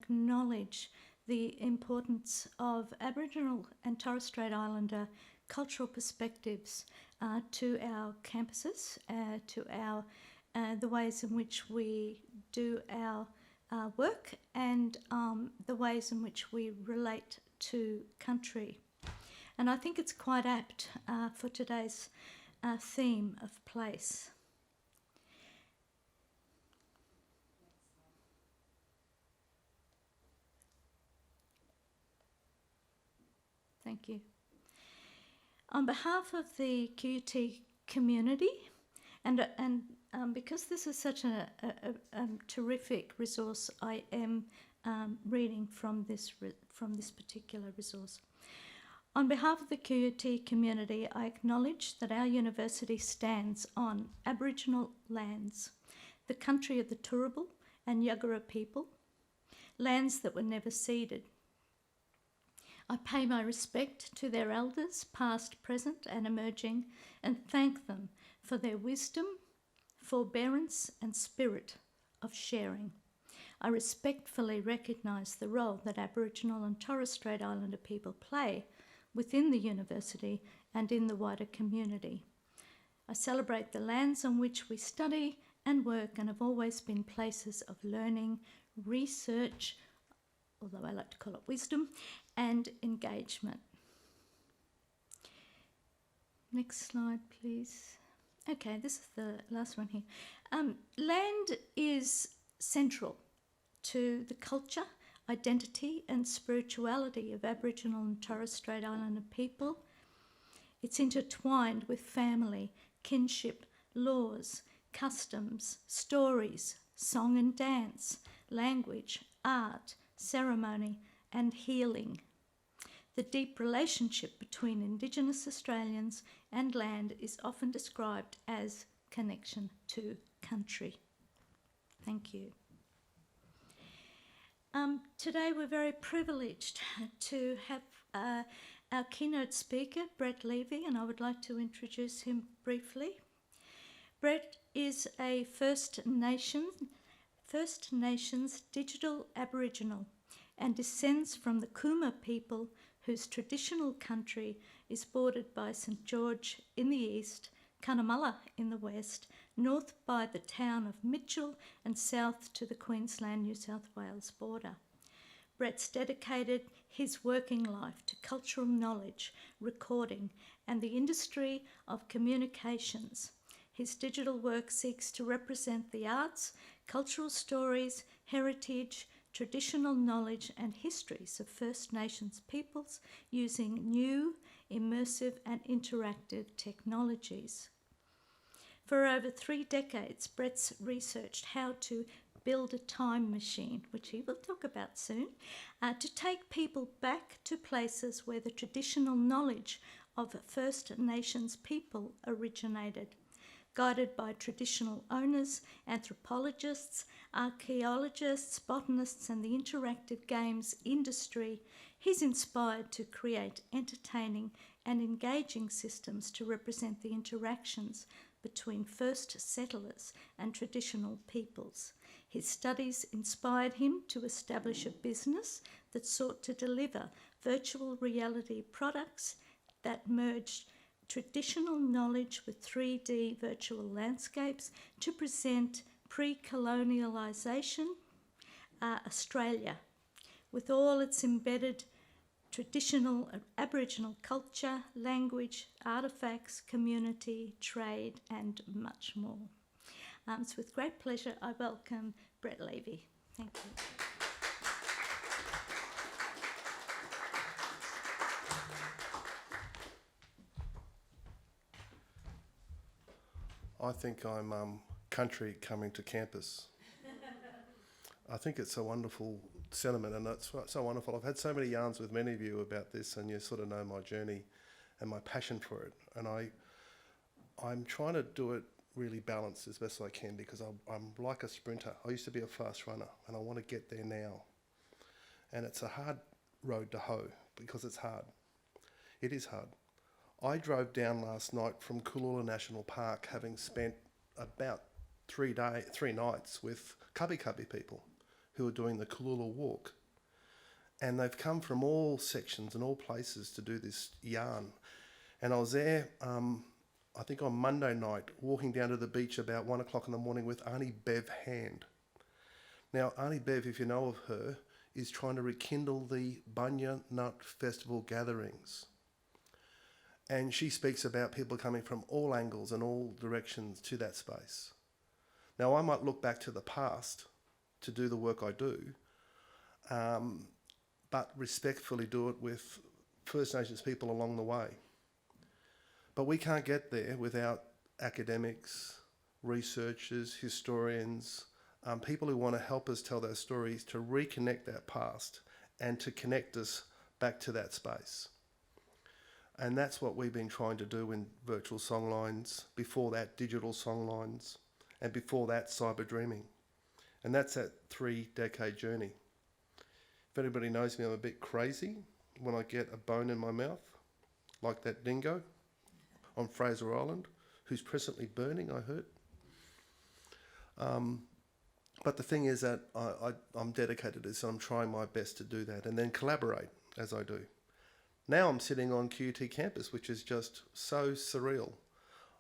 acknowledge the importance of Aboriginal and Torres Strait Islander cultural perspectives to our campuses, to our the ways in which we do our work, and the ways in which we relate to country. And I think it's quite apt for today's theme of place. Thank you. On behalf of the QUT community, and because this is such a terrific resource, I am reading from this particular resource. On behalf of the QUT community, I acknowledge that our university stands on Aboriginal lands, the country of the Turrbal and Yuggera people, lands that were never ceded. I pay my respect to their elders, past, present and emerging, and thank them for their wisdom, forbearance and spirit of sharing. I respectfully recognise the role that Aboriginal and Torres Strait Islander people play within the university and in the wider community. I celebrate the lands on which we study and work and have always been places of learning, research, although I like to call it wisdom, and engagement. Next slide, please. Okay, this is the last one here. Land is central to the culture, identity and spirituality of Aboriginal and Torres Strait Islander people. It's intertwined with family, kinship, laws, customs, stories, song and dance, language, art, ceremony and healing. The deep relationship between Indigenous Australians and land is often described as connection to country. Thank you. Today we're very privileged to have our keynote speaker, Brett Leavy, and I would like to introduce him briefly. Brett is a First Nations digital Aboriginal and descends from the Cooma people whose traditional country is bordered by St George in the east, Cunnamulla in the west, north by the town of Mitchell and south to the Queensland-New South Wales border. Brett's dedicated his working life to cultural knowledge, recording and the industry of communications. His digital work seeks to represent the arts, cultural stories, heritage, traditional knowledge and histories of First Nations peoples using new, immersive and interactive technologies. For over 3 decades, Brett's researched how to build a time machine, which he will talk about soon, to take people back to places where the traditional knowledge of First Nations people originated. Guided by traditional owners, anthropologists, archaeologists, botanists and the interactive games industry, he's inspired to create entertaining and engaging systems to represent the interactions between first settlers and traditional peoples. His studies inspired him to establish a business that sought to deliver virtual reality products that merged traditional knowledge with 3D virtual landscapes to present pre-colonialisation Australia with all its embedded traditional Aboriginal culture, language, artefacts, community, trade and much more. It's with great pleasure I welcome Brett Leavy. Thank you. I think I'm country coming to campus. I think it's a wonderful sentiment and it's so wonderful. I've had so many yarns with many of you about this and you sort of know my journey and my passion for it. And I'm trying to do it really balanced as best I can because I'm like a sprinter. I used to be a fast runner and I want to get there now. And it's a hard road to hoe because it's hard. It is hard. I drove down last night from Cooloola National Park, having spent about 3 nights with Cubby people who are doing the Kulula Walk. And they've come from all sections and all places to do this yarn. And I was there, I think on Monday night, walking down to the beach about 1 o'clock in the morning with Auntie Bev Hand. Now, Auntie Bev, if you know of her, is trying to rekindle the Bunya Nut Festival gatherings. And she speaks about people coming from all angles and all directions to that space. Now, I might look back to the past to do the work I do, but respectfully do it with First Nations people along the way. But we can't get there without academics, researchers, historians, people who want to help us tell those stories, to reconnect that past and to connect us back to that space. And that's what we've been trying to do in virtual songlines, before that digital songlines, and before that cyber dreaming. And that's that 3-decade journey. If anybody knows me, I'm a bit crazy when I get a bone in my mouth, like that dingo on Fraser Island, who's presently burning, I heard. But the thing is that I'm dedicated to this, and I'm trying my best to do that, and then collaborate as I do. Now I'm sitting on QUT campus, which is just so surreal.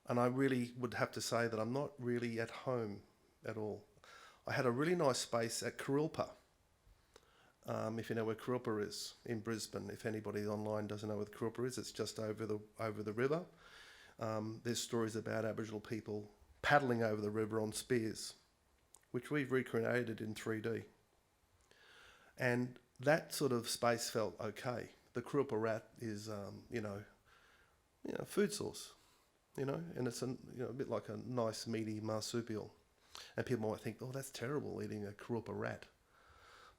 And I really would have to say that I'm not really at home at all. I had a really nice space at Kurilpa. If you know where Kurilpa is in Brisbane, if anybody online doesn't know where Kurilpa is, it's just over the river. There's stories about Aboriginal people paddling over the river on spears, which we've recreated in 3D. And that sort of space felt okay. The Kurilpa rat is, food source, and it's a bit like a nice meaty marsupial. And people might think, oh, that's terrible, eating a Kurilpa rat.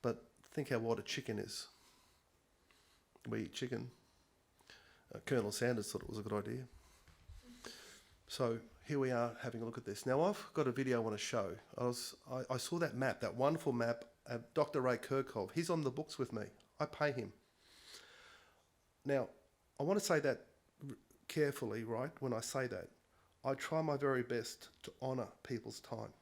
But think how what a chicken is. We eat chicken. Colonel Sanders thought it was a good idea. So here we are having a look at this. Now I've got a video I want to show. I saw that map, that wonderful map, Dr. Ray Kirkhoff. He's on the books with me. I pay him. Now, I want to say that carefully, right? When I say that, I try my very best to honour people's time,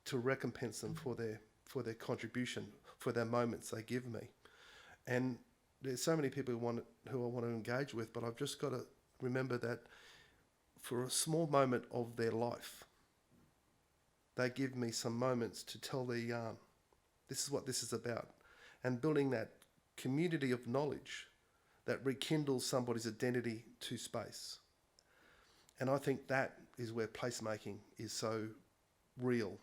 to recompense them for their contribution, for their moments they give me. And there's so many people who I want to engage with, but I've just got to remember that for a small moment of their life, they give me some moments to tell their yarn. This is what this is about. And building that community of knowledge that rekindles somebody's identity to space. And I think that is where placemaking is so real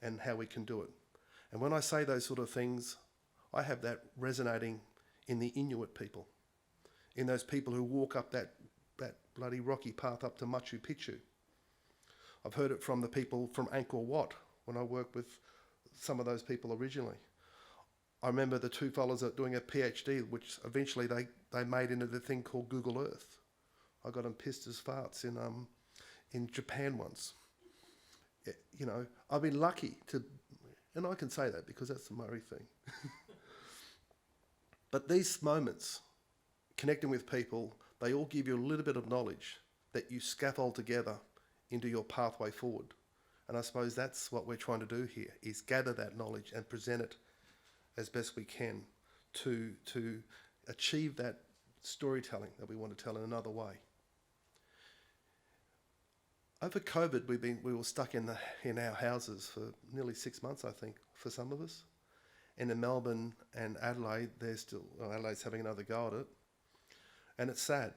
and how we can do it. And when I say those sort of things, I have that resonating in the Inuit people, in those people who walk up that bloody rocky path up to Machu Picchu. I've heard it from the people from Angkor Wat when I worked with some of those people originally. I remember the two fellows that doing a PhD, which eventually they made into the thing called Google Earth. I got them pissed as farts in Japan once. I've been lucky to, and I can say that because that's the Murray thing. But these moments, connecting with people, they all give you a little bit of knowledge that you scaffold together into your pathway forward. And I suppose that's what we're trying to do here, is gather that knowledge and present it as best we can to achieve that storytelling that we want to tell in another way. Over COVID, we were stuck in our houses for nearly 6 months, I think, for some of us. And in Melbourne and Adelaide, Adelaide's having another go at it. And it's sad.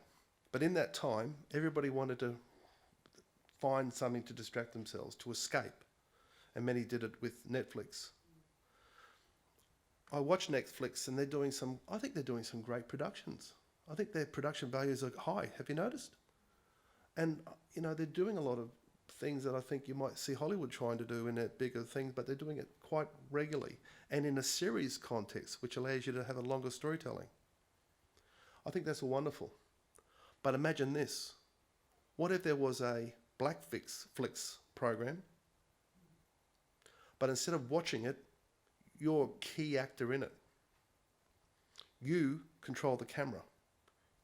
But in that time, everybody wanted to find something to distract themselves, to escape. And many did it with Netflix. I watch Netflix and I think they're doing some great productions. I think their production values are high. Have you noticed? And, they're doing a lot of things that I think you might see Hollywood trying to do in their bigger things, but they're doing it quite regularly and in a series context, which allows you to have a longer storytelling. I think that's wonderful. But imagine this. What if there was a Blackflix program, but instead of watching it, you're a key actor in it. You control the camera.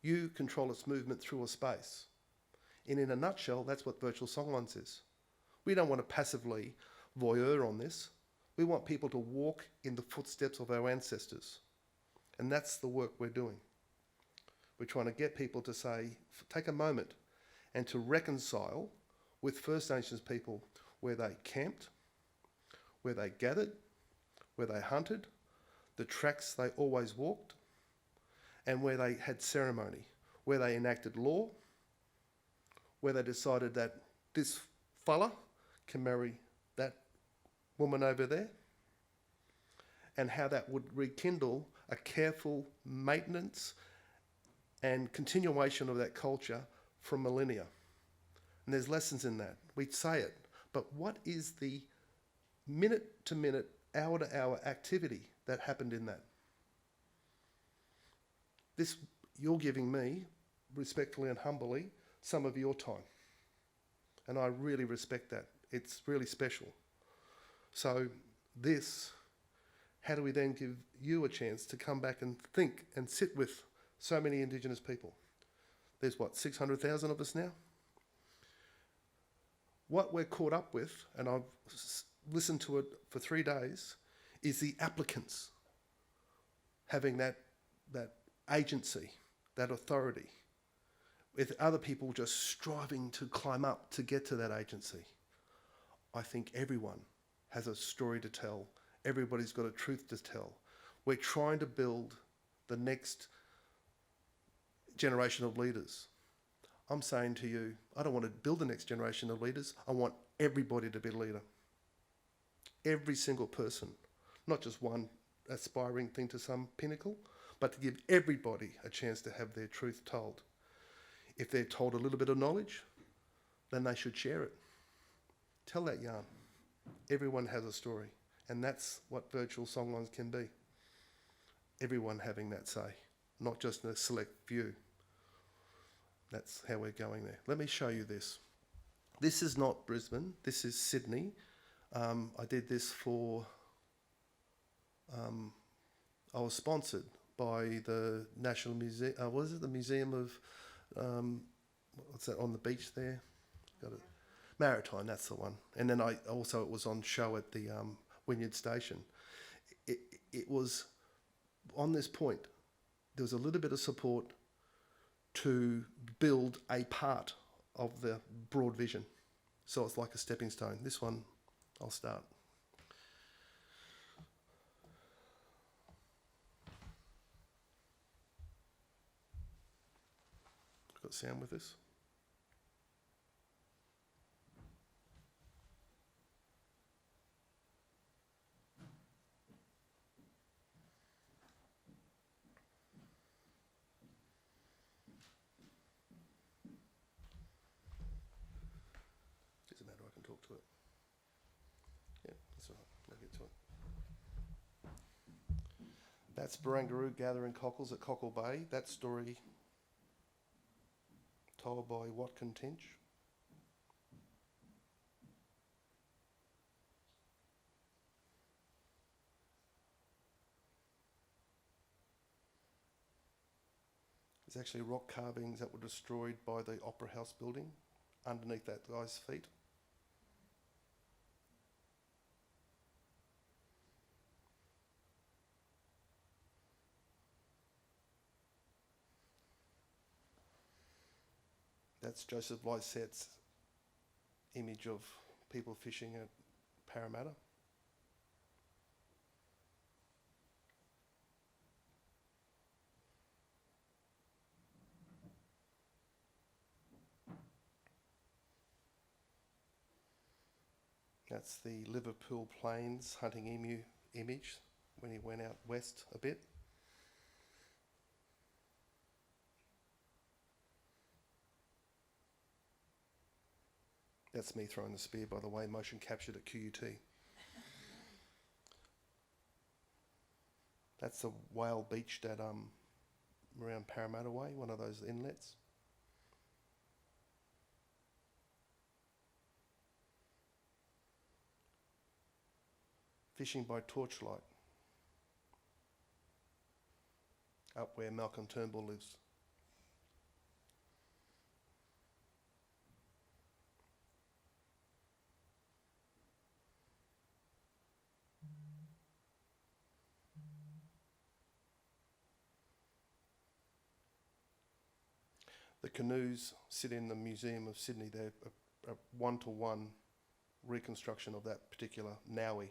You control its movement through a space. And in a nutshell, that's what virtual songlines is. We don't want to passively voyeur on this. We want people to walk in the footsteps of our ancestors. And that's the work we're doing. We're trying to get people to say, take a moment and to reconcile with First Nations people where they camped, where they gathered, where they hunted, the tracks they always walked, and where they had ceremony, where they enacted law, where they decided that this fella can marry that woman over there, and how that would rekindle a careful maintenance and continuation of that culture from millennia. And there's lessons in that. We say it, but what is the minute to minute, hour to hour activity that happened in that? This, you're giving me, respectfully and humbly, some of your time. And I really respect that. It's really special. So this, how do we then give you a chance to come back and think and sit with so many Indigenous people? There's what, 600,000 of us now? What we're caught up with, and I've listened to it for 3 days, is the applicants having that agency, that authority, with other people just striving to climb up to get to that agency. I think everyone has a story to tell. Everybody's got a truth to tell. We're trying to build the next generation of leaders. I'm saying to you, I don't want to build the next generation of leaders. I want everybody to be a leader. Every single person, not just one aspiring thing to some pinnacle, but to give everybody a chance to have their truth told. If they're told a little bit of knowledge, then they should share it. Tell that yarn. Everyone has a story, and that's what virtual songlines can be. Everyone having that say, not just a select few. That's how we're going there. Let me show you this. This is not Brisbane, this is Sydney. I did this for, I was sponsored by the National Museum, what is it, the Museum of, what's that on the beach there? Got it. Maritime, that's the one. And then it was on show at the Wynyard Station. It was, on this point, there was a little bit of support to build a part of the broad vision. So it's like a stepping stone. This one, I'll start. Got sound with this? Doesn't matter, I can talk to it. Yeah, that's all right, I'll get to it. That's Barangaroo gathering cockles at Cockle Bay. That story told by Watkin Tinch. There's actually rock carvings that were destroyed by the Opera House building underneath that guy's feet. That's Joseph Lycett's image of people fishing at Parramatta. That's the Liverpool Plains hunting emu image when he went out west a bit. That's me throwing the spear, by the way, motion captured at QUT. That's the whale beached at around Parramatta Way, one of those inlets. Fishing by torchlight, up where Malcolm Turnbull lives. The canoes sit in the Museum of Sydney. They're a one-to-one reconstruction of that particular Naui.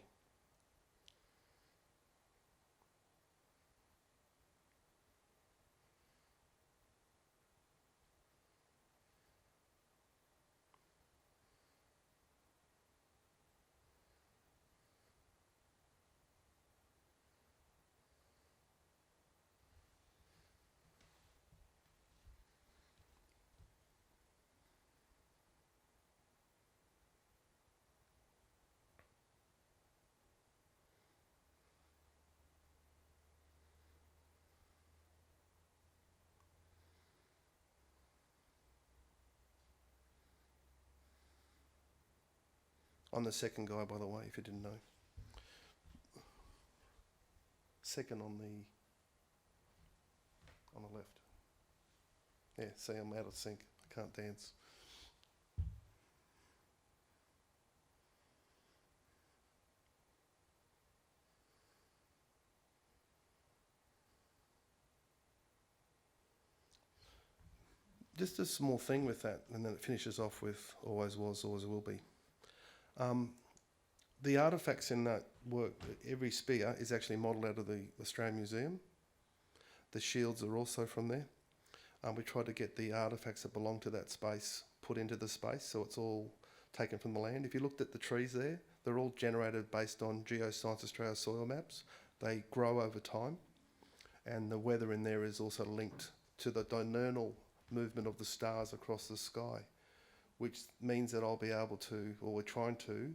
I'm the second guy, by the way, if you didn't know. Second on the left. Yeah, see, I'm out of sync. I can't dance. Just a small thing with that, and then it finishes off with always was, always will be. The artefacts in that work, every spear is actually modelled out of the Australian Museum. The shields are also from there. We tried to get the artefacts that belong to that space put into the space, so it's all taken from the land. If you looked at the trees there, they're all generated based on Geoscience Australia soil maps. They grow over time, and the weather in there is also linked to the diurnal movement of the stars across the sky, which means that I'll be able to, or we're trying to,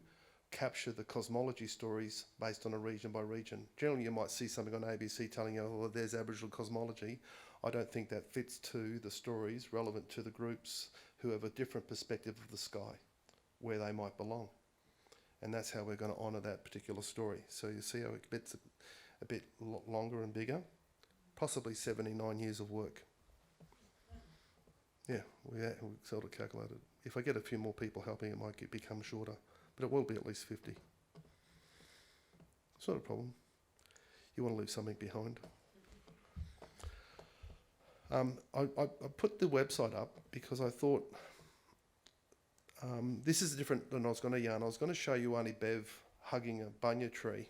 capture the cosmology stories based on a region by region. Generally, you might see something on ABC telling you, oh, there's Aboriginal cosmology. I don't think that fits to the stories relevant to the groups who have a different perspective of the sky, where they might belong. And that's how we're going to honour that particular story. So you see how it gets a bit longer and bigger, possibly 79 years of work. Yeah, we sort of calculated. If I get a few more people helping, it might become shorter, but it will be at least 50. It's not a problem. You want to leave something behind. I put the website up because I thought this is different than I was going to yarn. I was going to show you Auntie Bev hugging a bunya tree,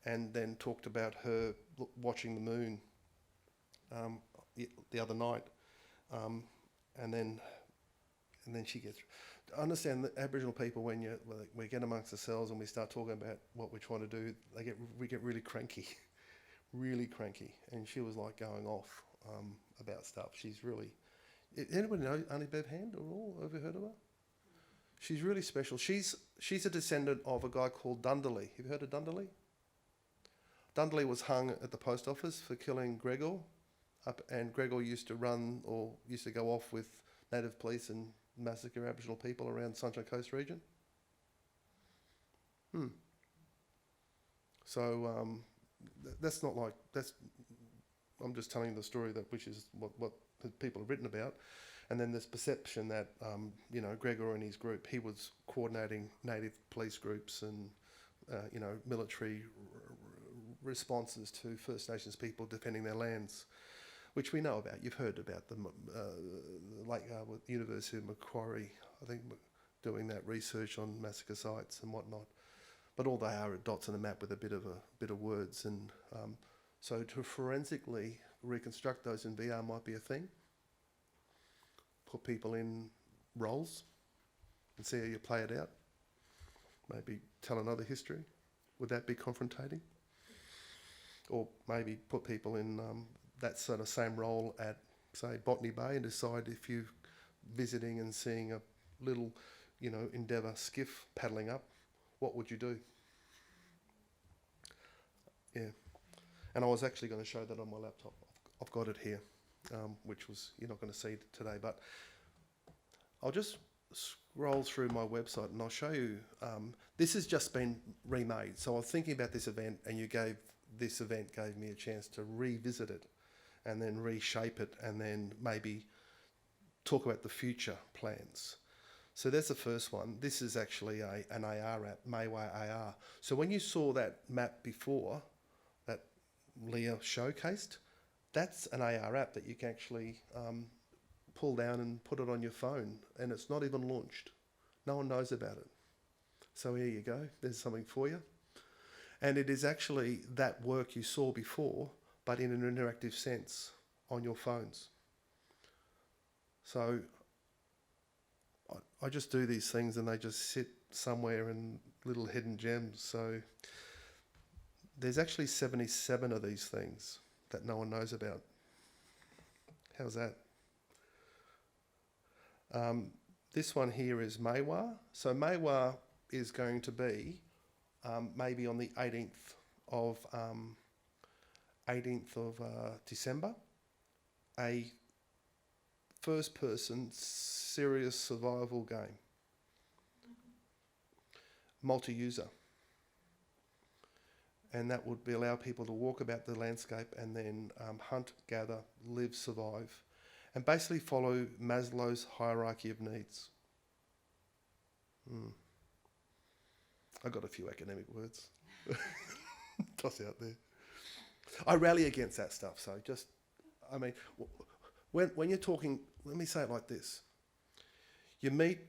and then talked about her watching the moon the other night. And then she gets. I understand that Aboriginal people, when we get amongst ourselves and we start talking about what we're trying to do, we get really cranky, really cranky. And she was like going off about stuff. She's really. Anybody know Auntie Bev Hand at all? Ever heard of her? She's really special. She's a descendant of a guy called Dundalli. Have you heard of Dundalli? Dundalli was hung at the post office for killing Gregor. And Gregor used to go off with native police and massacre Aboriginal people around Sunshine Coast region. So that's not like that's. I'm just telling you the story which is what people have written about, and then there's perception that Gregor and his group, he was coordinating native police groups and military responses to First Nations people defending their lands, which we know about. You've heard about the University of Macquarie, I think, doing that research on massacre sites and whatnot. But all they are dots on a map with a bit of words, and so to forensically reconstruct those in VR might be a thing. Put people in roles and see how you play it out. Maybe tell another history. Would that be confrontating? Or maybe put people in that sort of same role at, say, Botany Bay, and decide if you're visiting and seeing a little, Endeavour skiff paddling up, what would you do? Yeah. And I was actually going to show that on my laptop. I've got it here, which was you're not going to see today, but I'll just scroll through my website and I'll show you. This has just been remade. So I was thinking about this event, and this event gave me a chance to revisit it and then reshape it, and then maybe talk about the future plans. So that's the first one. This is actually an AR app, Mayway AR. So when you saw that map before, that Leah showcased, that's an AR app that you can actually pull down and put it on your phone, and it's not even launched. No one knows about it. So here you go. There's something for you. And it is actually that work you saw before, but in an interactive sense on your phones. So I just do these things and they just sit somewhere in little hidden gems. So there's actually 77 of these things that no one knows about. How's that? This one here is Maiwa. So Maiwa is going to be maybe on the 18th of December, a first-person serious survival game, multi-user, and that would allow people to walk about the landscape and then hunt, gather, live, survive, and basically follow Maslow's hierarchy of needs. I got a few academic words. Toss out there. I rally against that stuff. So just, I mean, when you're talking, let me say it like this. You meet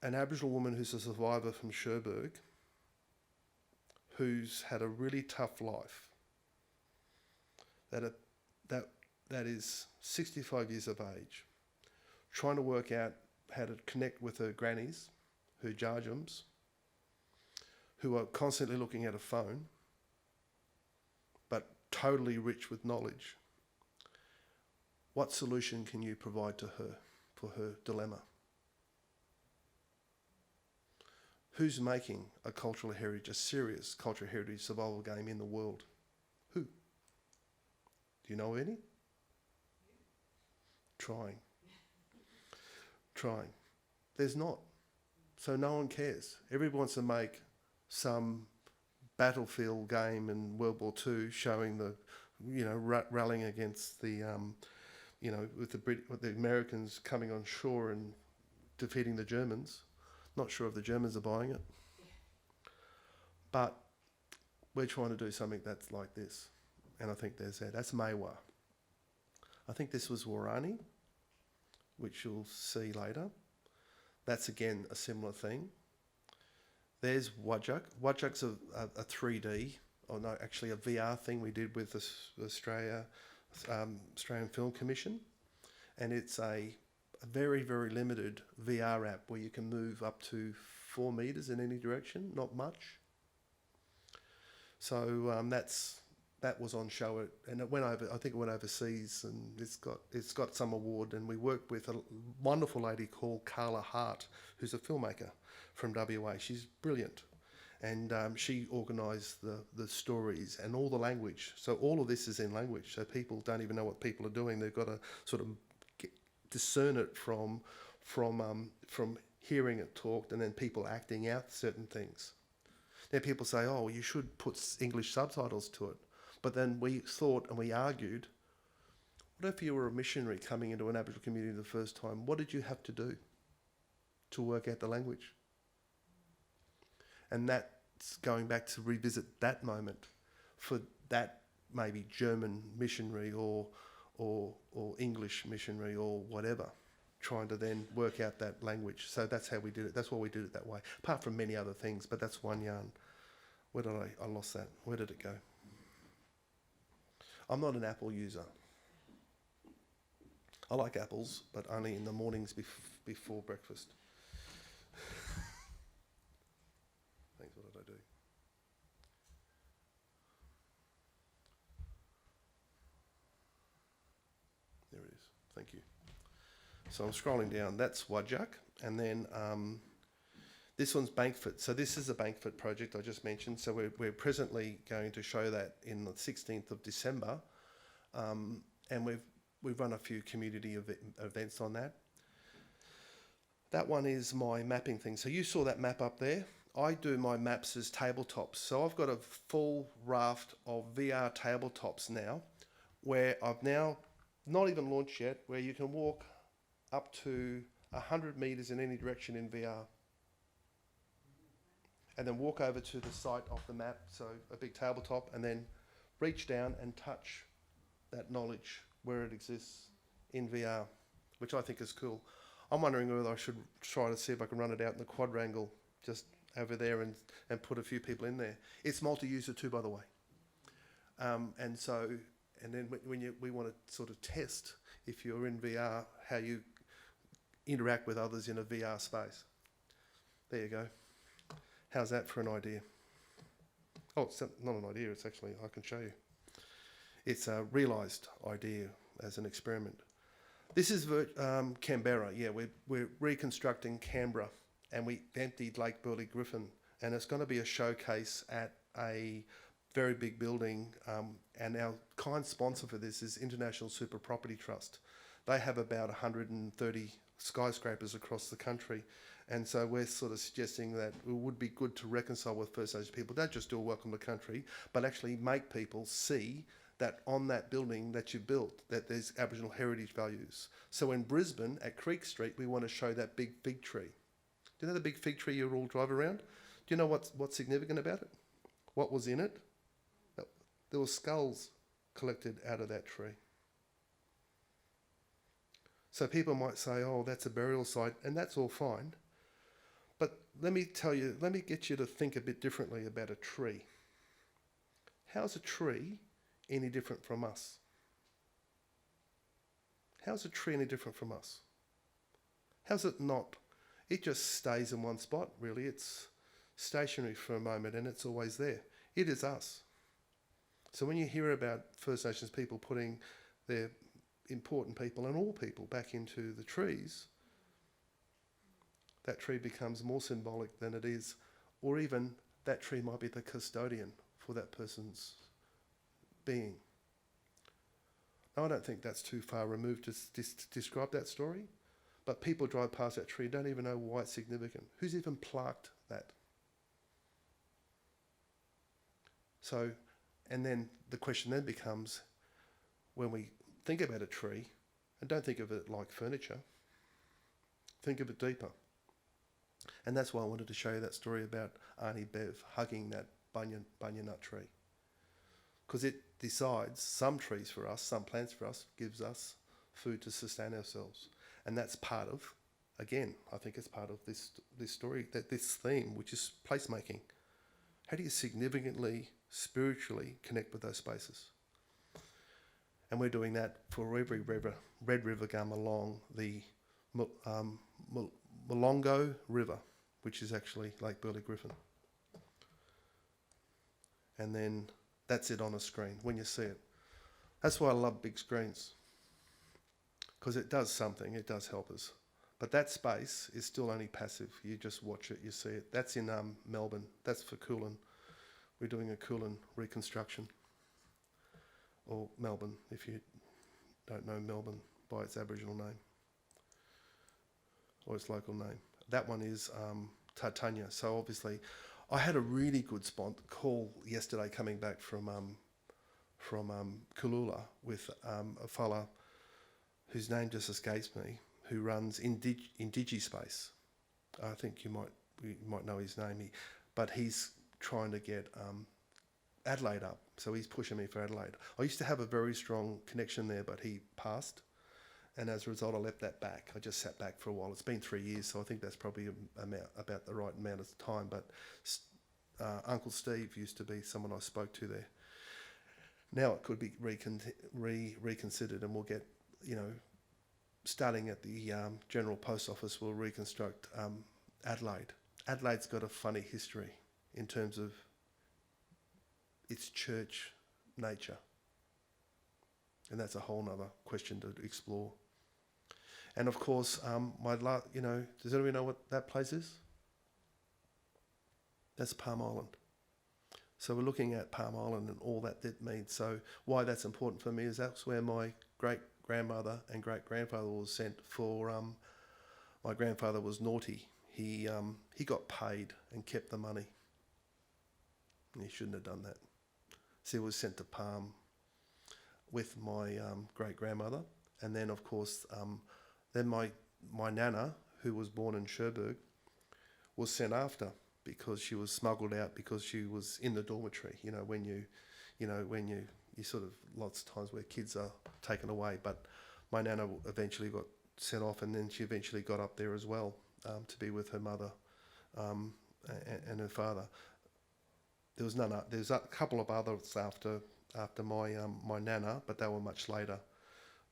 an Aboriginal woman who's a survivor from Cherbourg, who's had a really tough life, that is 65 years of age, trying to work out how to connect with her grannies, her jarjums, who are constantly looking at a phone, but totally rich with knowledge. What solution can you provide to her for her dilemma? Who's making a cultural heritage, a serious cultural heritage survival game in the world? Who? Do you know any? Trying. There's not. So no one cares. Everyone wants to make some battlefield game in World War II showing the, rallying against the, with the Americans coming on shore and defeating the Germans. Not sure if the Germans are buying it. But we're trying to do something that's like this. And I think there's that. That's Maiwa. I think this was Warani, which you'll see later. That's again a similar thing. There's Wajak. Wajak's a 3D, or no, actually a VR thing we did with the Australian Film Commission. And it's a very, very limited VR app where you can move up to 4 meters in any direction, not much. So that was on show, and it went over. I think it went overseas, and it's got some award. And we worked with a wonderful lady called Carla Hart, who's a filmmaker from WA. She's brilliant, and she organised the stories and all the language. So all of this is in language, so people don't even know what people are doing. They've got to sort of discern it from hearing it talked, and then people acting out certain things. Now people say, oh, you should put English subtitles to it. But then we thought and we argued, what if you were a missionary coming into an Aboriginal community the first time? What did you have to do to work out the language? And that's going back to revisit that moment for that maybe German missionary or English missionary or whatever, trying to then work out that language. So that's how we did it. That's why we did it that way, apart from many other things, but that's one yarn. Where did I lost that. Where did it go? I'm not an apple user. I like apples, but only in the mornings before breakfast. Thanks, what did I do? There it is, thank you. So I'm scrolling down, that's Wajak, and then this one's Bankford. So this is a Bankford project I just mentioned. So we're presently going to show that in the 16th of December, and we've run a few community events on that. That one is my mapping thing. So you saw that map up there. I do my maps as tabletops. So I've got a full raft of VR tabletops now, where I've now not even launched yet, where you can walk up to 100 meters in any direction in VR. And then walk over to the site of the map, so a big tabletop, and then reach down and touch that knowledge where it exists in VR. which I think is cool. I'm wondering whether I should try to see if I can run it out in the quadrangle just over there and put a few people in there. It's multi-user too, by the way. And then we want to sort of test, if you're in VR, how you interact with others in a VR space. There you go. How's that for an idea? Oh, it's not an idea, it's actually, I can show you. It's a realised idea as an experiment. This is Canberra, yeah, we're reconstructing Canberra, and we emptied Lake Burley Griffin, and it's going to be a showcase at a very big building, and our kind sponsor for this is International Super Property Trust. They have about 130 skyscrapers across the country, and so we're sort of suggesting that it would be good to reconcile with First Nations people. Don't just do a welcome to country, but actually make people see that on that building that you built, that there's Aboriginal heritage values. So in Brisbane, at Creek Street, we want to show that big fig tree. Do you know the big fig tree you all drive around? Do you know what's significant about it? What was in it? There were skulls collected out of that tree. So people might say, oh, that's a burial site, and that's all fine. But let me get you to think a bit differently about a tree. How's a tree any different from us? How's a tree any different from us? How's it not? It just stays in one spot, really. It's stationary for a moment and it's always there. It is us. So when you hear about First Nations people putting their important people and all people back into the trees, that tree becomes more symbolic than it is, or even that tree might be the custodian for that person's being. Now, I don't think that's too far removed to describe that story, but people drive past that tree, don't even know why it's significant. Who's even plaqued that? So, and then the question then becomes, when we think about a tree, and don't think of it like furniture, think of it deeper. And that's why I wanted to show you that story about Auntie Bev hugging that bunya nut tree. Because it decides some trees for us, some plants for us, gives us food to sustain ourselves. And that's part of, again, I think it's part of this story, this theme, which is placemaking. How do you significantly, spiritually connect with those spaces? And we're doing that for every Red River gum along the Molongo River, which is actually Lake Burley Griffin. And then that's it on a screen when you see it. That's why I love big screens, because it does something, it does help us. But that space is still only passive. You just watch it, you see it. That's in Melbourne. That's for Coolin. We're doing a Coolin reconstruction. Or Melbourne, if you don't know Melbourne by its Aboriginal name. Or its local name. That one is Tartanya. So obviously, I had a really good call yesterday coming back from Kulula with a fella whose name just escapes me, who runs Indigi-Space. I think you might know his name, but he's trying to get Adelaide up, so he's pushing me for Adelaide. I used to have a very strong connection there, but he passed, and as a result I left that back. I just sat back for a while. It's been 3 years, so I think that's probably about the right amount of time, but Uncle Steve used to be someone I spoke to there. Now it could be reconsidered, and we'll get, starting at the General Post Office, we'll reconstruct Adelaide. Adelaide's got a funny history in terms of its church nature. And that's a whole nother question to explore. And of course, does anybody know what that place is? That's Palm Island. So we're looking at Palm Island and all that means. So why that's important for me is that's where my great-grandmother and great-grandfather was sent for, my grandfather was naughty. He got paid and kept the money. And he shouldn't have done that. So he was sent to Palm with my great-grandmother. And then, of course, then my nana, who was born in Cherbourg, was sent after because she was smuggled out because she was in the dormitory. When you sort of, lots of times where kids are taken away. But my nana eventually got set off, and then she eventually got up there as well to be with her mother and her father. There was none. There's a couple of others after my nana, but they were much later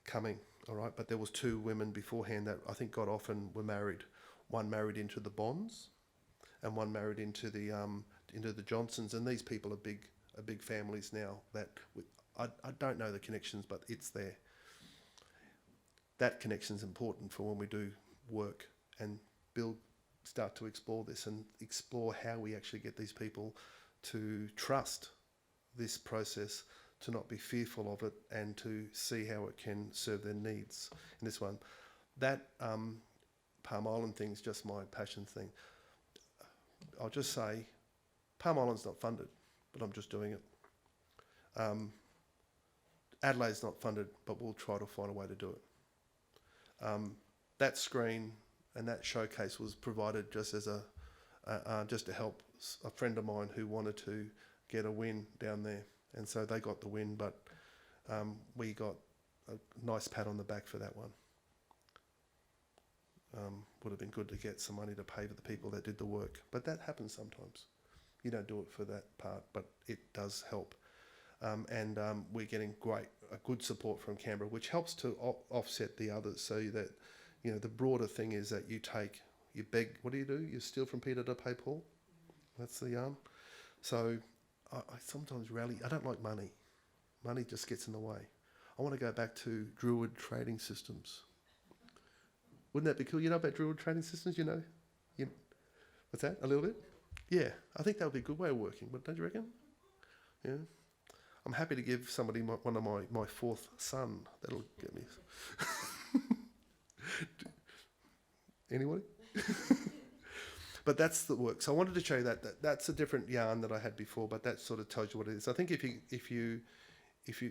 coming. All right, but there was 2 women beforehand that I think got off and were married. One married into the Bonds, and one married into the Johnsons. And these people are big families now. That I don't know the connections, but it's there. That connection's important for when we do work and start to explore this and explore how we actually get these people to trust this process, to not be fearful of it, and to see how it can serve their needs. In this one, that Palm Island thing's just my passion thing. I'll just say, Palm Island's not funded, but I'm just doing it. Adelaide's not funded, but we'll try to find a way to do it. That screen and that showcase was provided just as just to help a friend of mine who wanted to get a win down there, and so they got the win, but we got a nice pat on the back for that one. Would have been good to get some money to pay for the people that did the work, but that happens sometimes. You don't do it for that part, but it does help. And we're getting a good support from Canberra, which helps to offset the others, so that, you know, the broader thing is that you beg, what do? You steal from Peter to pay Paul? That's the yarn. So I sometimes rally. I don't like money. Money just gets in the way. I want to go back to Druid trading systems. Wouldn't that be cool? You know about Druid trading systems, you know? What's that, a little bit? Yeah, I think that would be a good way of working, but don't you reckon? Yeah. I'm happy to give somebody one of my 4th son. That'll get me. Anybody? But that's the work. So I wanted to show you that's a different yarn that I had before, but that sort of tells you what it is. I think if you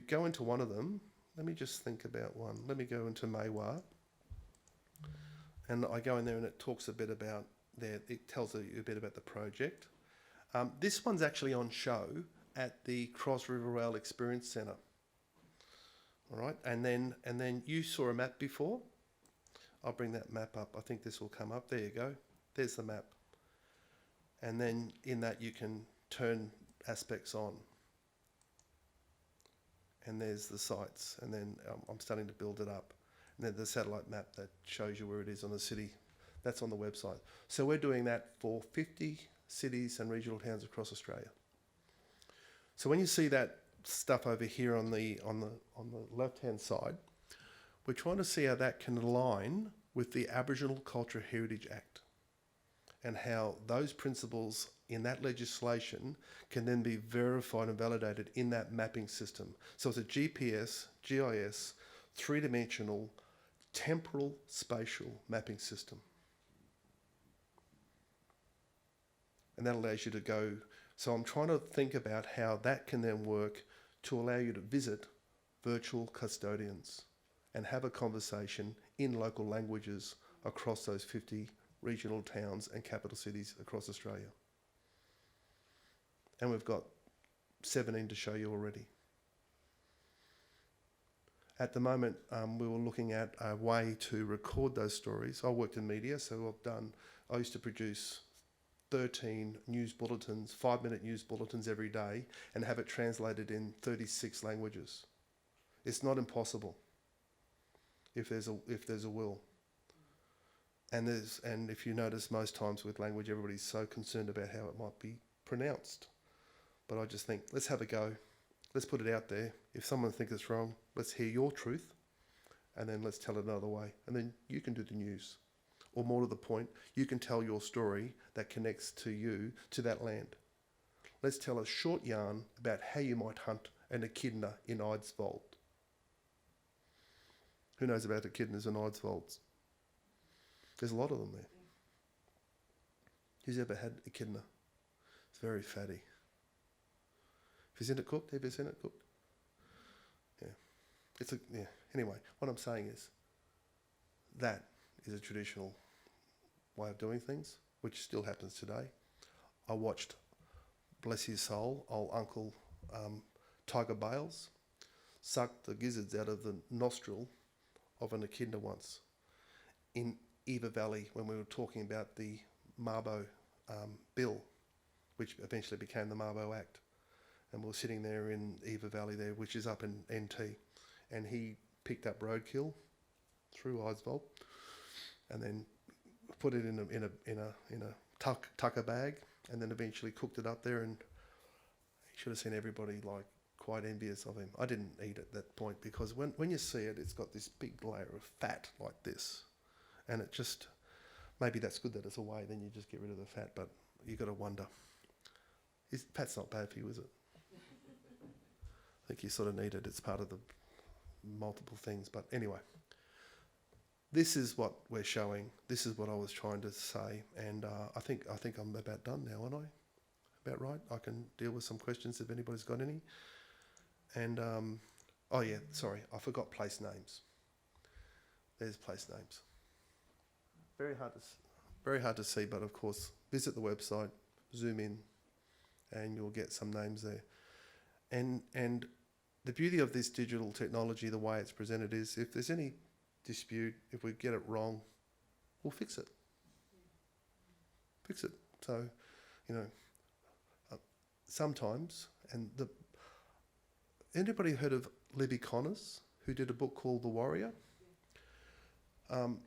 go into one of them, let me just think about one. Let me go into Maywa, and I go in there and it talks a bit about there. It tells you a bit about the project. This one's actually on show at the Cross River Rail Experience Centre. All right, and then you saw a map before. I'll bring that map up. I think this will come up. There you go. There's the map. And then in that you can turn aspects on. And there's the sites. And then I'm starting to build it up. And then the satellite map that shows you where it is on the city. That's on the website. So we're doing that for 50 cities and regional towns across Australia. So when you see that stuff over here on the left-hand side, we're trying to see how that can align with the Aboriginal Cultural Heritage Act, and how those principles in that legislation can then be verified and validated in that mapping system. So it's a GPS, GIS, 3-dimensional, temporal, spatial mapping system. And that allows you to go. So I'm trying to think about how that can then work to allow you to visit virtual custodians and have a conversation in local languages across those 50 regional towns and capital cities across Australia. And we've got 17 to show you already. At the moment, we were looking at a way to record those stories. I worked in media, so I used to produce 13 news bulletins, 5-minute news bulletins every day, and have it translated in 36 languages. It's not impossible if there's a will. And if you notice, most times with language, everybody's so concerned about how it might be pronounced. But I just think, let's have a go. Let's put it out there. If someone thinks it's wrong, let's hear your truth, and then let's tell it another way. And then you can do the news. Or more to the point, you can tell your story that connects to you, to that land. Let's tell a short yarn about how you might hunt an echidna in Eidsvold. Who knows about echidnas in Eidsvold? There's a lot of them there. Who's ever had echidna? It's very fatty. Have you seen it cooked? Have you seen it cooked? Yeah. Anyway, what I'm saying is that is a traditional way of doing things, which still happens today. I watched, bless his soul, old Uncle Tiger Bales suck the gizzards out of the nostril of an echidna once. in Eva Valley when we were talking about the Mabo bill, which eventually became the Mabo Act. And we were sitting there in Eva Valley there, which is up in NT, and he picked up roadkill through Eisvold, and then put it in a tucker bag, and then eventually cooked it up there. And you should have seen everybody like quite envious of him. I didn't eat at that point because when you see it, it's got this big layer of fat like this, and it just, maybe that's good that it's away. Then you just get rid of the fat, but you got to wonder. Fat's not bad for you, is it? I think you sort of need it. It's part of the multiple things. But anyway, this is what we're showing. This is what I was trying to say. And I think I'm about done now, aren't I? About right? I can deal with some questions if anybody's got any. And, oh yeah, sorry, I forgot place names. There's place names. Very hard to see, but of course, visit the website, zoom in, and you'll get some names there. And the beauty of this digital technology, the way it's presented, is if there's any dispute, if we get it wrong, we'll fix it. Fix it. So, you know, sometimes, and anybody heard of Libby Connors, who did a book called The Warrior?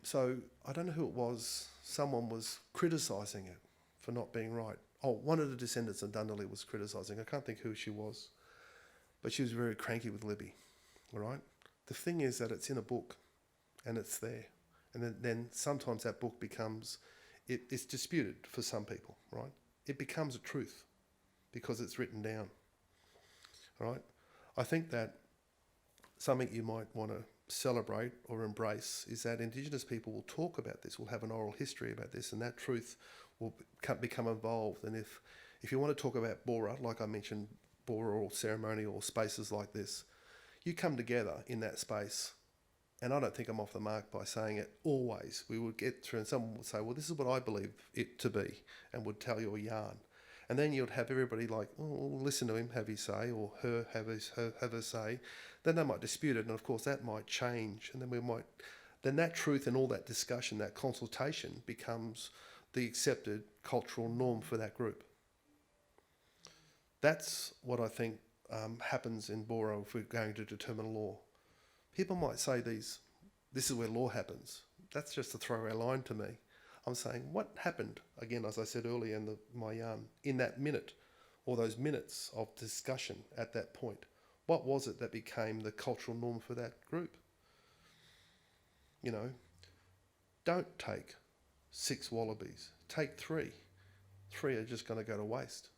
So I don't know who it was. Someone was criticising it for not being right. Oh, one of the descendants of Dundalli was criticising. I can't think who she was. But she was very cranky with Libby, all right? The thing is that it's in a book, and it's there. And then sometimes that book becomes, it's disputed for some people, right? It becomes a truth because it's written down, all right? I think that something you might want to celebrate or embrace is that Indigenous people will talk about this, will have an oral history about this, and that truth will become involved. And if you want to talk about Bora, like I mentioned, Bora or ceremony or spaces like this, you come together in that space, and I don't think I'm off the mark by saying it always. We would get through and someone would say, well, this is what I believe it to be, and would tell you a yarn. And then you'd have everybody like, oh, listen to him have his say, or her have her say. Then they might dispute it, and of course that might change, and then that truth and all that discussion, that consultation becomes the accepted cultural norm for that group. That's what I think happens in Bora if we're going to determine law. People might say this is where law happens. That's just a throwaway line to me. I'm saying, what happened, again, as I said earlier in my yarn, in that minute, or those minutes of discussion at that point? What was it that became the cultural norm for that group? You know, don't take 6 wallabies. Take 3. 3 are just going to go to waste.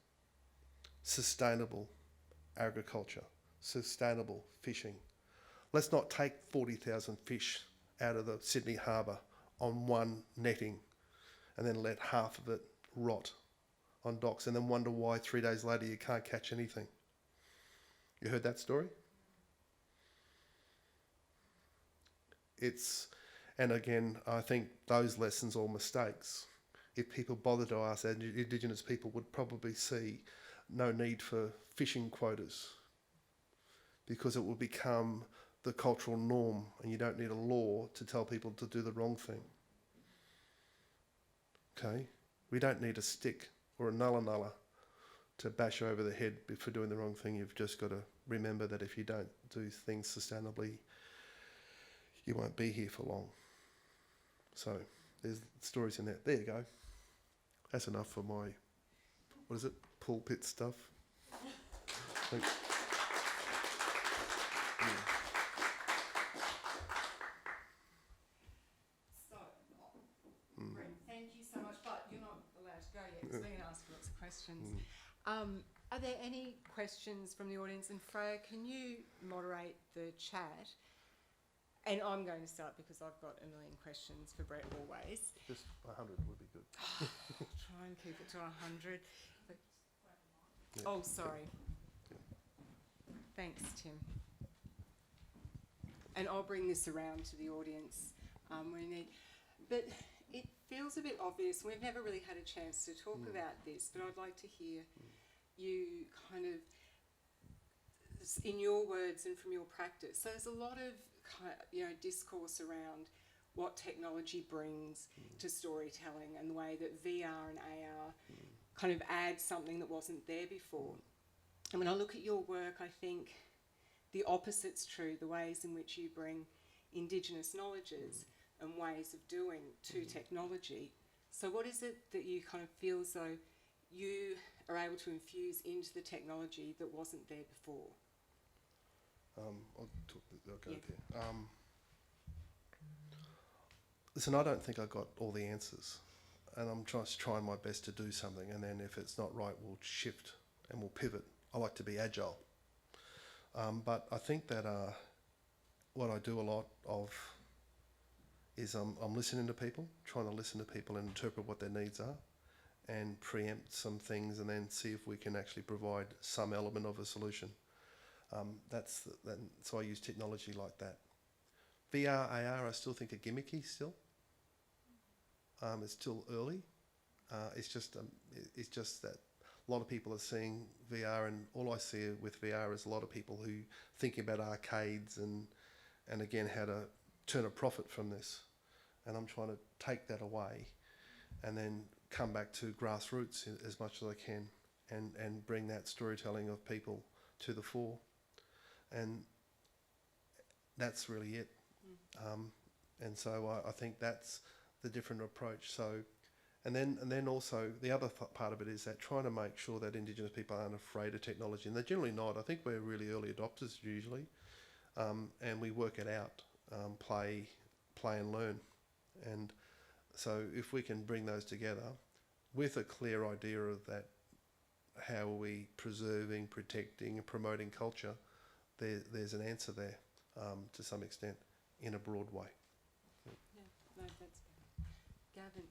Sustainable agriculture, sustainable fishing. Let's not take 40,000 fish out of the Sydney Harbour on one netting and then let half of it rot on docks and then wonder why 3 days later you can't catch anything. You heard that story? And again, I think those lessons or mistakes, if people bother to ask, Indigenous people would probably see no need for fishing quotas because it will become the cultural norm and you don't need a law to tell people to do the wrong thing. Okay? We don't need a stick or a nulla to bash over the head for doing the wrong thing. You've just got to remember that if you don't do things sustainably, you won't be here for long. So there's stories in there. There you go. That's enough for my, what is it, pulpit stuff. Thanks. So, Brett, thank you so much, but you're not allowed to go yet, so we're going to ask lots of questions. Are there any questions from the audience? And Freya, can you moderate the chat? And I'm going to start because I've got a million questions for Brett always. Just 100 would be good. Try and keep it to 100. But, Yeah. oh, sorry. Yeah. Thanks, Tim. And I'll bring this around to the audience when we need. But it feels a bit obvious. We've never really had a chance to talk about this, but I'd like to hear you kind of, in your words and from your practice. So there's a lot of discourse around what technology brings to storytelling and the way that VR and AR kind of add something that wasn't there before. And when I look at your work, I think the opposite's true, the ways in which you bring Indigenous knowledges and ways of doing to technology. So what is it that you kind of feel as though you are able to infuse into the technology that wasn't there before? I'll go there. Listen, I don't think I got all the answers, and I'm just trying my best to do something, and then if it's not right, we'll shift and we'll pivot. I like to be agile. But I think that what I do a lot of is I'm listening to people, trying to listen to people and interpret what their needs are and preempt some things and then see if we can actually provide some element of a solution. So I use technology like that. VR, AR, I still think are gimmicky still. It's still early. It's just that a lot of people are seeing VR, and all I see with VR is a lot of people who thinking about arcades and again how to turn a profit from this. And I'm trying to take that away and then come back to grassroots as much as I can and bring that storytelling of people to the fore. And that's really it. And so I think that's the different approach. So, and then also the other part of it is that trying to make sure that Indigenous people aren't afraid of technology, and they're generally not. I think we're really early adopters usually, and we work it out, play and learn. And so if we can bring those together with a clear idea of that, how are we preserving, protecting and promoting culture, there's an answer there to some extent in a broad way. Yeah, no, that's good. Gavin.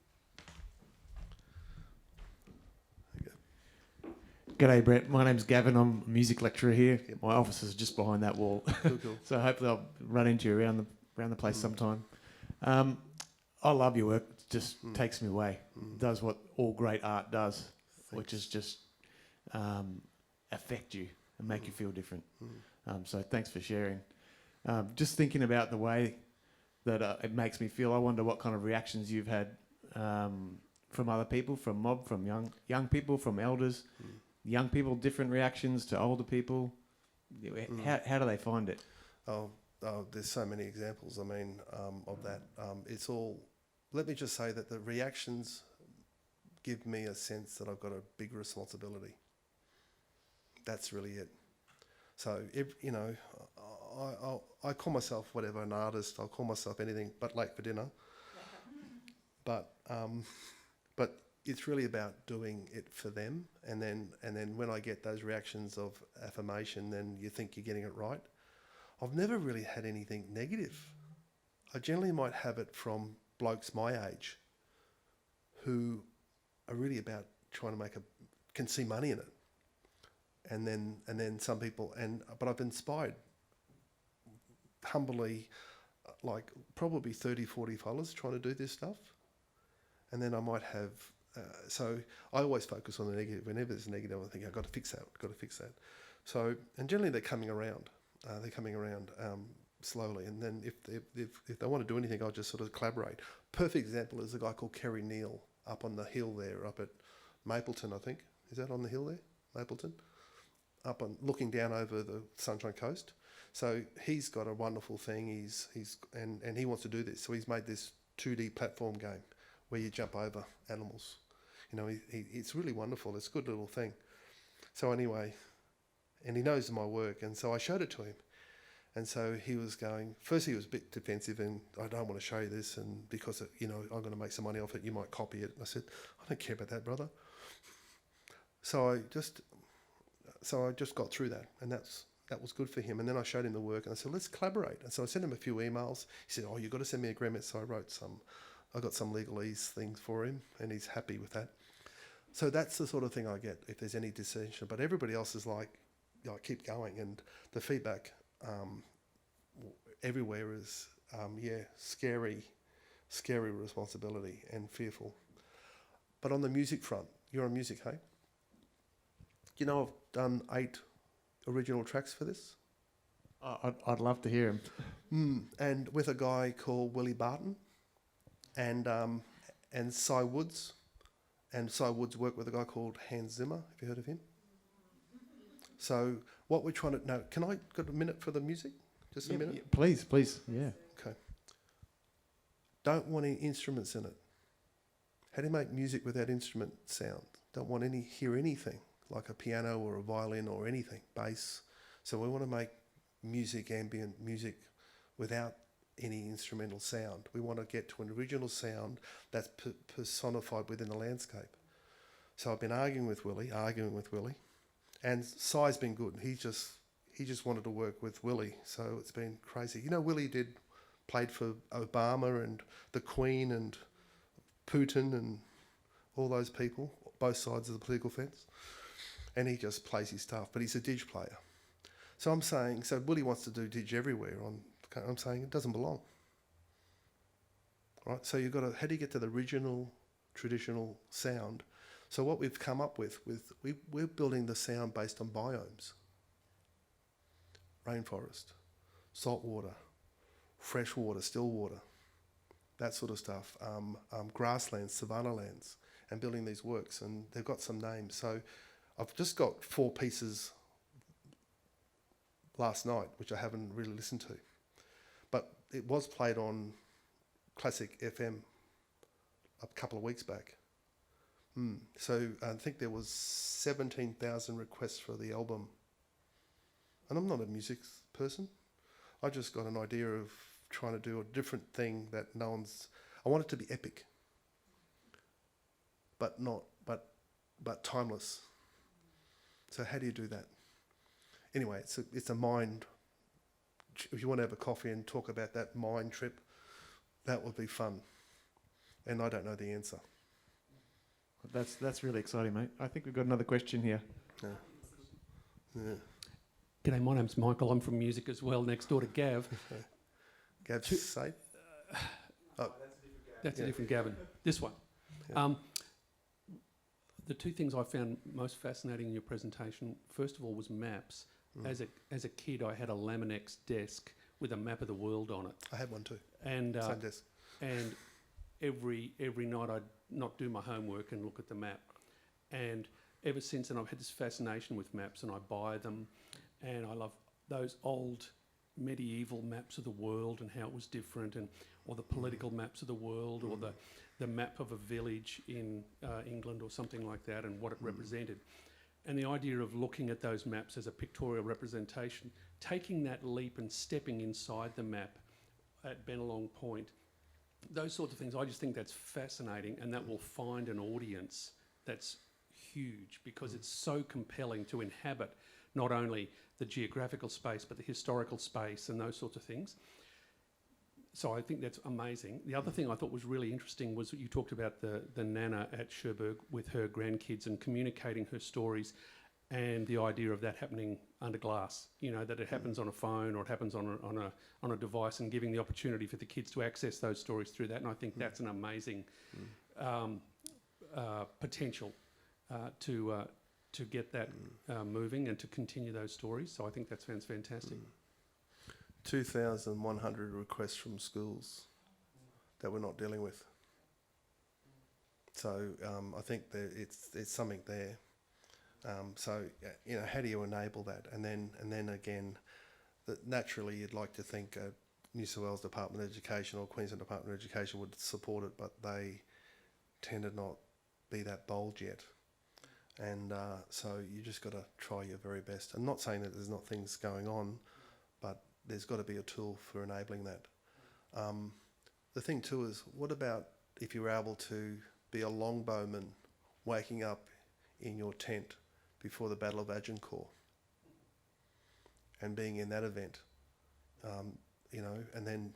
G'day, Brett. My name's Gavin. I'm a music lecturer here. Yep. My office is just behind that wall. Cool. So hopefully I'll run into you around the place sometime. I love your work. It just takes me away. It does what all great art does, which is just affect you and make you feel different. So thanks for sharing. Just thinking about the way that it makes me feel, I wonder what kind of reactions you've had from other people, from mob, from young people, from elders. Young people, different reactions to older people. How do they find it? Oh, there's so many examples, I mean, of that. It's all, let me just say that the reactions give me a sense that I've got a big responsibility. That's really it. So, I call myself whatever, an artist, I'll call myself anything but late for dinner. But it's really about doing it for them, and then when I get those reactions of affirmation, then you think you're getting it right. I've never really had anything negative. I generally might have it from blokes my age who are really about trying to can see money in it. And then some people, but I've inspired humbly, like probably 30, 40 fellas trying to do this stuff. And then I might have, so I always focus on the negative. Whenever there's negative, I think I've got to fix that. So, and generally they're coming around. Slowly. And then if they want to do anything, I'll just sort of collaborate. Perfect example is a guy called Kerry Neal up on the hill there, up at Mapleton, I think. Is that on the hill there? Mapleton? Up on, looking down over the Sunshine Coast. So he's got a wonderful thing. And he wants to do this. So he's made this 2D platform game where you jump over animals. It's really wonderful. It's a good little thing. So anyway, and he knows my work, and so I showed it to him. And so he was going, first he was a bit defensive, and I don't want to show you this, and because I'm going to make some money off it, you might copy it. I said, I don't care about that, brother. So I just got through that, and that was good for him. And then I showed him the work, and I said, let's collaborate. And so I sent him a few emails. He said, you've got to send me agreements. So I got some legalese things for him, and he's happy with that. So that's the sort of thing I get if there's any dissension. But everybody else is like, keep going. And the feedback everywhere is, scary responsibility and fearful. But on the music front, you're on music, hey? You know, I've done 8 original tracks for this. I'd love to hear him. And with a guy called Willie Barton. and Cy Woods. And Cy Woods worked with a guy called Hans Zimmer. Have you heard of him? So what we're trying to... No, can I got a minute for the music? Just a minute? Yeah, please, yeah. Okay. Don't want any instruments in it. How do you make music without instrument sound? Don't want hear anything, like a piano or a violin or anything, bass. So we want to make music, ambient music, without any instrumental sound. We want to get to an original sound that's personified within the landscape. So I've been arguing with Willie, and Cy's been good. He just wanted to work with Willie, so it's been crazy. You know, Willie played for Obama and the Queen and Putin and all those people, both sides of the political fence, and he just plays his stuff, but he's a didge player. So I'm saying, Willie wants to do didge everywhere. I'm saying it doesn't belong. Right? So you've got to, how do you get to the original traditional sound? So what we've come up with we're building the sound based on biomes. Rainforest, salt water, fresh water, still water, that sort of stuff, grasslands, savanna lands, and building these works, and they've got some names. So I've just got 4 pieces last night, which I haven't really listened to. But it was played on Classic FM a couple of weeks back. So I think there was 17,000 requests for the album. And I'm not a music person. I just got an idea of trying to do a different thing that no one's... I want it to be epic, but timeless. So how do you do that? Anyway, it's a mind... If you want to have a coffee and talk about that mind trip, that would be fun. And I don't know the answer. That's really exciting, mate. I think we've got another question here. Yeah. G'day, my name's Michael. I'm from music as well, next door to Gav. Gav's safe? That's a different Gavin. This one. Yeah. The 2 things I found most fascinating in your presentation, first of all, was maps. As a kid, I had a Laminex desk with a map of the world on it. I had one too. And Same desk. And every night I'd not do my homework and look at the map. And ever since then, I've had this fascination with maps, and I buy them. And I love those old medieval maps of the world and how it was different, or the political maps of the world, or the map of a village in England or something like that, and what it represented. And the idea of looking at those maps as a pictorial representation, taking that leap and stepping inside the map at Bennelong Point, those sorts of things, I just think that's fascinating, and that will find an audience that's huge, because it's so compelling to inhabit not only the geographical space but the historical space and those sorts of things. So I think that's amazing. The other thing I thought was really interesting was that you talked about the Nana at Cherbourg with her grandkids and communicating her stories, and the idea of that happening under glass, that it happens on a phone or it happens on a device, and giving the opportunity for the kids to access those stories through that. And I think that's an amazing potential to get that moving and to continue those stories. So I think that sounds fantastic. 2,100 requests from schools that we're not dealing with. So I think that it's something there. So how do you enable that? And then again, that naturally you'd like to think New South Wales Department of Education or Queensland Department of Education would support it, but they tend to not be that bold yet. And so you just got to try your very best. I'm not saying that there's not things going on, but there's got to be a tool for enabling that. The thing too is, what about if you were able to be a longbowman waking up in your tent before the Battle of Agincourt and being in that event, and then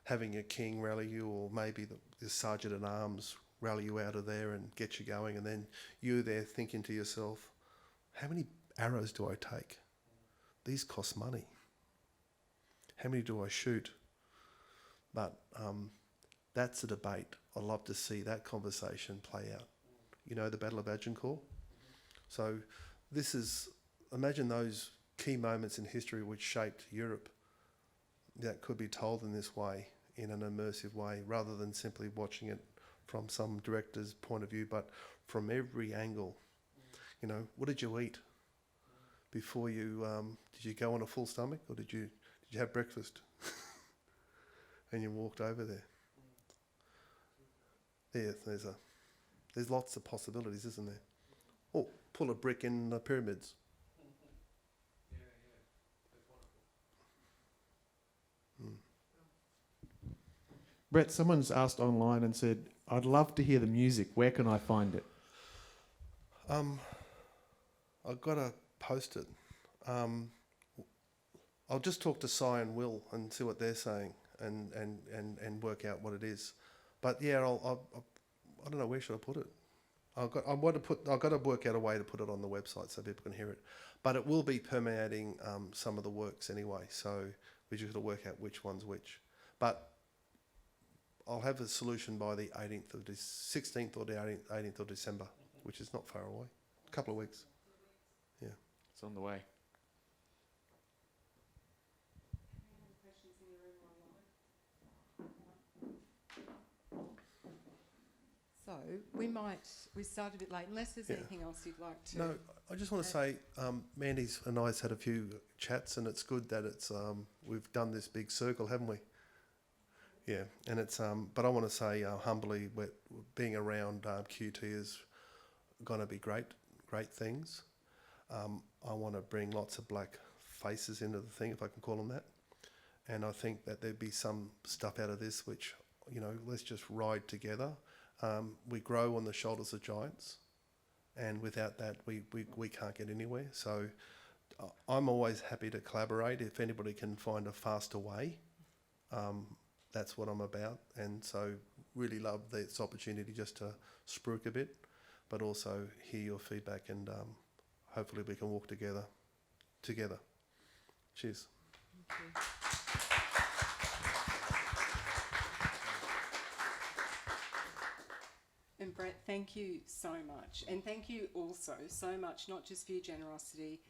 having your king rally you, or maybe the sergeant at arms rally you out of there and get you going, and then you there thinking to yourself, how many arrows do I take? These cost money. How many do I shoot? But that's a debate. I'd love to see that conversation play out. The Battle of Agincourt. So imagine those key moments in history which shaped Europe that could be told in this way in an immersive way, rather than simply watching it from some director's point of view, but from every angle. You know, what did you eat before you? Did you go on a full stomach, or did you have breakfast and you walked over there? There's lots of possibilities, isn't there? Oh, pull a brick in the pyramids. Brett, someone's asked online and said, I'd love to hear the music. Where can I find it? I've got to post it. I'll just talk to Si and Will and see what they're saying and work out what it is. But yeah, I don't know, where should I put it? I've got to work out a way to put it on the website so people can hear it. But it will be permeating some of the works anyway, so we just got to work out which one's which. But I'll have a solution by the 16th or the 18th of December, which is not far away. A couple of weeks. Yeah. It's on the way. So we started a bit late, unless there's anything else you'd like to... No, I just want to say, Mandy's and I's had a few chats, and it's good that it's we've done this big circle, haven't we? Yeah, and it's but I want to say humbly, being around QT is going to be great things. I want to bring lots of black faces into the thing, if I can call them that. And I think that there'd be some stuff out of this which, you know, let's just ride together. We grow on the shoulders of giants, and without that, we can't get anywhere. So I'm always happy to collaborate. If anybody can find a faster way, that's what I'm about. And so really love this opportunity just to spruik a bit, but also hear your feedback, and hopefully we can walk together. Cheers. Thank you. And Brett, thank you so much. And thank you also so much, not just for your generosity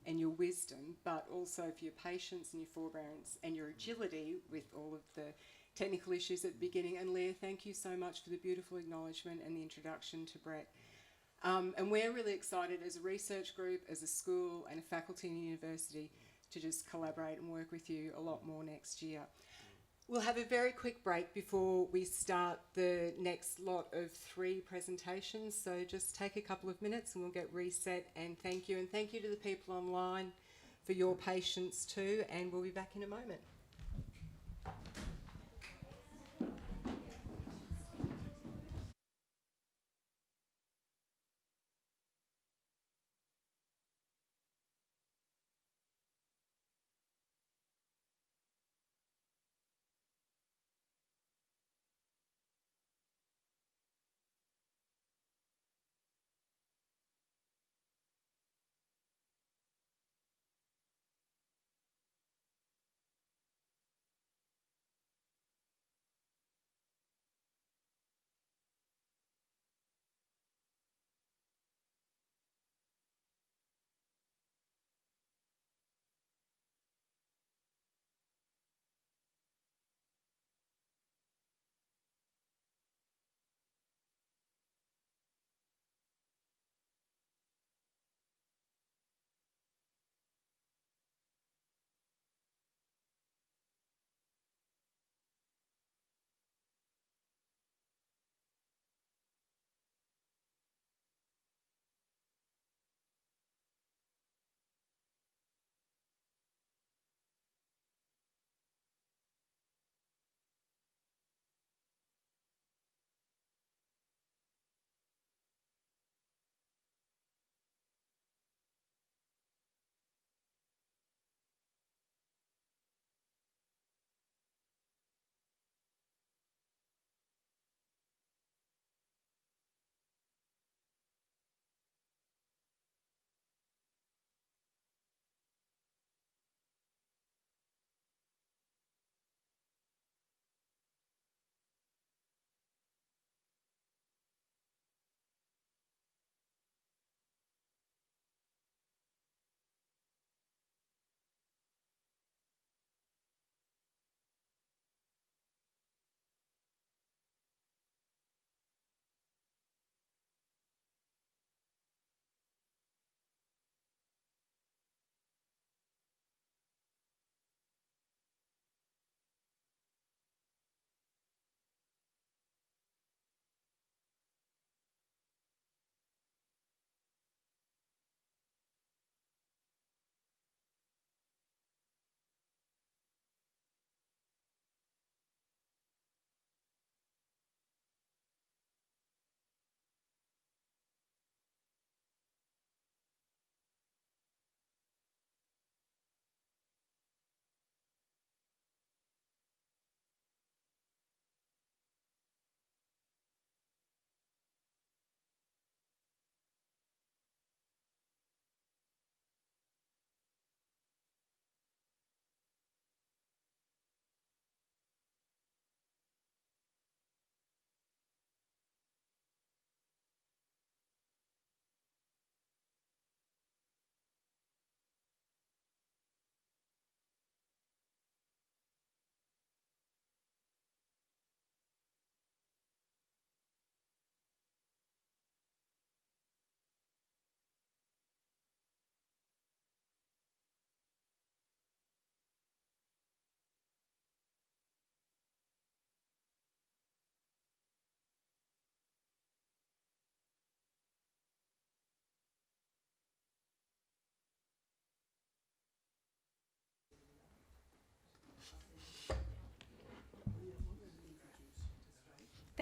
and your wisdom, but also for your patience and your forbearance and your agility with all of the technical issues at the beginning. And Leah, thank you so much for the beautiful acknowledgement and the introduction to Brett. And we're really excited as a research group, as a school and a faculty and university to just collaborate and work with you a lot more next year. We'll have a very quick break before we start the next lot of 3 presentations. So just take a couple of minutes and we'll get reset. And thank you. And thank you to the people online for your patience too. And we'll be back in a moment.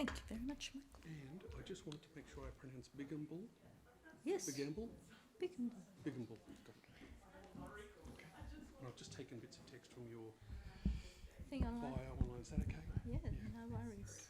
Thank you very much, Michael. And I just wanted to make sure I pronounce Bigamble. Yes, Bigamble? Bigamble. Bigamble. Got it. Okay. And I've just taken bits of text from your Thing online. bio online. Is that okay? Yeah, no worries.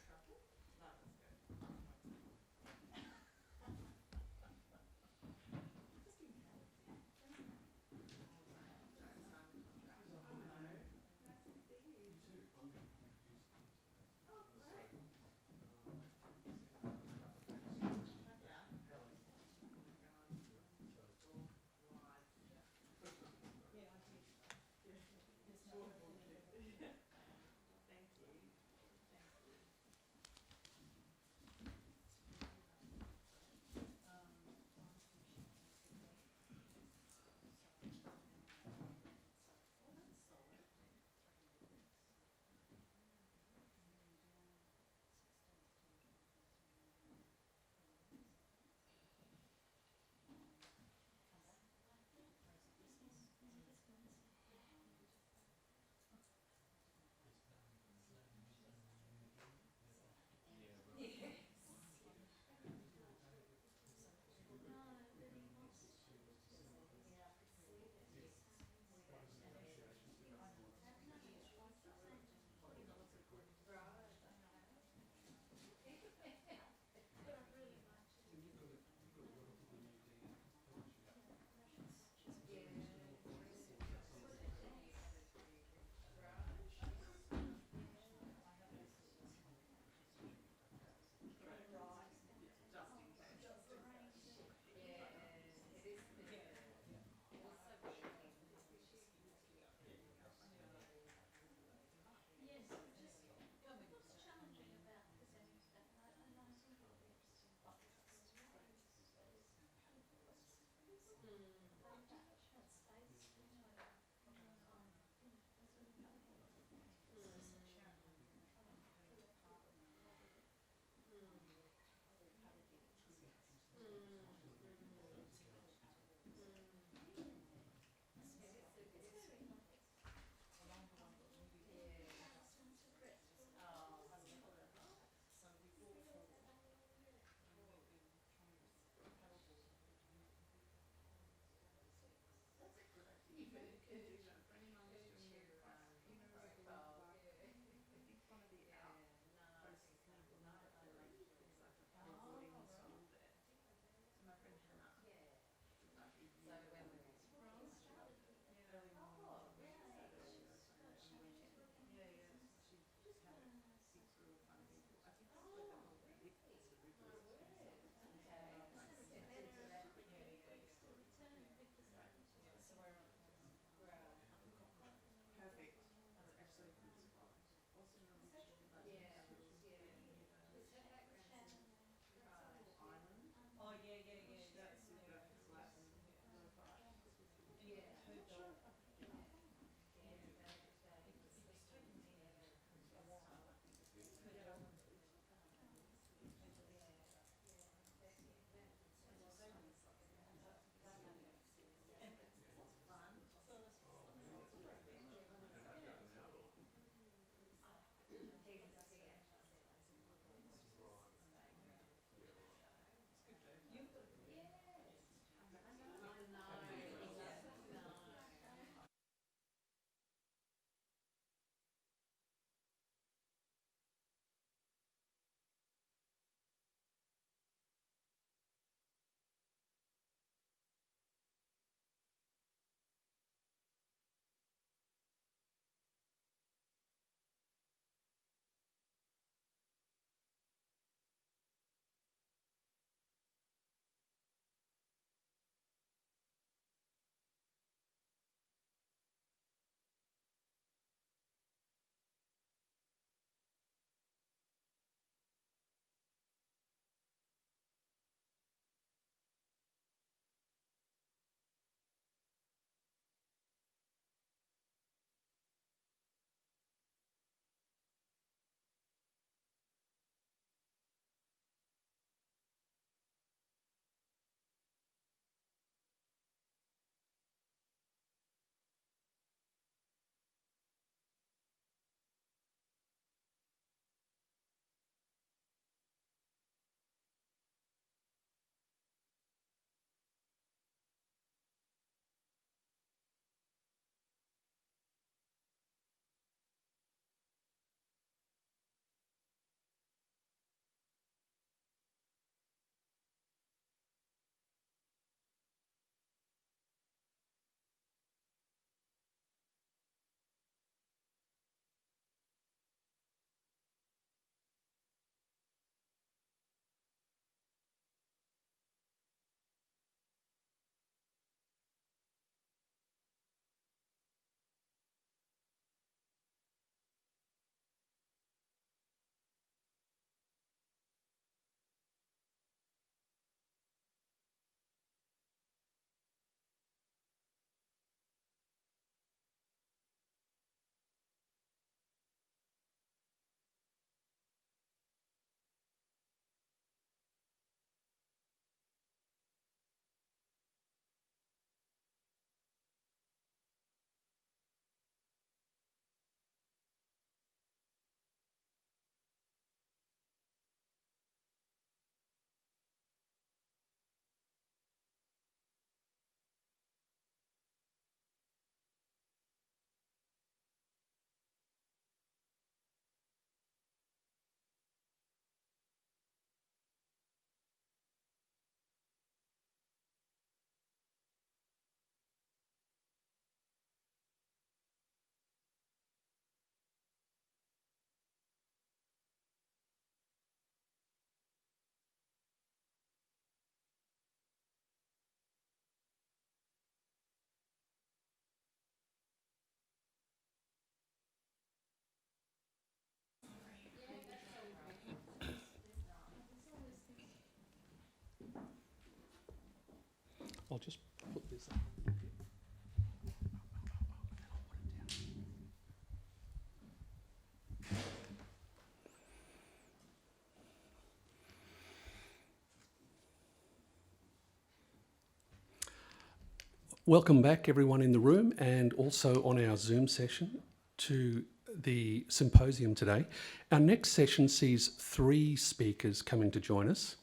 Welcome back, everyone in the room and also on our Zoom session to the symposium today. Our next session sees 3 speakers coming to join us.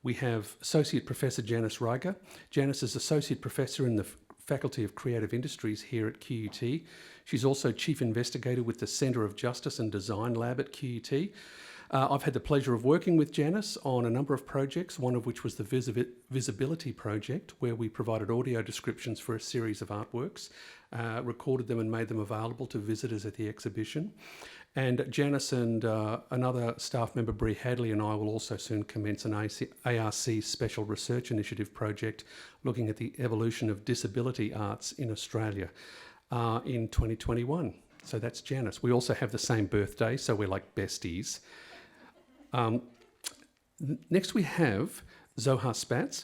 We have Associate Professor Janice Rieger. Janice is Associate Professor in the Faculty of Creative Industries here at QUT. She's also Chief Investigator with the Centre of Justice and Design Lab at QUT. I've had the pleasure of working with Janice on a number of projects, one of which was the Visibility Project, where we provided audio descriptions for a series of artworks, recorded them and made them available to visitors at the exhibition. And Janice and another staff member, Bree Hadley, and I will also soon commence an ARC Special Research Initiative project looking at the evolution of disability arts in Australia in 2021. So that's Janice. We also have the same birthday, so we're like besties. Next we have Zohar Spatz.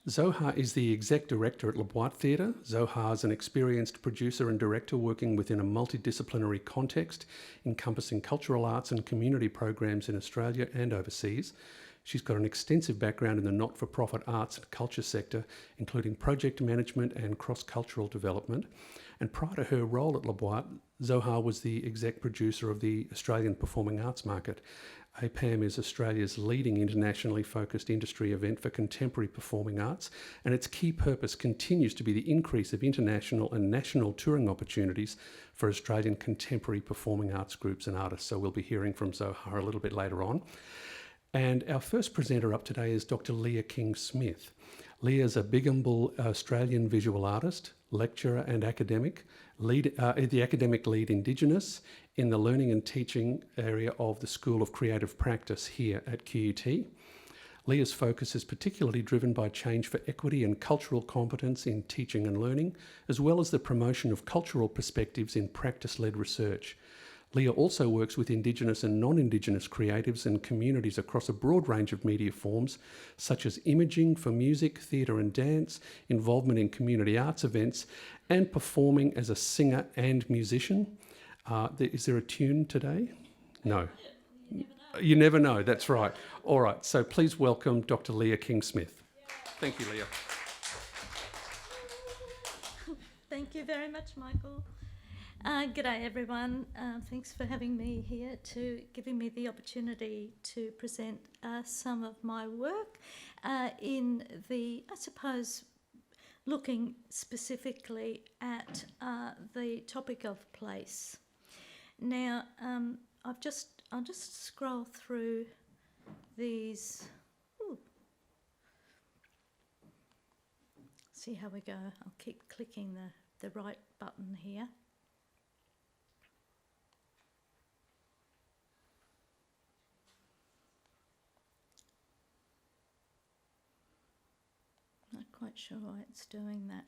Zohar is the Exec Director at Le Boite Theatre. Zohar is an experienced producer and director working within a multidisciplinary context encompassing cultural arts and community programs in Australia and overseas. She's got an extensive background in the not-for-profit arts and culture sector, including project management and cross-cultural development. And prior to her role at Le Boite, Zohar was the exec producer of the Australian Performing Arts Market. APAM is Australia's leading internationally focused industry event for contemporary performing arts, and its key purpose continues to be the increase of international and national touring opportunities for Australian contemporary performing arts groups and artists. So we'll be hearing from Zohar a little bit later on. And our first presenter up today is Dr. Leah King-Smith. Leah is a Bigambul Australian visual artist, lecturer and academic, the academic lead Indigenous in the learning and teaching area of the School of Creative Practice here at QUT. Leah's focus is particularly driven by change for equity and cultural competence in teaching and learning, as well as the promotion of cultural perspectives in practice-led research. Leah also works with Indigenous and non-Indigenous creatives and communities across a broad range of media forms, such as imaging for music, theatre and dance, involvement in community arts events, and performing as a singer and musician. Is there a tune today? No. You never know, that's right. All right, so please welcome Dr. Leah King-Smith. Thank you, Leah. Thank you very much, Michael. G'day everyone. Thanks for having me here, giving me the opportunity to present some of my work in the, I suppose, looking specifically at the topic of place. Now, I'll just scroll through these. Ooh. See how we go. I'll keep clicking the right button here. Not quite sure why it's doing that.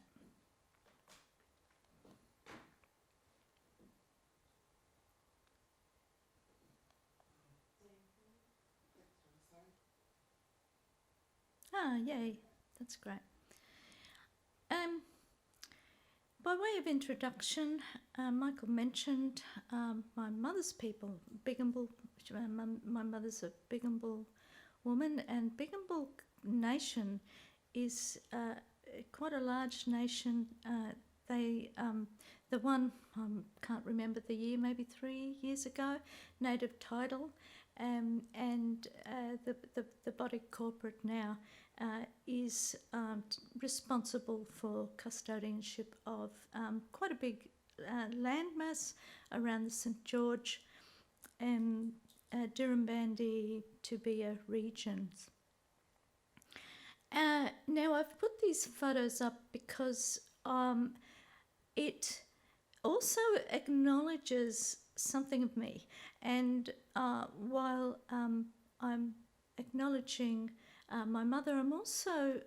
Yay, that's great. By way of introduction, Michael mentioned my mother's people, Bigambul. My mother's a Bigambul woman, and Bigambul Nation is quite a large nation. The one, I can't remember the year, maybe 3 years ago, native title, and the body corporate now is responsible for custodianship of quite a big landmass around the St George and Dirranbandi Toobiya regions. Now I've put these photos up because it also acknowledges something of me, and while I'm acknowledging my mother, I'm also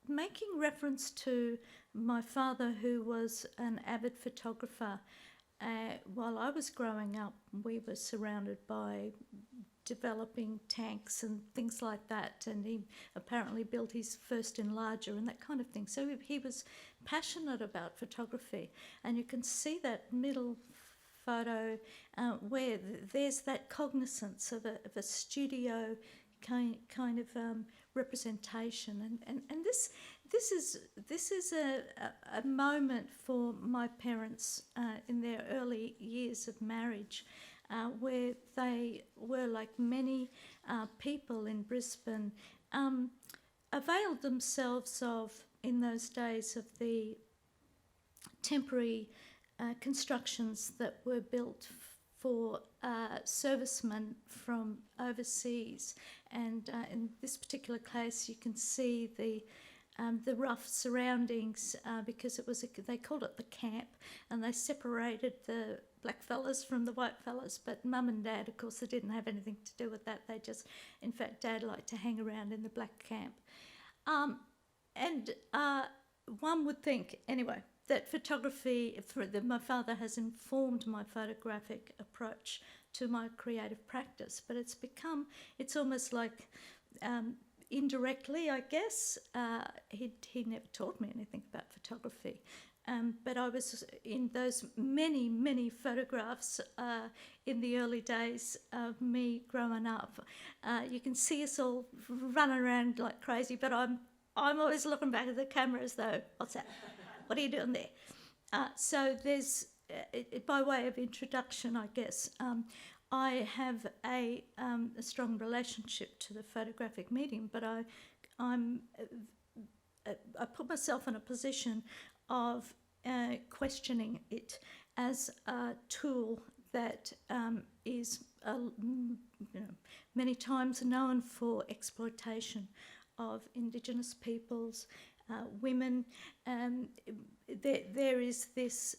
making reference to my father, who was an avid photographer. While I was growing up, we were surrounded by developing tanks and things like that, and he apparently built his first enlarger and that kind of thing. So he was passionate about photography, and you can see that middle photo where there's that cognizance of a studio kind of representation, and this is a moment for my parents in their early years of marriage, where they were, like many people in Brisbane, availed themselves of, in those days, of the temporary constructions that were built for servicemen from overseas. And in this particular case, you can see the rough surroundings, because it was they called it the camp, and they separated the black fellas from the white fellas. But Mum and Dad, of course, they didn't have anything to do with that. They just, in fact, Dad liked to hang around in the black camp. One would think, anyway, that photography, my father has informed my photographic approach to my creative practice, but it's almost like indirectly, I guess. He never taught me anything about photography. But I was in those many, many photographs in the early days of me growing up. You can see us all running around like crazy, but I'm always looking back at the camera as though, what's that? What are you doing there? So there's, by way of introduction, I guess, I have a strong relationship to the photographic medium, but I put myself in a position of questioning it as a tool that is many times known for exploitation of Indigenous peoples, women. There is this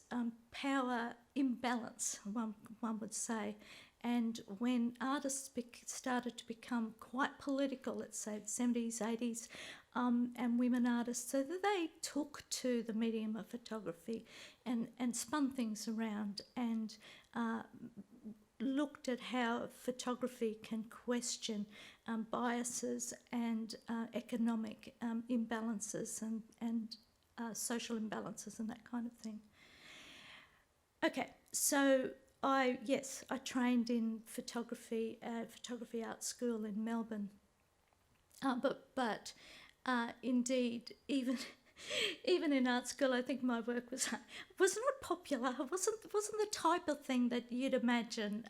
power imbalance, one would say. And when artists started to become quite political, let's say the 70s, 80s, and women artists, so that they took to the medium of photography and spun things around and looked at how photography can question biases and economic imbalances and social imbalances and that kind of thing. Okay, so I trained in photography at Photography Art School in Melbourne, but indeed, even in art school, I think my work was not popular. It wasn't the type of thing that you'd imagine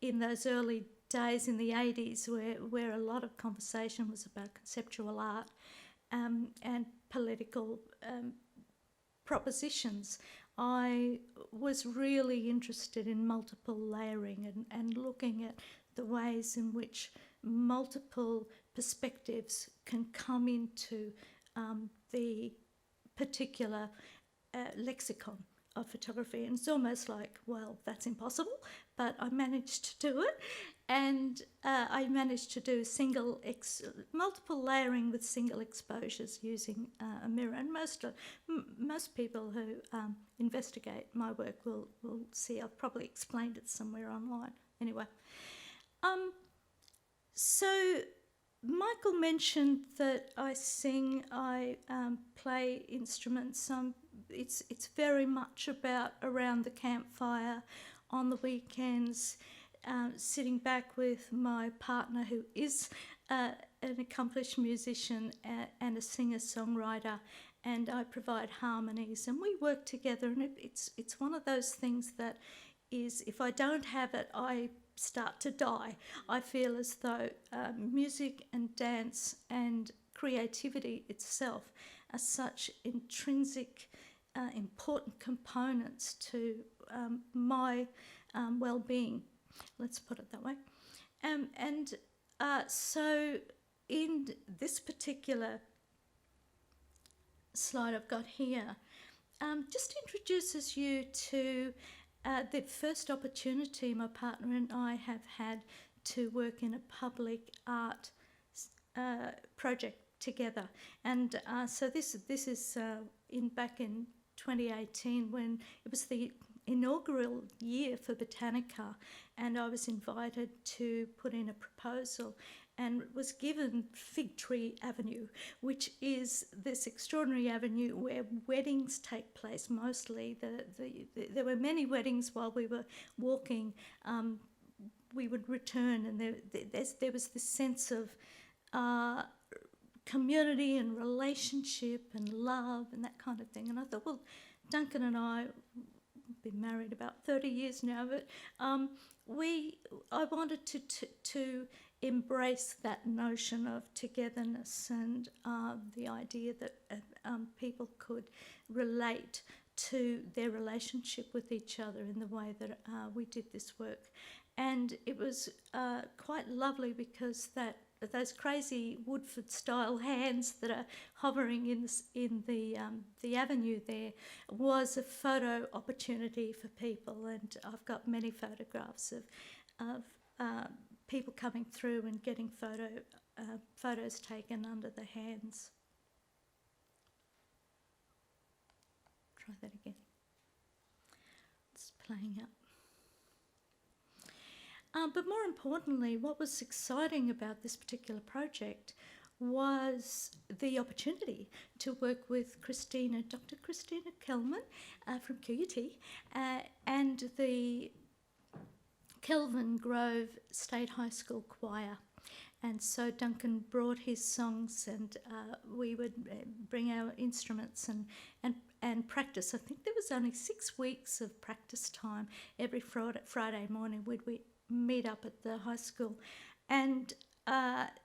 in those early days in the 80s, where a lot of conversation was about conceptual art and political propositions. I was really interested in multiple layering and looking at the ways in which multiple perspectives can come into the particular lexicon of photography. And it's almost like, well, that's impossible, but I managed to do it. And I managed to do multiple layering with single exposures using a mirror. And most people who investigate my work will see I've probably explained it somewhere online. Anyway, so Michael mentioned that I sing, I play instruments. It's very much about around the campfire, on the weekends, sitting back with my partner, who is an accomplished musician and a singer-songwriter, and I provide harmonies, and we work together. And it's one of those things that is, if I don't have it, I start to die. I feel as though music and dance and creativity itself are such intrinsic, important components to my well-being. Let's put it that way. So in this particular slide I've got here, just introduces you to the first opportunity my partner and I have had to work in a public art project together. And so this is back in 2018, when it was the inaugural year for Botanica, and I was invited to put in a proposal and was given Fig Tree Avenue, which is this extraordinary avenue where weddings take place mostly. There were many weddings while we were walking. We would return, and there was this sense of community and relationship and love and that kind of thing. And I thought, well, Duncan and I have been married about 30 years now, but I wanted to embrace that notion of togetherness and the idea that people could relate to their relationship with each other in the way that we did this work. And it was quite lovely because those crazy Woodford-style hands that are hovering in the avenue there was a photo opportunity for people, and I've got many photographs of people coming through and getting photos taken under the hands. Try that again. It's playing up. But more importantly, what was exciting about this particular project was the opportunity to work with Dr. Christina Kelman from QUT and the Kelvin Grove State High School Choir. And so Duncan brought his songs, and we would bring our instruments and practice. I think there was only 6 weeks of practice time. Every Friday morning we'd meet up at the high school, and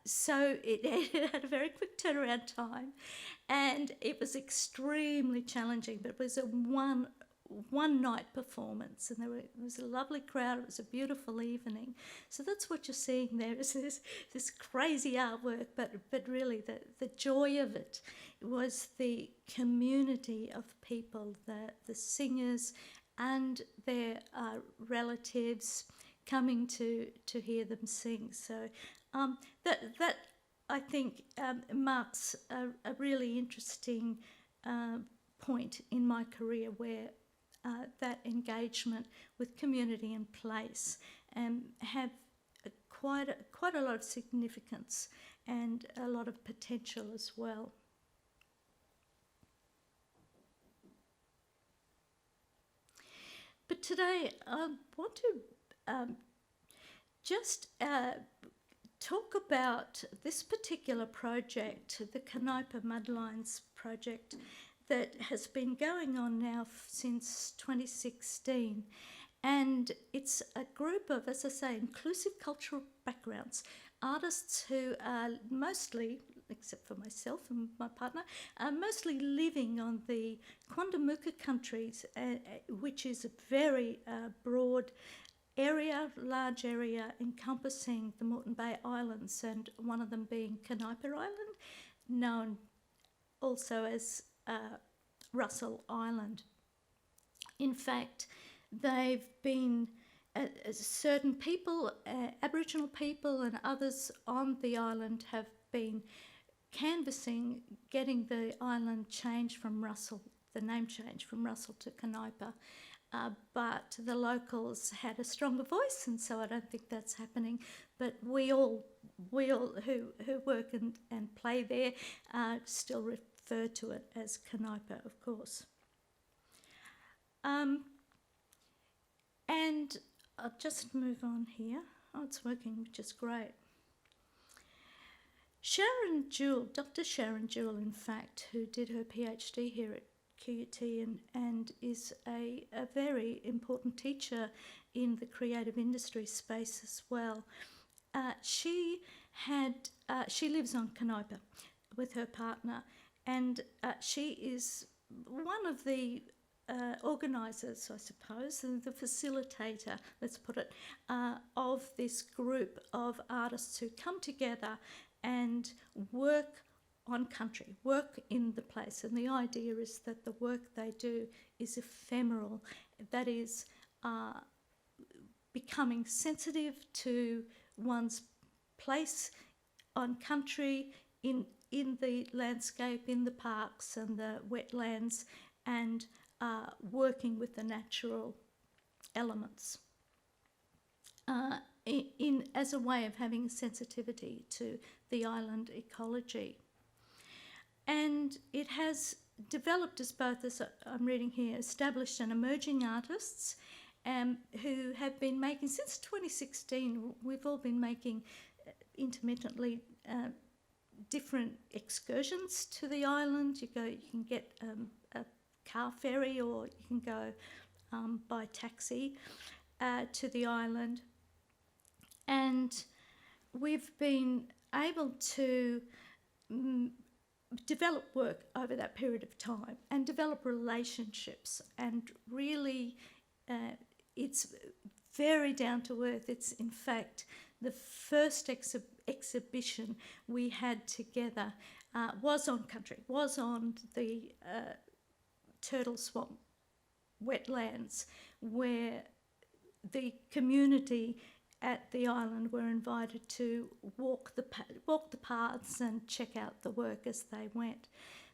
so it had a very quick turnaround time, and it was extremely challenging, but it was a one night performance, and it was a lovely crowd. It was a beautiful evening. So that's what you're seeing there, is this crazy artwork, but really the joy of it was the community of people, the singers and their relatives coming to hear them sing. So that I think marks a really interesting point in my career, where that engagement with community and place have quite a lot of significance and a lot of potential as well. But today I want to just talk about this particular project, the Canopa Mudlines project, that has been going on now since 2016. And it's a group of, as I say, inclusive cultural backgrounds, artists who are mostly, except for myself and my partner, are mostly living on the Quandamooka countries, which is a very broad area, large area encompassing the Moreton Bay Islands, and one of them being Canopa Island, known also as Russell Island. In fact, they've been certain people, Aboriginal people and others on the island, have been canvassing getting the island changed from Russell, the name changed from Russell to Canopa. But the locals had a stronger voice, and so I don't think that's happening. But we all who work and play there still refer to it as Canopa, of course. And I'll just move on here. Oh, it's working, which is great. Sharon Jewell, Dr. Sharon Jewell, in fact, who did her PhD here at QUT and is a very important teacher in the creative industry space as well. She lives on Canopa with her partner, and she is one of the organisers, I suppose, and the facilitator, let's put it, of this group of artists who come together and work on country, work in the place. And the idea is that the work they do is ephemeral, that is becoming sensitive to one's place on country, in the landscape, in the parks and the wetlands, and working with the natural elements as a way of having sensitivity to the island ecology. And it has developed as both, as I'm reading here, established and emerging artists who have been making, since 2016, we've all been making intermittently different excursions to the island. You can get a car ferry, or you can go by taxi to the island. And we've been able to develop work over that period of time and develop relationships, and really it's very down to earth. It's in fact the first exhibition we had together was on the Turtle Swamp wetlands, where the community at the island were invited to walk the paths and check out the work as they went.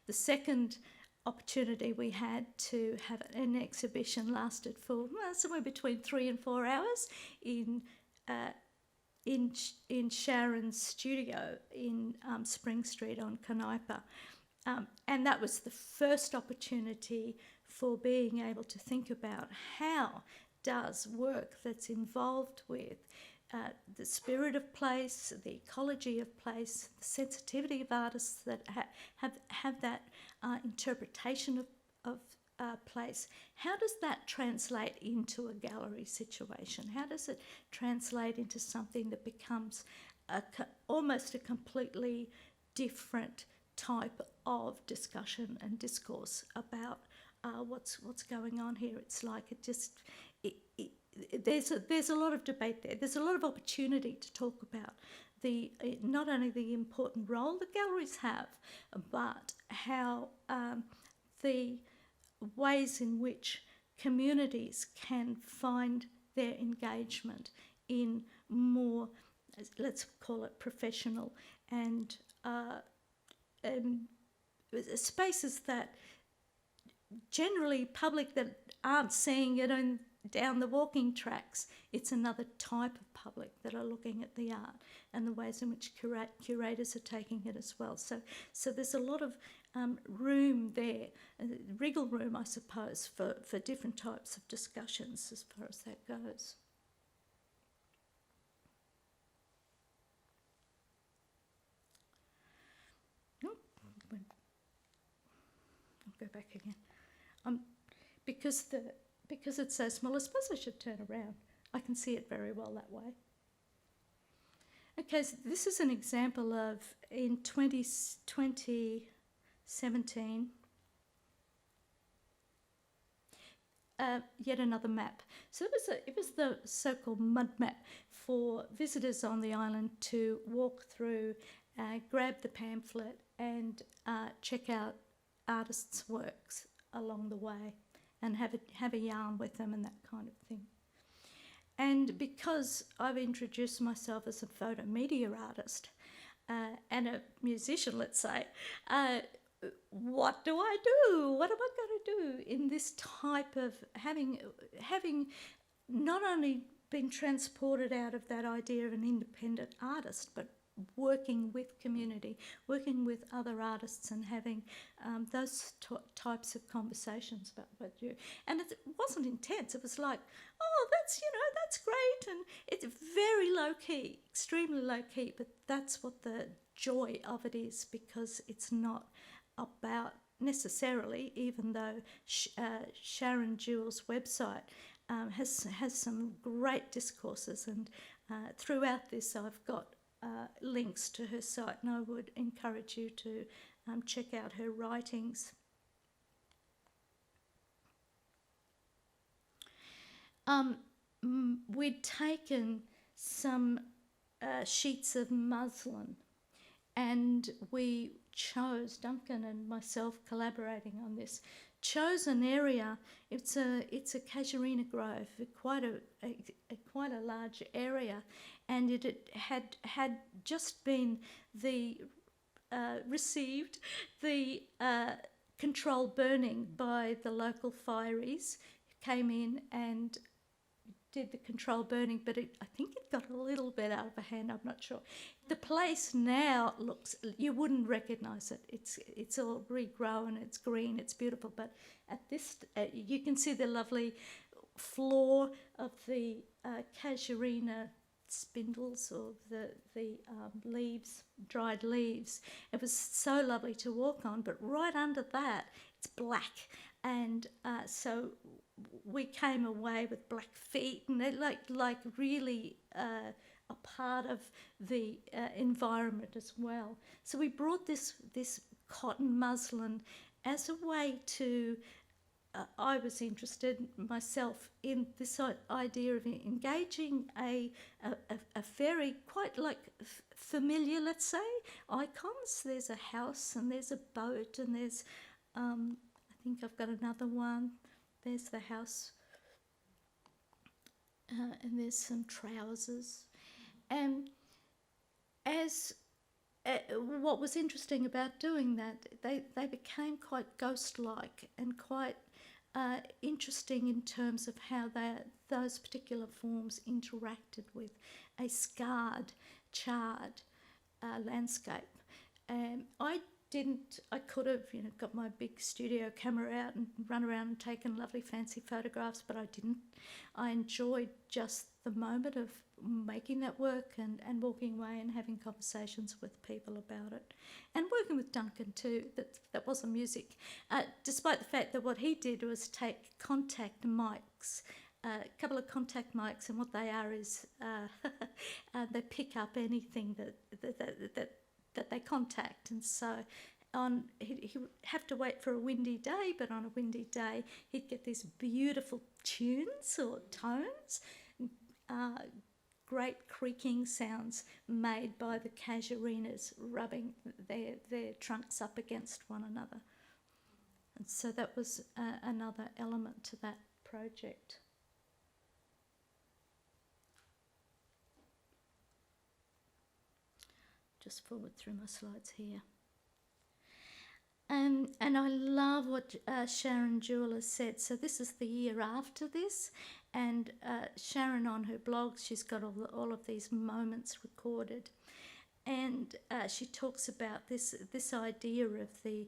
The second opportunity we had to have an exhibition lasted for somewhere between 3 and 4 hours in Sharon's studio in Spring Street on Canipa. And that was the first opportunity for being able to think about how does work that's involved with the spirit of place, the ecology of place, the sensitivity of artists that have that interpretation of place, how does that translate into a gallery situation? How does it translate into something that becomes almost a completely different type of discussion and discourse about what's going on here? It's like there's a lot of debate there. There's a lot of opportunity to talk about not only the important role the galleries have, but how the ways in which communities can find their engagement in more, let's call it, professional and spaces that generally public that aren't seeing it down the walking tracks. It's another type of public that are looking at the art and the ways in which curators are taking it as well. So there's a lot of room there, wriggle room, I suppose, for different types of discussions as far as that goes. I'll go back again. Because it's so small, I suppose I should turn around. I can see it very well that way. Okay, so this is an example of, in 2017, yet another map. So it was the so-called mud map for visitors on the island to walk through, grab the pamphlet and check out artists' works along the way and have a yarn with them and that kind of thing. And because I've introduced myself as a photo media artist and a musician, let's say, what do I do? What am I going to do in this type of having not only been transported out of that idea of an independent artist, but working with community, working with other artists and having those types of conversations about what you... And it wasn't intense. It was like, oh, that's great. And it's very low-key, extremely low-key, but that's what the joy of it is, because it's not about necessarily, even though Sharon Jewell's website has some great discourses, and throughout this I've got links to her site, and I would encourage you to check out her writings. We'd taken some sheets of muslin, and we chose, Duncan and myself collaborating on this, chose an area. It's a casuarina grove, quite a large area, and it had just been received the controlled burning by the local fireys, who came in and did the controlled burning, but I think it got a little bit out of hand. I'm not sure. The place now looks, you wouldn't recognise it. It's all regrown, it's green, it's beautiful. But at this, you can see the lovely floor of the casuarina spindles or the leaves, dried leaves. It was so lovely to walk on, but right under that, it's black. And so we came away with black feet, and they're like really a part of the environment as well. So we brought this cotton muslin as a way to, I was interested myself in this idea of engaging a very quite like familiar, let's say, icons. There's a house and there's a boat and there's, I think I've got another one. There's the house and there's some trousers. And as what was interesting about doing that, they became quite ghost-like and quite interesting in terms of how those particular forms interacted with a scarred, charred landscape. I could have, got my big studio camera out and run around and taken lovely fancy photographs, but I didn't. I enjoyed just the moment of making that work and walking away and having conversations with people about it. And working with Duncan too, that wasn't music. Despite the fact that what he did was take contact mics, a couple of contact mics, and what they are is they pick up anything that they contact. And so he would have to wait for a windy day, but on a windy day he'd get these beautiful tunes or tones, great creaking sounds made by the casuarinas rubbing their trunks up against one another. And so that was another element to that project. Just forward through my slides here. And I love what Sharon Jewell has said. So this is the year after this, and Sharon on her blog, she's got all of these moments recorded, and she talks about this idea of the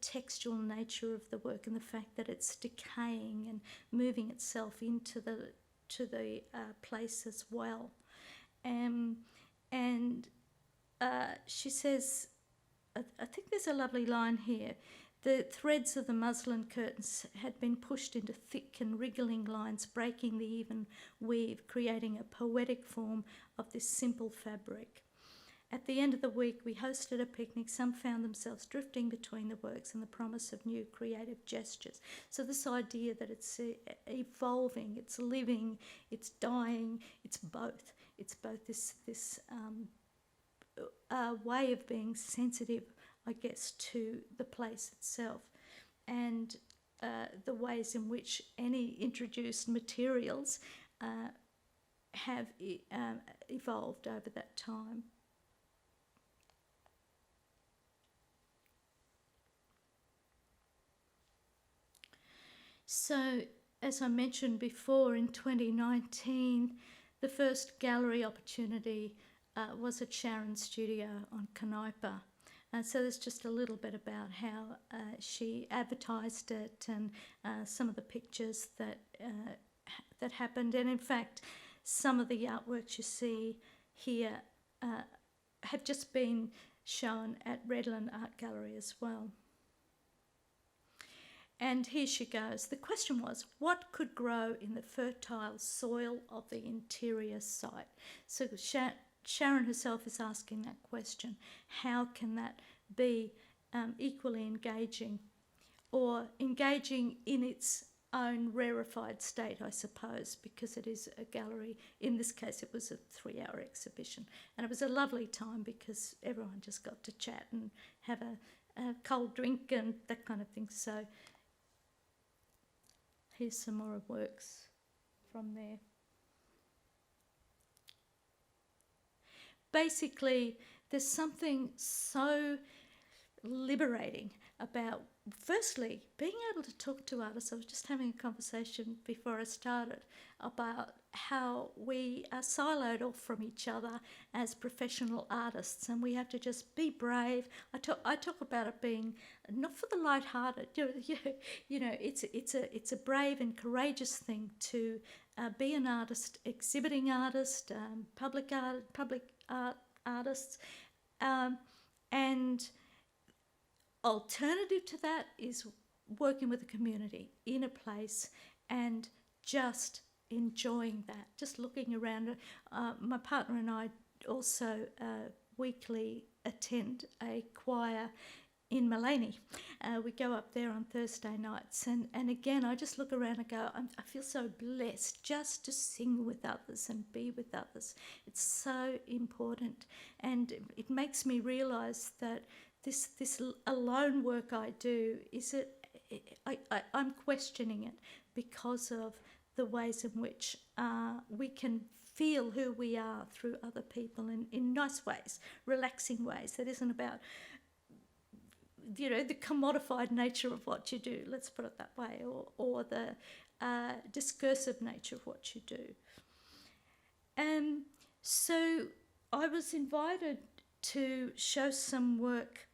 textual nature of the work and the fact that it's decaying and moving itself into the place as well, and she says, I think there's a lovely line here. The threads of the muslin curtains had been pushed into thick and wriggling lines, breaking the even weave, creating a poetic form of this simple fabric. At the end of the week, we hosted a picnic. Some found themselves drifting between the works and the promise of new creative gestures. So this idea that it's evolving, it's living, it's dying, it's both. It's both this way of being sensitive, I guess, to the place itself, and the ways in which any introduced materials have evolved over that time. So, as I mentioned before, in 2019, the first gallery opportunity was at Sharon's studio on Canopa. So there's just a little bit about how she advertised it and some of the pictures that happened. And in fact, some of the artworks you see here have just been shown at Redland Art Gallery as well. And here she goes. The question was, what could grow in the fertile soil of the interior site? So Sharon herself is asking that question. How can that be equally engaging, or engaging in its own rarefied state, I suppose, because it is a gallery. In this case, it was a 3-hour exhibition. And it was a lovely time because everyone just got to chat and have a cold drink and that kind of thing. So here's some more works from there. Basically, there's something so liberating about, firstly, being able to talk to artists. I was just having a conversation before I started about how we are siloed off from each other as professional artists, and we have to just be brave. I talk about it being not for the light-hearted. It's a brave and courageous thing to be an artist, exhibiting artist, public art artists, and alternative to that is working with the community in a place and just enjoying that, just looking around. My partner and I also weekly attend a choir in Mullaney. We go up there on Thursday nights, and again, I just look around and go, I feel so blessed just to sing with others and be with others. It's so important, and it makes me realise that this alone work I do, I'm questioning it because of the ways in which we can feel who we are through other people in nice ways, relaxing ways. That isn't about, the commodified nature of what you do, let's put it that way, or the discursive nature of what you do. And so I was invited to show some work.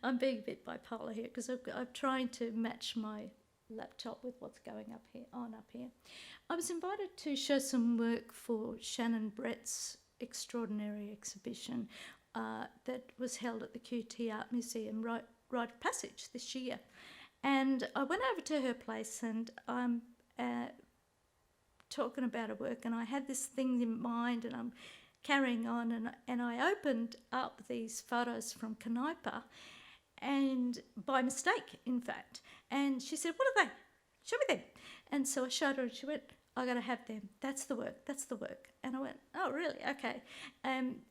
I'm being a bit bipolar here because I'm trying to match my laptop with what's going on up here. I was invited to show some work for Shannon Brett's extraordinary exhibition that was held at the QT Art Museum, Rite of Passage, this year. And I went over to her place, and I'm talking about her work, and I had this thing in mind, and I'm carrying on, and I opened up these photos from Keynote, and by mistake, in fact. And she said, "What are they? Show me them." And so I showed her, and she went, "I got to have them. That's the work. That's the work." And I went, "Oh, really? Okay."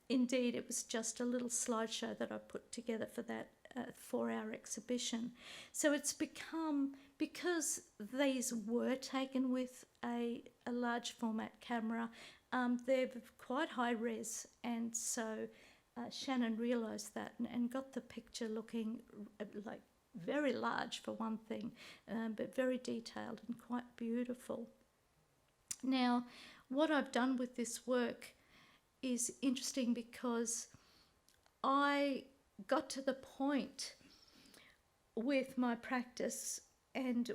Indeed, it was just a little slideshow that I put together for that 4-hour exhibition. So it's become, because these were taken with a large format camera, they're quite high res, and so Shannon realised that and got the picture looking like very large for one thing, but very detailed and quite beautiful. Now, what I've done with this work is interesting because I got to the point with my practice and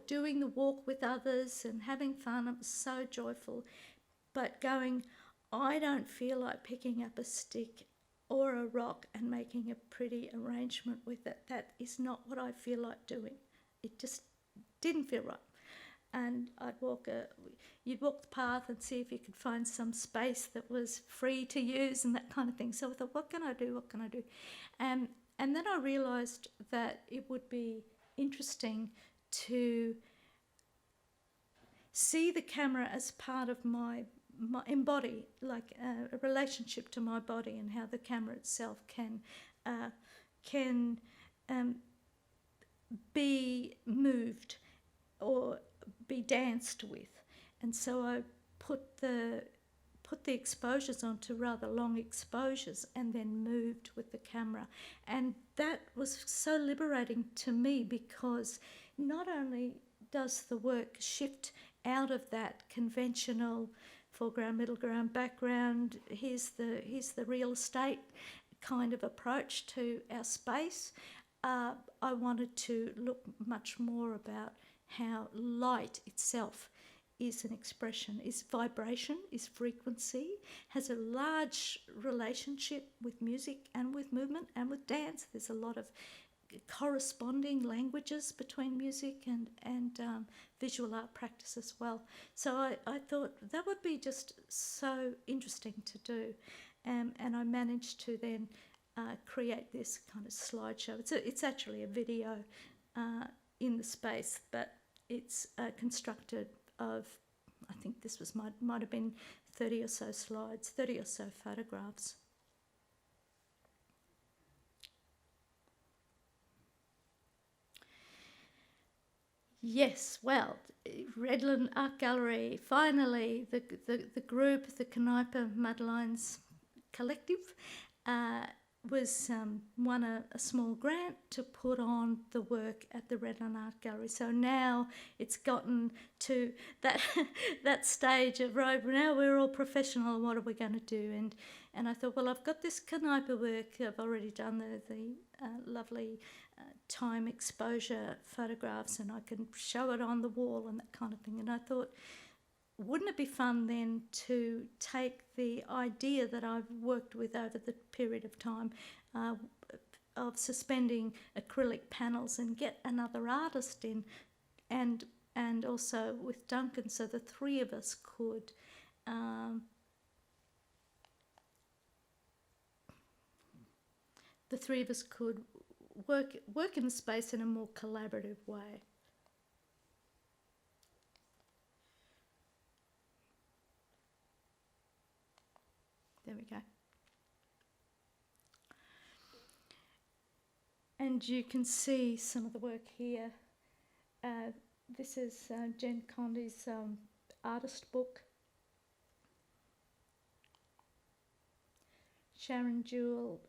doing the walk with others and having fun. It was so joyful, but going, I don't feel like picking up a stick or a rock and making a pretty arrangement with it. That is not what I feel like doing. It just didn't feel right. And you'd walk the path and see if you could find some space that was free to use and that kind of thing. So I thought, what can I do? And then I realised that it would be interesting to see the camera as part of my embody, like a relationship to my body, and how the camera itself can be moved or be danced with. And so I put the exposures onto rather long exposures and then moved with the camera. And that was so liberating to me, because not only does the work shift out of that conventional foreground, middle ground, background, here's the real estate kind of approach to our space, I wanted to look much more about how light itself is an expression, is vibration, is frequency, has a large relationship with music and with movement and with dance. There's a lot of corresponding languages between music and visual art practice as well. So I thought that would be just so interesting to do. And I managed to then create this kind of slideshow. It's actually a video in the space, but it's constructed of, I think this was might have been 30 or so slides, 30 or so photographs. Yes, well, Redland Art Gallery, finally, the group, the Keynote Madeline's Collective, won a small grant to put on the work at the Redland Art Gallery. So now it's gotten to that that stage of, right, now we're all professional, what are we going to do? And I thought, well, I've got this Kniper work, I've already done the lovely time exposure photographs, and I can show it on the wall and that kind of thing. And I thought, wouldn't it be fun then to take the idea that I've worked with over the period of time of suspending acrylic panels and get another artist in, and also with Duncan, so the three of us could work in the space in a more collaborative way. There we go. And you can see some of the work here. This is Jen Condy's artist book. Sharon Jewell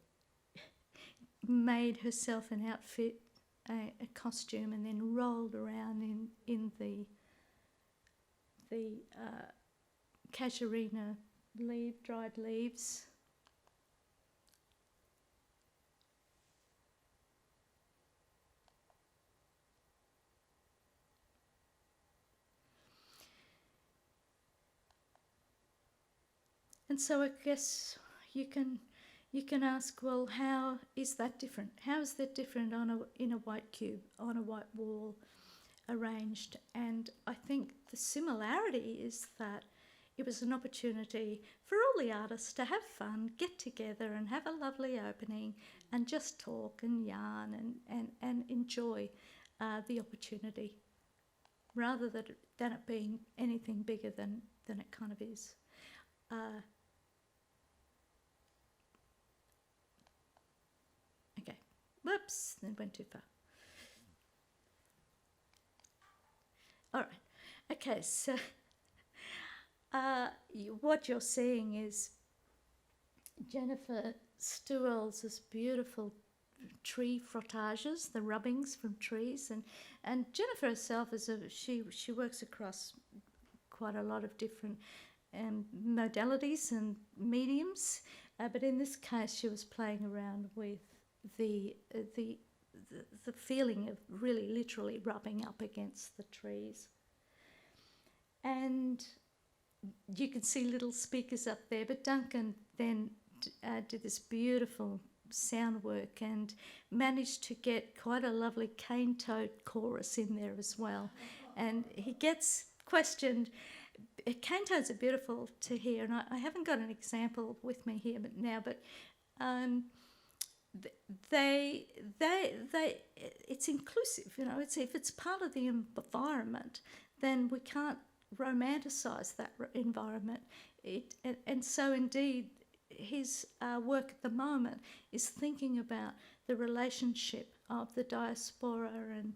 made herself an outfit, a costume, and then rolled around in the casuarina dried leaves. And so I guess you can ask, well, how is that different? How is that different in a white cube, on a white wall, arranged? And I think the similarity is that it was an opportunity for all the artists to have fun, get together and have a lovely opening and just talk and yarn and enjoy the opportunity, rather than it being anything bigger than it kind of is. Okay, whoops, that went too far. All right, okay, so what you're seeing is Jennifer Stewell's beautiful tree frottages, the rubbings from trees, and Jennifer herself she works across quite a lot of different modalities and mediums, but in this case she was playing around with the feeling of really literally rubbing up against the trees. And you can see little speakers up there, but Duncan then did this beautiful sound work and managed to get quite a lovely cane-toed chorus in there as well. And he gets questioned. Cane-toads are beautiful to hear, and I haven't got an example with me here but it's inclusive, you know. If it's part of the environment, then we can't romanticise that environment. And so indeed his work at the moment is thinking about the relationship of the diaspora and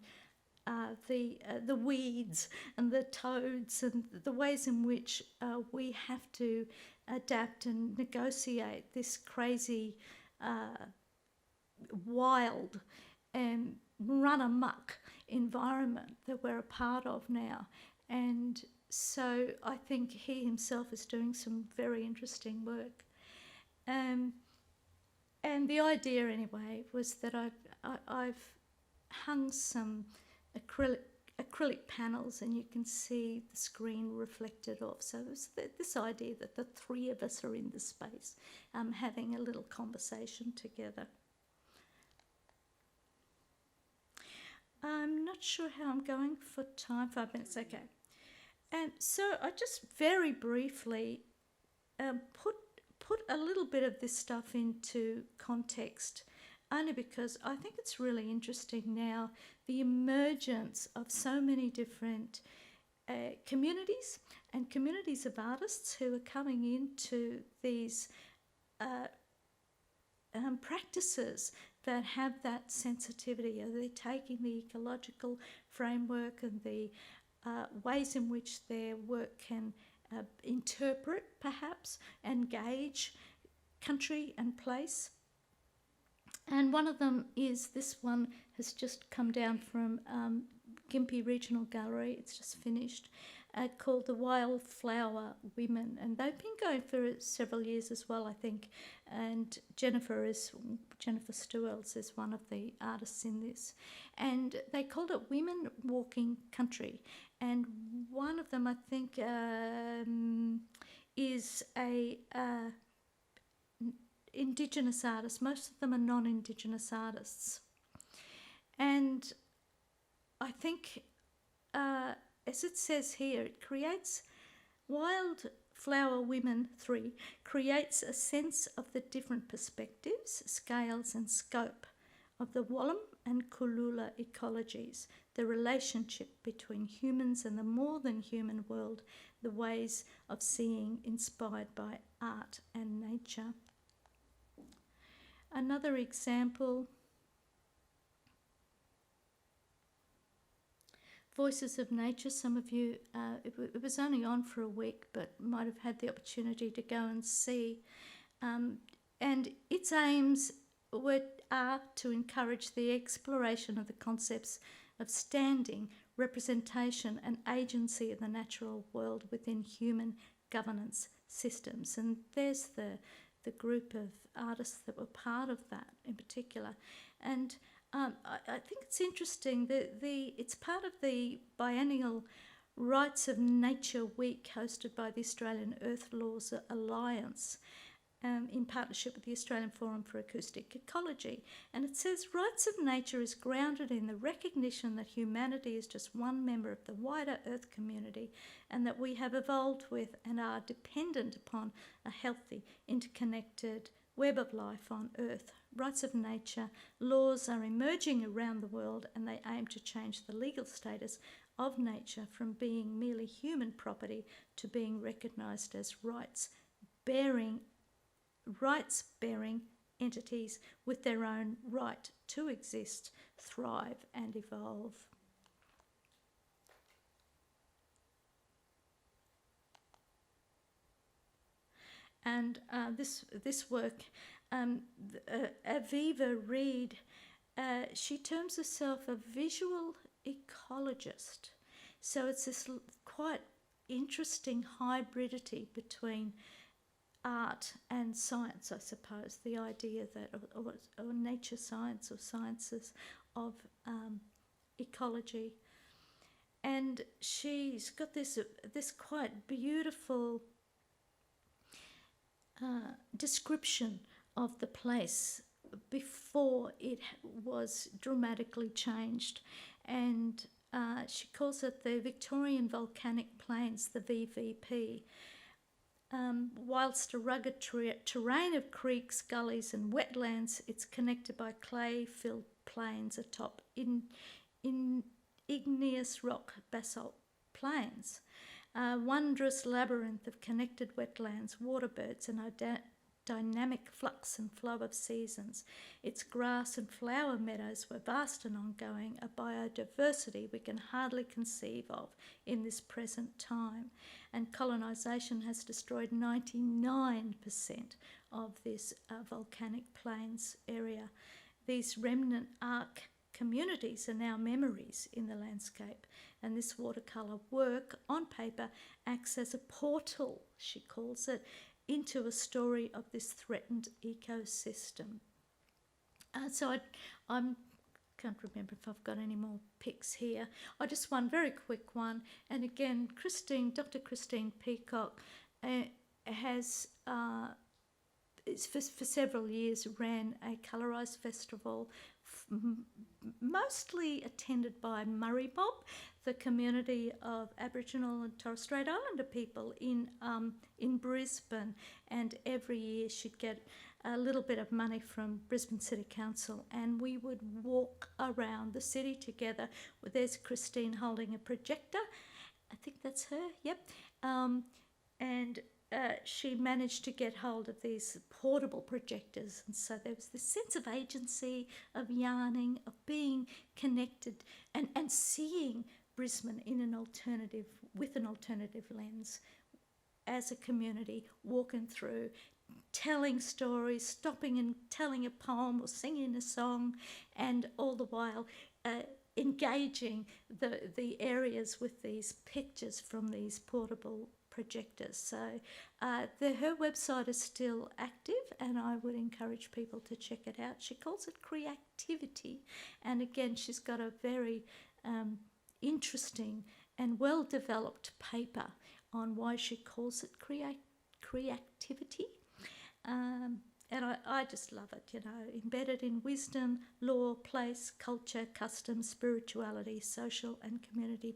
the weeds and the toads and the ways in which we have to adapt and negotiate this crazy wild and run amok environment that we're a part of now. And so I think he himself is doing some very interesting work. And the idea anyway was that I've hung some acrylic panels, and you can see the screen reflected off. So there's this idea that the three of us are in the space having a little conversation together. I'm not sure how I'm going for time. 5 minutes, okay. And so I just very briefly put a little bit of this stuff into context, only because I think it's really interesting now, the emergence of so many different communities and communities of artists who are coming into these practices that have that sensitivity. Are they taking the ecological framework and the ways in which their work can interpret, perhaps, engage country and place, And one of them is, this one has just come down from Gympie Regional Gallery, it's just finished, called The Wildflower Women. And they've been going for several years as well, I think. And Jennifer Stuels is one of the artists in this. And they called it Women Walking Country. And one of them, I think, is a Indigenous artist. Most of them are non-Indigenous artists. And I think, as it says here, it creates, Wildflower Women 3 creates a sense of the different perspectives, scales and scope of the Wallam and Kulula ecologies, the relationship between humans and the more than human world, the ways of seeing inspired by art and nature. Another example, Voices of Nature. Some of you, it was only on for a week, but might have had the opportunity to go and see. And its aims are to encourage the exploration of the concepts of standing, representation and agency of the natural world within human governance systems. And there's the group of artists that were part of that in particular. And I think it's interesting that it's part of the biennial Rights of Nature Week hosted by the Australian Earth Laws Alliance in partnership with the Australian Forum for Acoustic Ecology. And it says, rights of nature is grounded in the recognition that humanity is just one member of the wider Earth community and that we have evolved with and are dependent upon a healthy, interconnected web of life on Earth. Rights of nature laws are emerging around the world and they aim to change the legal status of nature from being merely human property to being recognised as rights-bearing entities with their own right to exist, thrive and evolve. And this work, Aviva Reid, she terms herself a visual ecologist. So it's this quite interesting hybridity between art and science, I suppose, the idea that, or nature science or sciences of ecology. And she's got this quite beautiful description of the place before it was dramatically changed. And she calls it the Victorian Volcanic Plains, the VVP. Whilst a rugged terrain of creeks, gullies and wetlands, it's connected by clay-filled plains atop igneous rock basalt plains. A wondrous labyrinth of connected wetlands, waterbirds and dynamic flux and flow of seasons. Its grass and flower meadows were vast and ongoing, a biodiversity we can hardly conceive of in this present time. And colonisation has destroyed 99% of this volcanic plains area. These remnant arc communities are now memories in the landscape, and this watercolour work on paper acts as a portal, she calls it, into a story of this threatened ecosystem. So I can't remember if I've got any more pics here. I just one very quick one, and again, Dr. Christine Peacock has for several years ran a colorised festival, mostly attended by Murray Mob, the community of Aboriginal and Torres Strait Islander people in Brisbane. And every year she'd get a little bit of money from Brisbane City Council, and we would walk around the city together. There's Christine holding a projector. I think that's her, yep. And she managed to get hold of these portable projectors, and so there was this sense of agency, of yarning, of being connected and seeing Brisbane with an alternative lens as a community, walking through telling stories, stopping and telling a poem or singing a song, and all the while engaging the areas with these pictures from these portable projectors. So her website is still active, and I would encourage people to check it out. She calls it Creativity, and again, she's got a very interesting and well-developed paper on why she calls it creativity. And I just love it, you know, embedded in wisdom, law, place, culture, custom, spirituality, social and community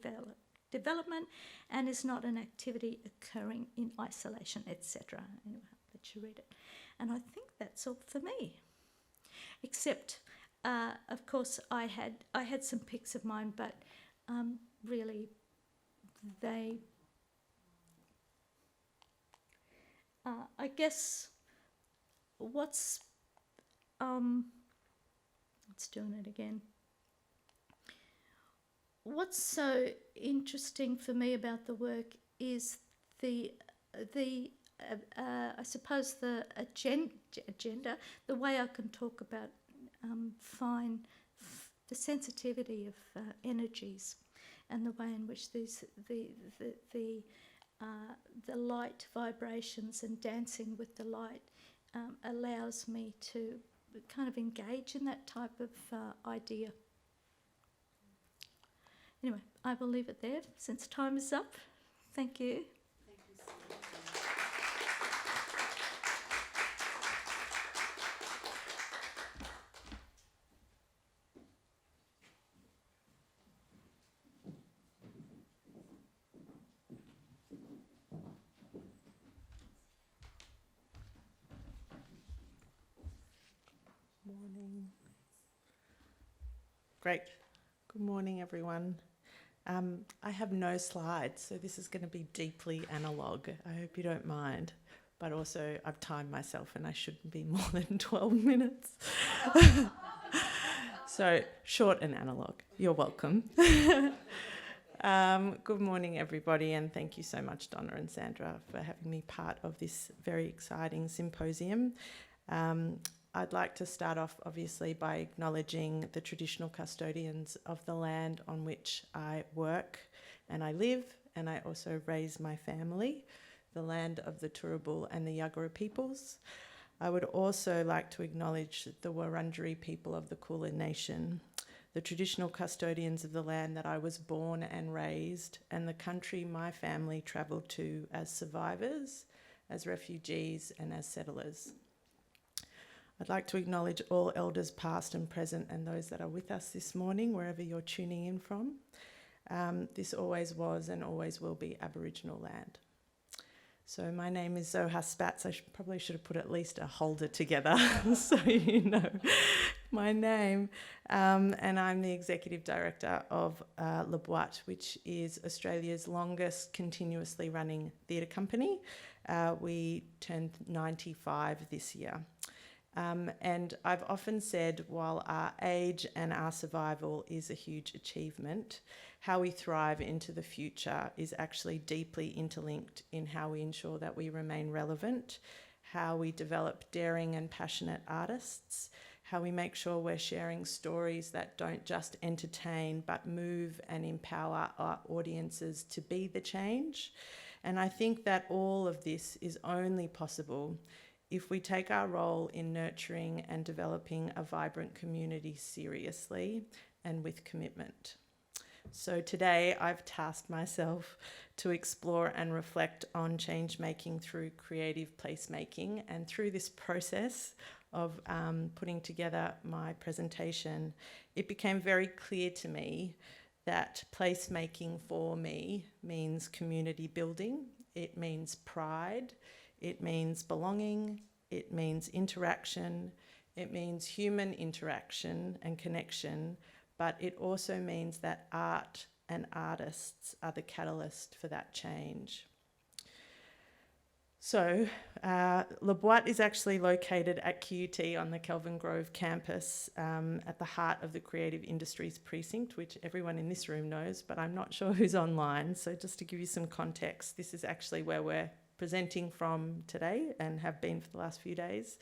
development, and is not an activity occurring in isolation, etc. Anyway, I'll let you read it. And I think that's all for me. Except, of course, I had some pics of mine, but really they... I guess what's doing it again. What's so interesting for me about the work is the I suppose the agenda, the way I can talk about the sensitivity of energies, and the way in which the light vibrations and dancing with the light allows me to kind of engage in that type of idea. Anyway, I will leave it there since time is up. Thank you. Thank you so much. Morning. Great. Good morning, everyone. I have no slides, so this is going to be deeply analogue. I hope you don't mind. But also, I've timed myself and I shouldn't be more than 12 minutes. So, short and analogue. You're welcome. Good morning, everybody, and thank you so much, Donna and Sandra, for having me part of this very exciting symposium. I'd like to start off, obviously, by acknowledging the traditional custodians of the land on which I work and I live, and I also raise my family, the land of the Turrbal and the Yuggera peoples. I would also like to acknowledge the Wurundjeri people of the Kulin Nation, the traditional custodians of the land that I was born and raised, and the country my family travelled to as survivors, as refugees, and as settlers. I'd like to acknowledge all elders past and present and those that are with us this morning, wherever you're tuning in from. This always was and always will be Aboriginal land. So my name is Zohar Spatz. I probably should have put at least a holder together so you know my name. And I'm the Executive Director of Le Boîte, which is Australia's longest continuously running theatre company. We turned 95 this year. And I've often said, while our age and our survival is a huge achievement, how we thrive into the future is actually deeply interlinked in how we ensure that we remain relevant, how we develop daring and passionate artists, how we make sure we're sharing stories that don't just entertain but move and empower our audiences to be the change. And I think that all of this is only possible if we take our role in nurturing and developing a vibrant community seriously and with commitment. So today I've tasked myself to explore and reflect on change making through creative placemaking, and through this process of putting together my presentation, it became very clear to me that placemaking for me means community building, it means pride, it means belonging, it means interaction, it means human interaction and connection, but it also means that art and artists are the catalyst for that change. So, Le Boîte is actually located at QUT on the Kelvin Grove campus at the heart of the Creative Industries Precinct, which everyone in this room knows, but I'm not sure who's online. So just to give you some context, this is actually where we're presenting from today and have been for the last few days.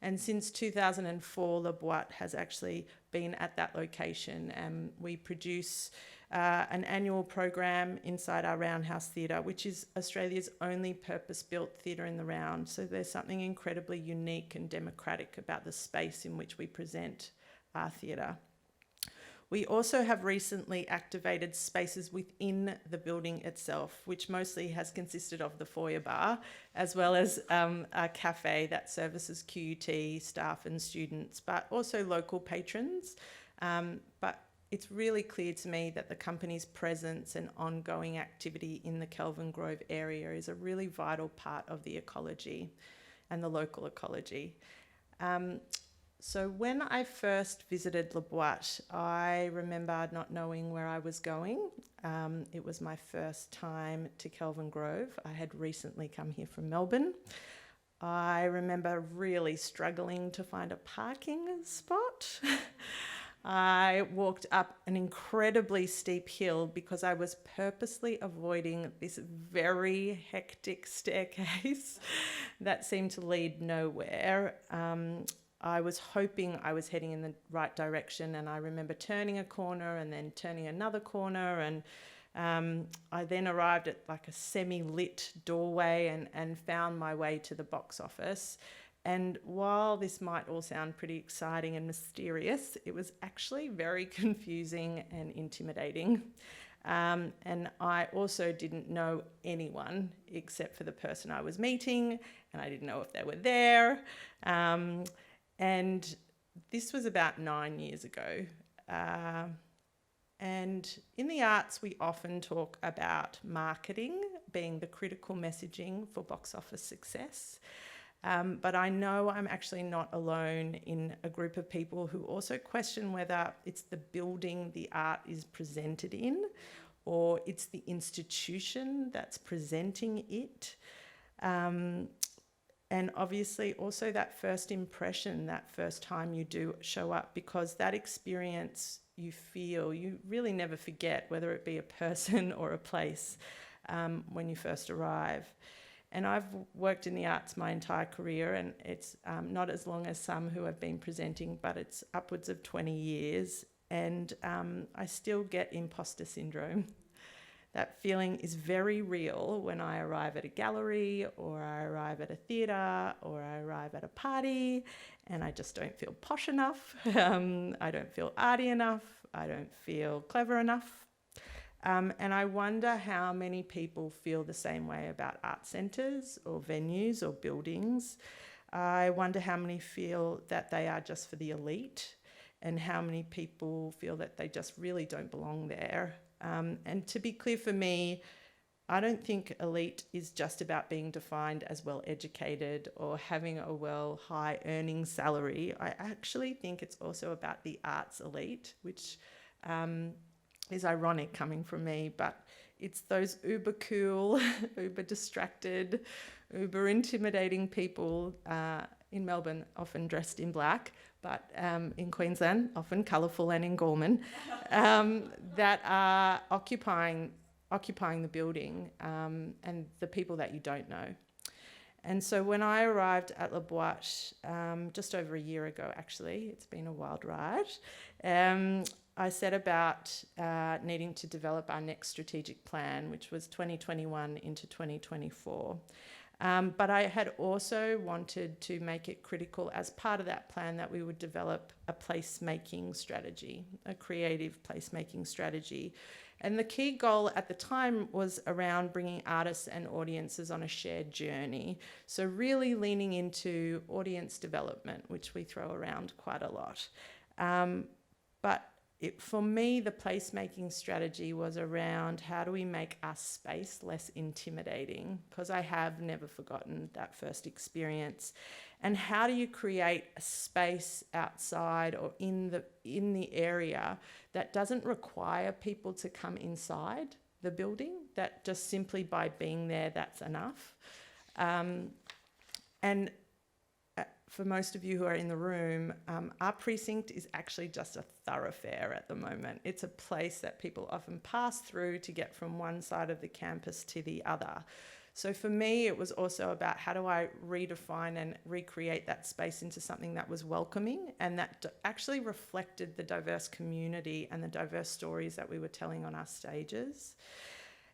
And since 2004, Le Boîte has actually been at that location, and we produce an annual program inside our Roundhouse Theatre, which is Australia's only purpose-built theatre in the round. So there's something incredibly unique and democratic about the space in which we present our theatre. We also have recently activated spaces within the building itself, which mostly has consisted of the foyer bar, as well as a cafe that services QUT staff and students, but also local patrons. But it's really clear to me that the company's presence and ongoing activity in the Kelvin Grove area is a really vital part of the ecology and the local ecology. So when I first visited Le Boîte, I remember not knowing where I was going. It was my first time to Kelvin Grove. I had recently come here from Melbourne. I remember really struggling to find a parking spot. I walked up an incredibly steep hill because I was purposely avoiding this very hectic staircase that seemed to lead nowhere. I was hoping I was heading in the right direction, and I remember turning a corner and then turning another corner, and I then arrived at like a semi-lit doorway and found my way to the box office. And while this might all sound pretty exciting and mysterious, it was actually very confusing and intimidating. And I also didn't know anyone except for the person I was meeting, and I didn't know if they were there. And this was about 9 years ago. And in the arts, we often talk about marketing being the critical messaging for box office success. But I know I'm actually not alone in a group of people who also question whether it's the building the art is presented in, or it's the institution that's presenting it. And obviously also that first impression, that first time you do show up, because that experience you feel, you really never forget, whether it be a person or a place, when you first arrive. And I've worked in the arts my entire career, and it's not as long as some who have been presenting, but it's upwards of 20 years. And I still get imposter syndrome. That feeling is very real when I arrive at a gallery, or I arrive at a theatre, or I arrive at a party, and I just don't feel posh enough. I don't feel arty enough. I don't feel clever enough. And I wonder how many people feel the same way about art centres or venues or buildings. I wonder how many feel that they are just for the elite, and how many people feel that they just really don't belong there. And to be clear, for me, I don't think elite is just about being defined as well educated or having a high earning salary. I actually think it's also about the arts elite, which is ironic coming from me, but it's those uber cool, uber distracted, uber intimidating people in Melbourne, often dressed in black, but in Queensland, often colourful and in Gorman, that are occupying the building, and the people that you don't know. And so when I arrived at Le Boîte just over a year ago, actually, it's been a wild ride, I set about needing to develop our next strategic plan, which was 2021 into 2024. But I had also wanted to make it critical as part of that plan that we would develop a placemaking strategy, a creative placemaking strategy. And the key goal at the time was around bringing artists and audiences on a shared journey. So really leaning into audience development, which we throw around quite a lot. But for me, the placemaking strategy was around how do we make our space less intimidating, because I have never forgotten that first experience. And how do you create a space outside or in the area that doesn't require people to come inside the building, that just simply by being there, that's enough. And for most of you who are in the room, our precinct is actually just a thoroughfare at the moment. It's a place that people often pass through to get from one side of the campus to the other. So for me, it was also about how do I redefine and recreate that space into something that was welcoming and that actually reflected the diverse community and the diverse stories that we were telling on our stages.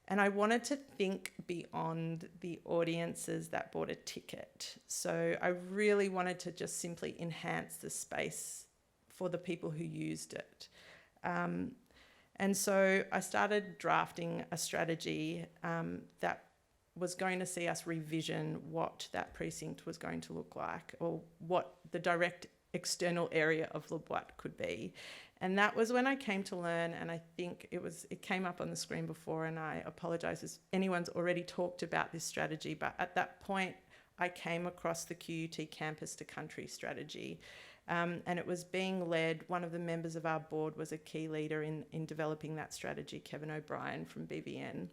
And I wanted to think beyond the audiences that bought a ticket. So I really wanted to just simply enhance the space for the people who used it. And so I started drafting a strategy that was going to see us revision what that precinct was going to look like, or what the direct external area of Le Boîte could be. And that was when I came to learn, and I think it came up on the screen before, and I apologise if anyone's already talked about this strategy, but at that point I came across the QUT Campus to Country strategy. And it was being led, one of the members of our board was a key leader in developing that strategy, Kevin O'Brien from BBN.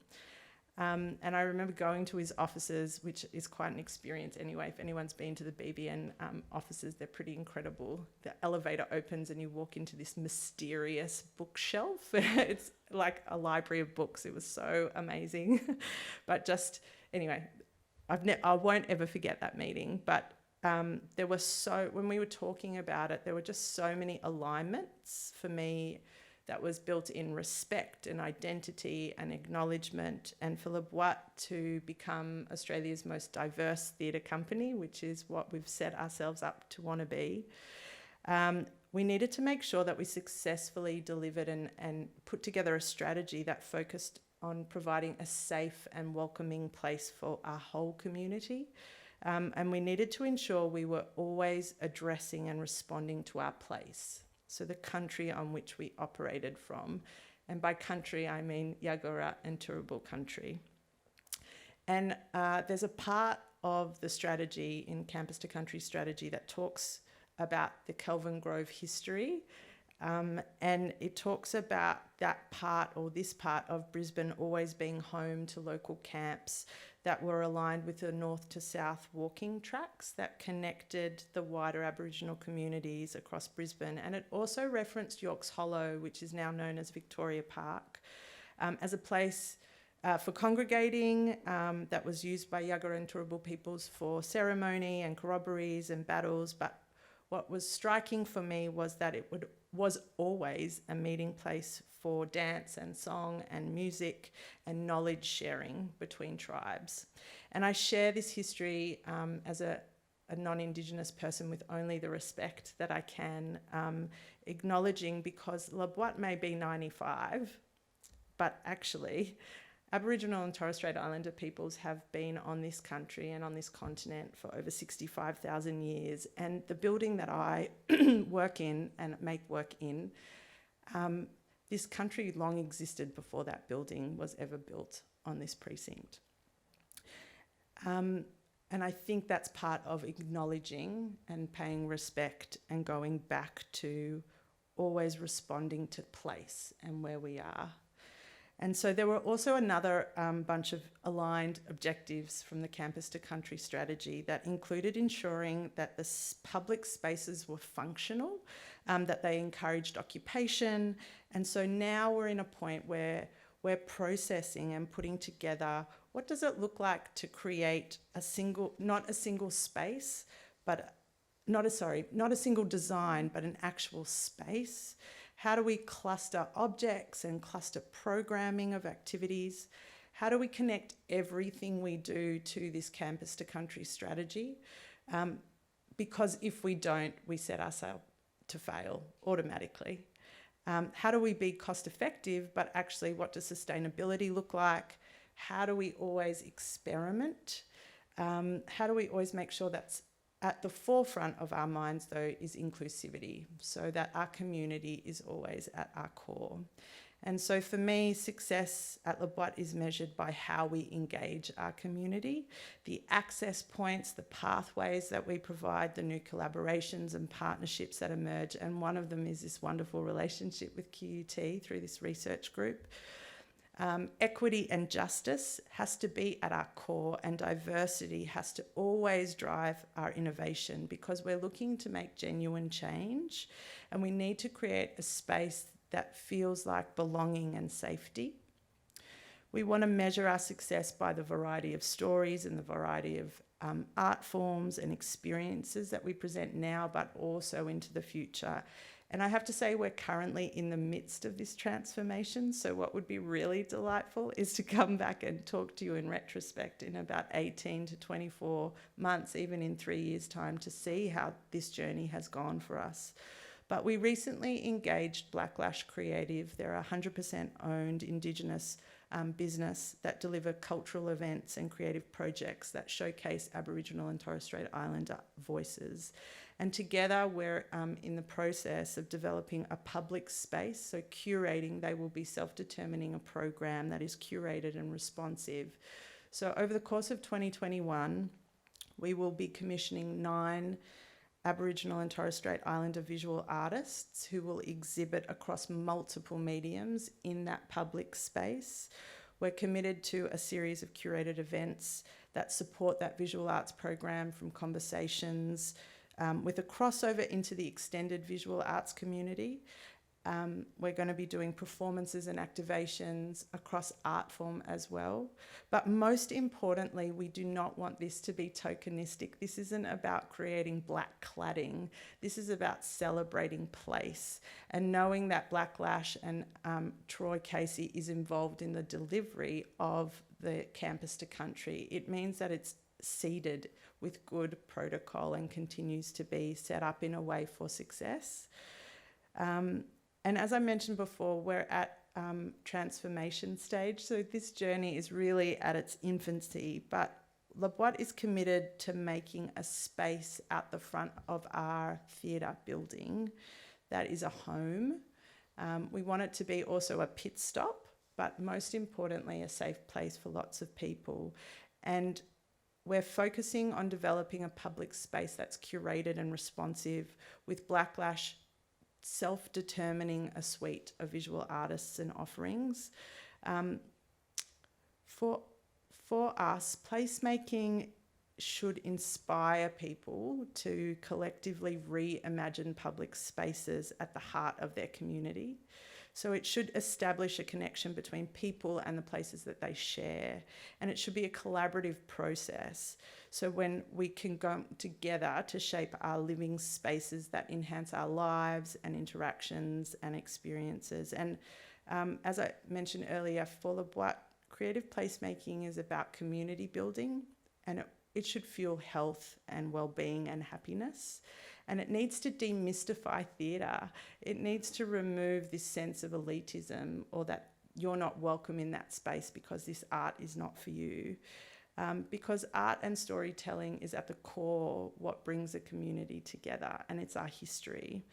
And I remember going to his offices, which is quite an experience anyway. If anyone's been to the BBN offices, they're pretty incredible. The elevator opens and you walk into this mysterious bookshelf. It's like a library of books. It was so amazing. But just, anyway, I won't ever forget that meeting. But there were when we were talking about it, there were just so many alignments for me that was built in respect and identity and acknowledgement, and for Le Boîte to become Australia's most diverse theatre company, which is what we've set ourselves up to want to be. We needed to make sure that we successfully delivered and put together a strategy that focused on providing a safe and welcoming place for our whole community. And we needed to ensure we were always addressing and responding to our place. So the country on which we operated from. And by country, I mean Yagara and Turrbal country. And there's a part of the strategy in Campus to Country strategy that talks about the Kelvin Grove history. And it talks about that part, or this part of Brisbane, always being home to local camps that were aligned with the north to south walking tracks that connected the wider Aboriginal communities across Brisbane. And it also referenced Yorks Hollow, which is now known as Victoria Park, as a place for congregating that was used by Yagara and Turrbal peoples for ceremony and corroborees and battles. But what was striking for me was that it was always a meeting place for dance and song and music and knowledge sharing between tribes. And I share this history as a non-Indigenous person with only the respect that I can, acknowledging, because Le Boîte may be 95, but actually Aboriginal and Torres Strait Islander peoples have been on this country and on this continent for over 65,000 years. And the building that I work in and make work in, this country long existed before that building was ever built on this precinct. And I think that's part of acknowledging and paying respect and going back to always responding to place and where we are. And so there were also another bunch of aligned objectives from the Campus to Country strategy that included ensuring that the public spaces were functional, that they encouraged occupation. And so now we're in a point where we're processing and putting together what does it look like to create not a single space, but not a single design, but an actual space. How do we cluster objects and cluster programming of activities? How do we connect everything we do to this Campus to Country strategy? Because if we don't, we set ourselves to fail automatically. How do we be cost effective, but actually what does sustainability look like? How do we always experiment? How do we always make sure that's at the forefront of our minds, though, is inclusivity, so that our community is always at our core. And so for me, success at Le Boîte is measured by how we engage our community, the access points, the pathways that we provide, the new collaborations and partnerships that emerge. And one of them is this wonderful relationship with QUT through this research group. Equity and justice has to be at our core, and diversity has to always drive our innovation, because we're looking to make genuine change, and we need to create a space that feels like belonging and safety. We want to measure our success by the variety of stories and the variety of art forms and experiences that we present now, but also into the future. And I have to say, we're currently in the midst of this transformation. So what would be really delightful is to come back and talk to you in retrospect in about 18 to 24 months, even in 3 years' time, to see how this journey has gone for us. But we recently engaged Blacklash Creative. They're a 100% owned Indigenous business that deliver cultural events and creative projects that showcase Aboriginal and Torres Strait Islander voices. And together we're in the process of developing a public space, so curating. They will be self-determining a program that is curated and responsive. So over the course of 2021, we will be commissioning 9 Aboriginal and Torres Strait Islander visual artists who will exhibit across multiple mediums in that public space. We're committed to a series of curated events that support that visual arts program, from conversations with a crossover into the extended visual arts community. We're going to be doing performances and activations across art form as well. But most importantly, we do not want this to be tokenistic. This isn't about creating black cladding. This is about celebrating place and knowing that Blacklash and Troy Casey is involved in the delivery of the campus to country. It means that it's seeded with good protocol and continues to be set up in a way for success. And as I mentioned before, we're at transformation stage. So this journey is really at its infancy, but La Boîte is committed to making a space out the front of our theatre building that is a home. We want it to be also a pit stop, but most importantly, a safe place for lots of people. And we're focusing on developing a public space that's curated and responsive, with Blacklash self-determining a suite of visual artists and offerings. For us, placemaking should inspire people to collectively reimagine public spaces at the heart of their community. So it should establish a connection between people and the places that they share. And it should be a collaborative process. So when we can go together to shape our living spaces that enhance our lives and interactions and experiences. And as I mentioned earlier, for La Boîte, creative placemaking is about community building, and it should fuel health and well-being and happiness. And it needs to demystify theatre. It needs to remove this sense of elitism, or that you're not welcome in that space because this art is not for you. Because art and storytelling is at the core what brings a community together, and it's our history.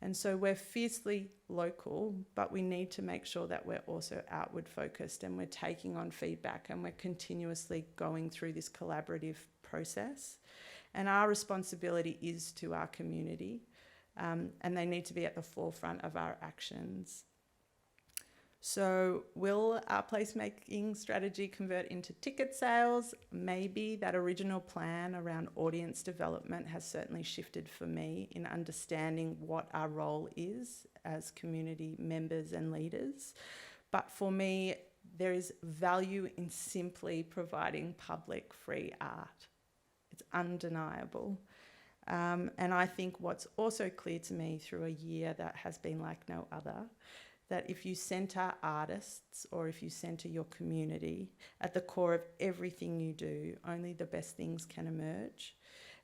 And so we're fiercely local, but we need to make sure that we're also outward focused, and we're taking on feedback, and we're continuously going through this collaborative process. And our responsibility is to our community, and they need to be at the forefront of our actions. So will our placemaking strategy convert into ticket sales? Maybe. That original plan around audience development has certainly shifted for me in understanding what our role is as community members and leaders. But for me, there is value in simply providing public free art. It's undeniable. And I think what's also clear to me through a year that has been like no other, that if you centre artists, or if you centre your community at the core of everything you do, only the best things can emerge.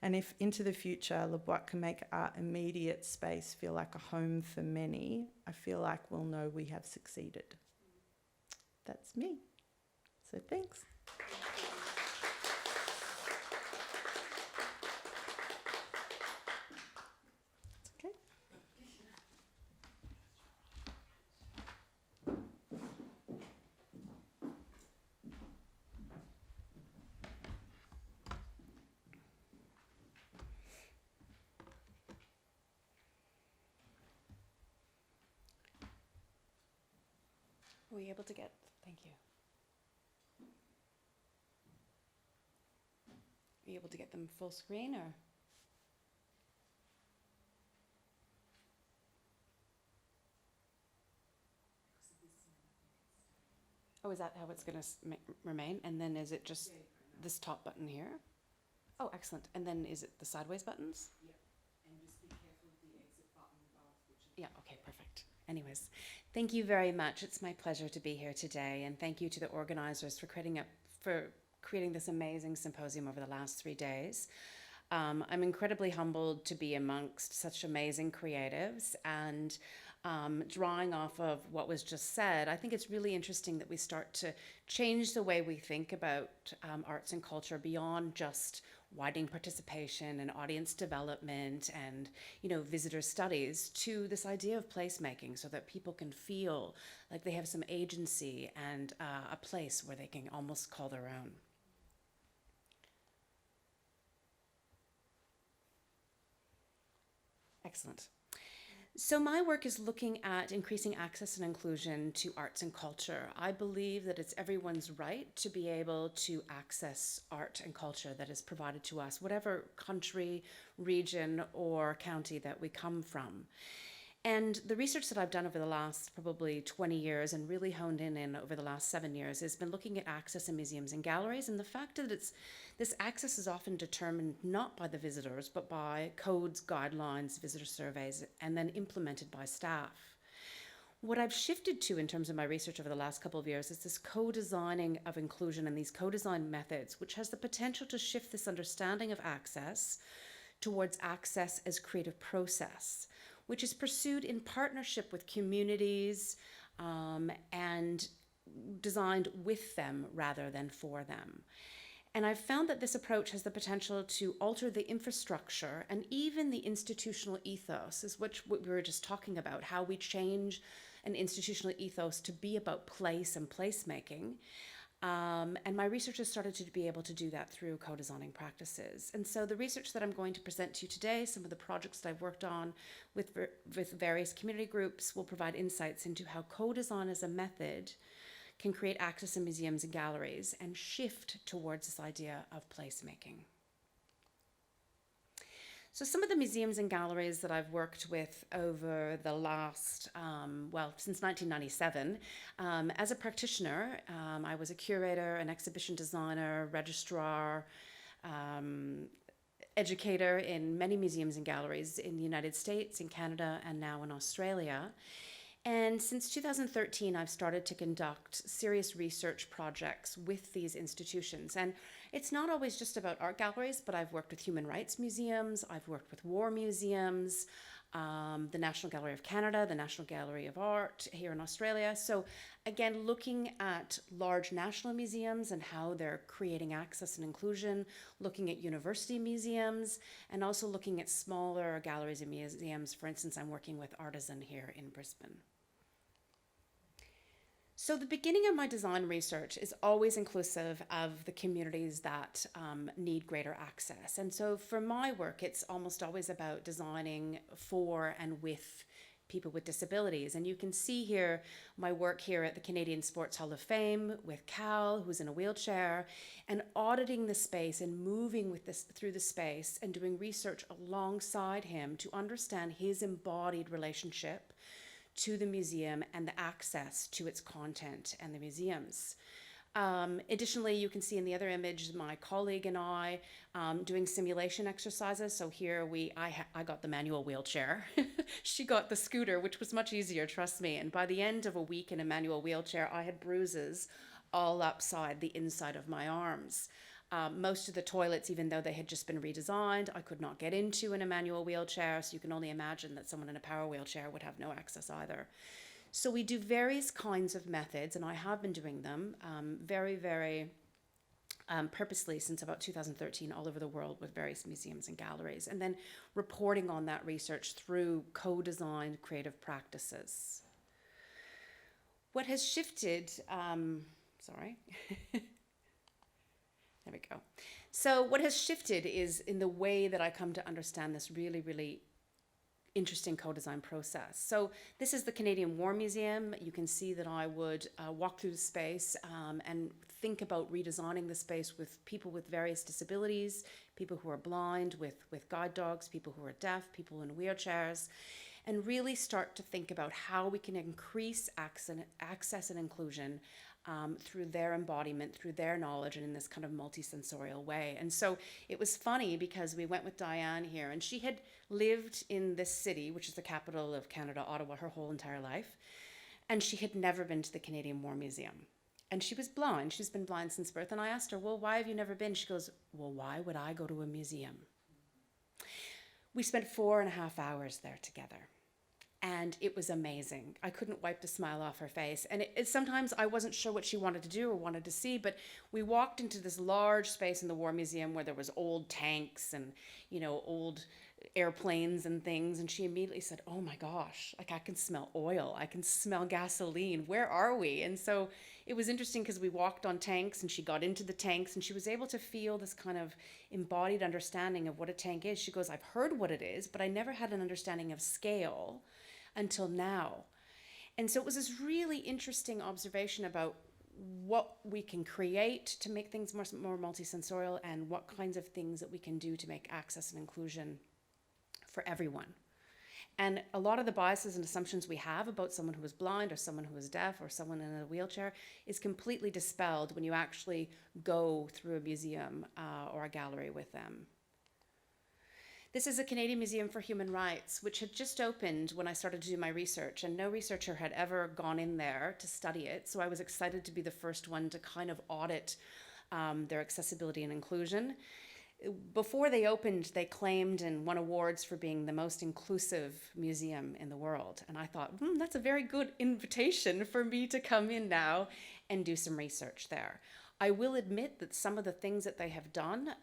And if into the future La Boîte can make our immediate space feel like a home for many, I feel like we'll know we have succeeded. That's me. So thanks. Were you able to get, thank you. Were you able to get them full screen, or? Oh, is that how it's going to remain? And then is it just this top button here? Oh, excellent. And then is it the sideways buttons? Yeah, and just be careful of the exit button which Yeah, okay, perfect. Anyways, thank you very much. It's my pleasure to be here today, and thank you to the organizers for creating this amazing symposium over the last 3 days. I'm incredibly humbled to be amongst such amazing creatives, and drawing off of what was just said, I think it's really interesting that we start to change the way we think about arts and culture beyond just widening participation and audience development and, visitor studies, to this idea of placemaking, so that people can feel like they have some agency and a place where they can almost call their own. Excellent. So my work is looking at increasing access and inclusion to arts and culture. I believe that it's everyone's right to be able to access art and culture that is provided to us, whatever country, region, or county that we come from. And the research that I've done over the last probably 20 years and really honed in over the last 7 years has been looking at access in museums and galleries, and the fact that this access is often determined not by the visitors, but by codes, guidelines, visitor surveys, and then implemented by staff. What I've shifted to in terms of my research over the last couple of years is this co-designing of inclusion and these co-design methods, which has the potential to shift this understanding of access towards access as creative process, which is pursued in partnership with communities and designed with them rather than for them. And I've found that this approach has the potential to alter the infrastructure and even the institutional ethos, is what we were just talking about, how we change an institutional ethos to be about place and placemaking. And my research has started to be able to do that through co-designing practices. And so the research that I'm going to present to you today, some of the projects that I've worked on with various community groups, will provide insights into how co-design as a method can create access in museums and galleries and shift towards this idea of placemaking. So some of the museums and galleries that I've worked with over the last, since 1997, as a practitioner, I was a curator, an exhibition designer, registrar, educator in many museums and galleries in the United States, in Canada, and now in Australia. And since 2013, I've started to conduct serious research projects with these institutions. And it's not always just about art galleries, but I've worked with human rights museums, I've worked with war museums, the National Gallery of Canada, the National Gallery of Art here in Australia. So again, looking at large national museums and how they're creating access and inclusion, looking at university museums, and also looking at smaller galleries and museums. For instance, I'm working with Artisan here in Brisbane. So the beginning of my design research is always inclusive of the communities that need greater access. And so for my work, it's almost always about designing for and with people with disabilities. And you can see here my work here at the Canadian Sports Hall of Fame with Cal, who's in a wheelchair, and auditing the space and moving with this through the space and doing research alongside him to understand his embodied relationship to the museum and the access to its content and the museums. Additionally, you can see in the other image my colleague and I doing simulation exercises. So here I got the manual wheelchair. She got the scooter, which was much easier, trust me. And by the end of a week in a manual wheelchair, I had bruises all upside the inside of my arms. Most of the toilets, even though they had just been redesigned, I could not get into in a manual wheelchair, so you can only imagine that someone in a power wheelchair would have no access either. So we do various kinds of methods, and I have been doing them very, very purposely since about 2013 all over the world with various museums and galleries, and then reporting on that research through co-designed creative practices. What has shifted, There we go. So what has shifted is in the way that I come to understand this really, really interesting co-design process. So this is the Canadian War Museum. You can see that I would walk through the space and think about redesigning the space with people with various disabilities, people who are blind, with guide dogs, people who are deaf, people in wheelchairs, and really start to think about how we can increase access and inclusion through their embodiment, through their knowledge, and in this kind of multisensorial way. And so it was funny because we went with Diane here, and she had lived in this city, which is the capital of Canada, Ottawa, her whole entire life. And she had never been to the Canadian War Museum. And she was blind. She's been blind since birth. And I asked her, well, why have you never been? She goes, well, why would I go to a museum? We spent 4.5 hours there together. And it was amazing. I couldn't wipe the smile off her face. And sometimes I wasn't sure what she wanted to do or wanted to see, but we walked into this large space in the War Museum where there was old tanks and, old airplanes and things. And she immediately said, oh my gosh, like I can smell oil. I can smell gasoline. Where are we? And so it was interesting because we walked on tanks and she got into the tanks and she was able to feel this kind of embodied understanding of what a tank is. She goes, I've heard what it is, but I never had an understanding of scale until now. And so it was this really interesting observation about what we can create to make things more multisensorial and what kinds of things that we can do to make access and inclusion for everyone. And a lot of the biases and assumptions we have about someone who is blind or someone who is deaf or someone in a wheelchair is completely dispelled when you actually go through a museum or a gallery with them. This is a Canadian Museum for Human Rights, which had just opened when I started to do my research, and no researcher had ever gone in there to study it. So I was excited to be the first one to kind of audit their accessibility and inclusion. Before they opened, they claimed and won awards for being the most inclusive museum in the world. And I thought, that's a very good invitation for me to come in now and do some research there. I will admit that some of the things that they have done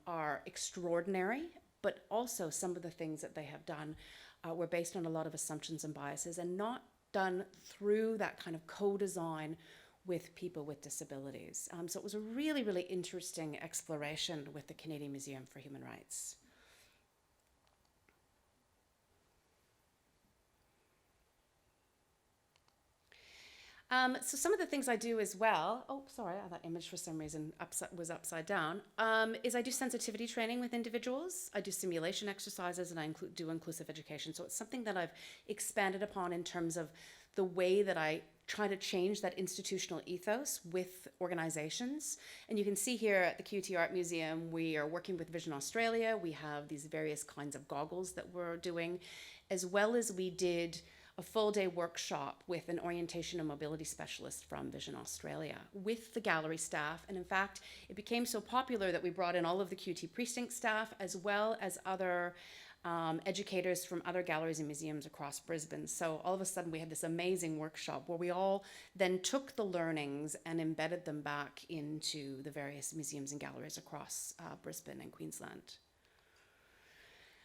are extraordinary, but also some of the things that they have done were based on a lot of assumptions and biases and not done through that kind of co-design with people with disabilities. So it was a really, really interesting exploration with the Canadian Museum for Human Rights. So some of the things I do as well, that image for some reason was upside down, is I do sensitivity training with individuals. I do simulation exercises and I do inclusive education. So it's something that I've expanded upon in terms of the way that I try to change that institutional ethos with organizations. And you can see here at the QT Art Museum, we are working with Vision Australia. We have these various kinds of goggles that we're doing, as well as we did a full-day workshop with an orientation and mobility specialist from Vision Australia with the gallery staff. And in fact, it became so popular that we brought in all of the QT precinct staff as well as other educators from other galleries and museums across Brisbane. So all of a sudden we had this amazing workshop where we all then took the learnings and embedded them back into the various museums and galleries across Brisbane and Queensland.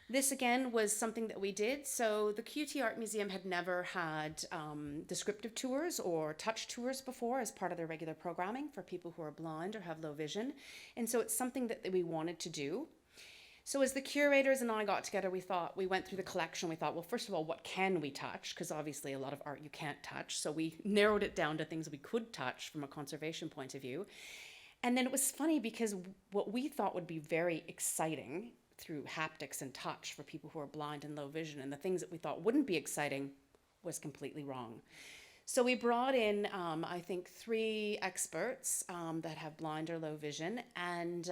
This again was something that we did. So the QT Art Museum had never had descriptive tours or touch tours before as part of their regular programming for people who are blind or have low vision. And so it's something that we wanted to do. So as the curators and I got together, we went through the collection. We thought, well, first of all, what can we touch? Because obviously a lot of art you can't touch. So we narrowed it down to things we could touch from a conservation point of view. And then it was funny because what we thought would be very exciting through haptics and touch for people who are blind and low vision, and the things that we thought wouldn't be exciting was completely wrong. So we brought in, I think, 3 experts that have blind or low vision, and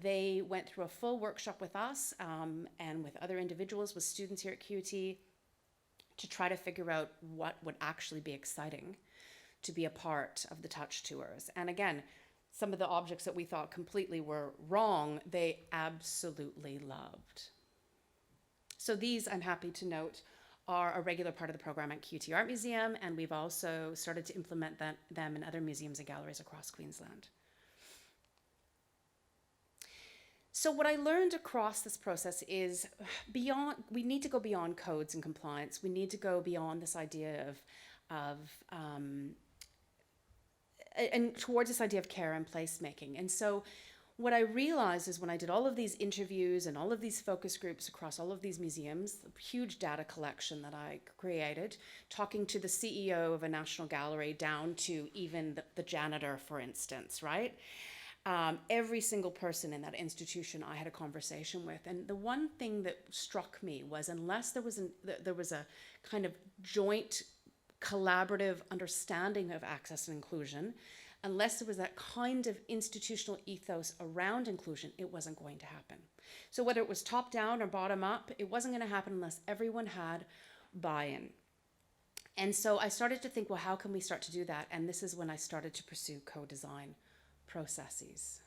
they went through a full workshop with us and with other individuals, with students here at QT, to try to figure out what would actually be exciting to be a part of the touch tours. And again, some of the objects that we thought completely were wrong, they absolutely loved. So these, I'm happy to note, are a regular part of the program at QT Art Museum, and we've also started to implement them in other museums and galleries across Queensland. So what I learned across this process is we need to go beyond codes and compliance. We need to go beyond this idea and towards this idea of care and placemaking. And so what I realized is when I did all of these interviews and all of these focus groups across all of these museums, the huge data collection that I created, talking to the CEO of a national gallery down to even the janitor, for instance, right? Every single person in that institution I had a conversation with. And the one thing that struck me was unless there was a kind of joint collaborative understanding of access and inclusion, unless there was that kind of institutional ethos around inclusion, it wasn't going to happen. So whether it was top down or bottom up, it wasn't going to happen unless everyone had buy-in. And so I started to think, well, how can we start to do that? And this is when I started to pursue co-design processes.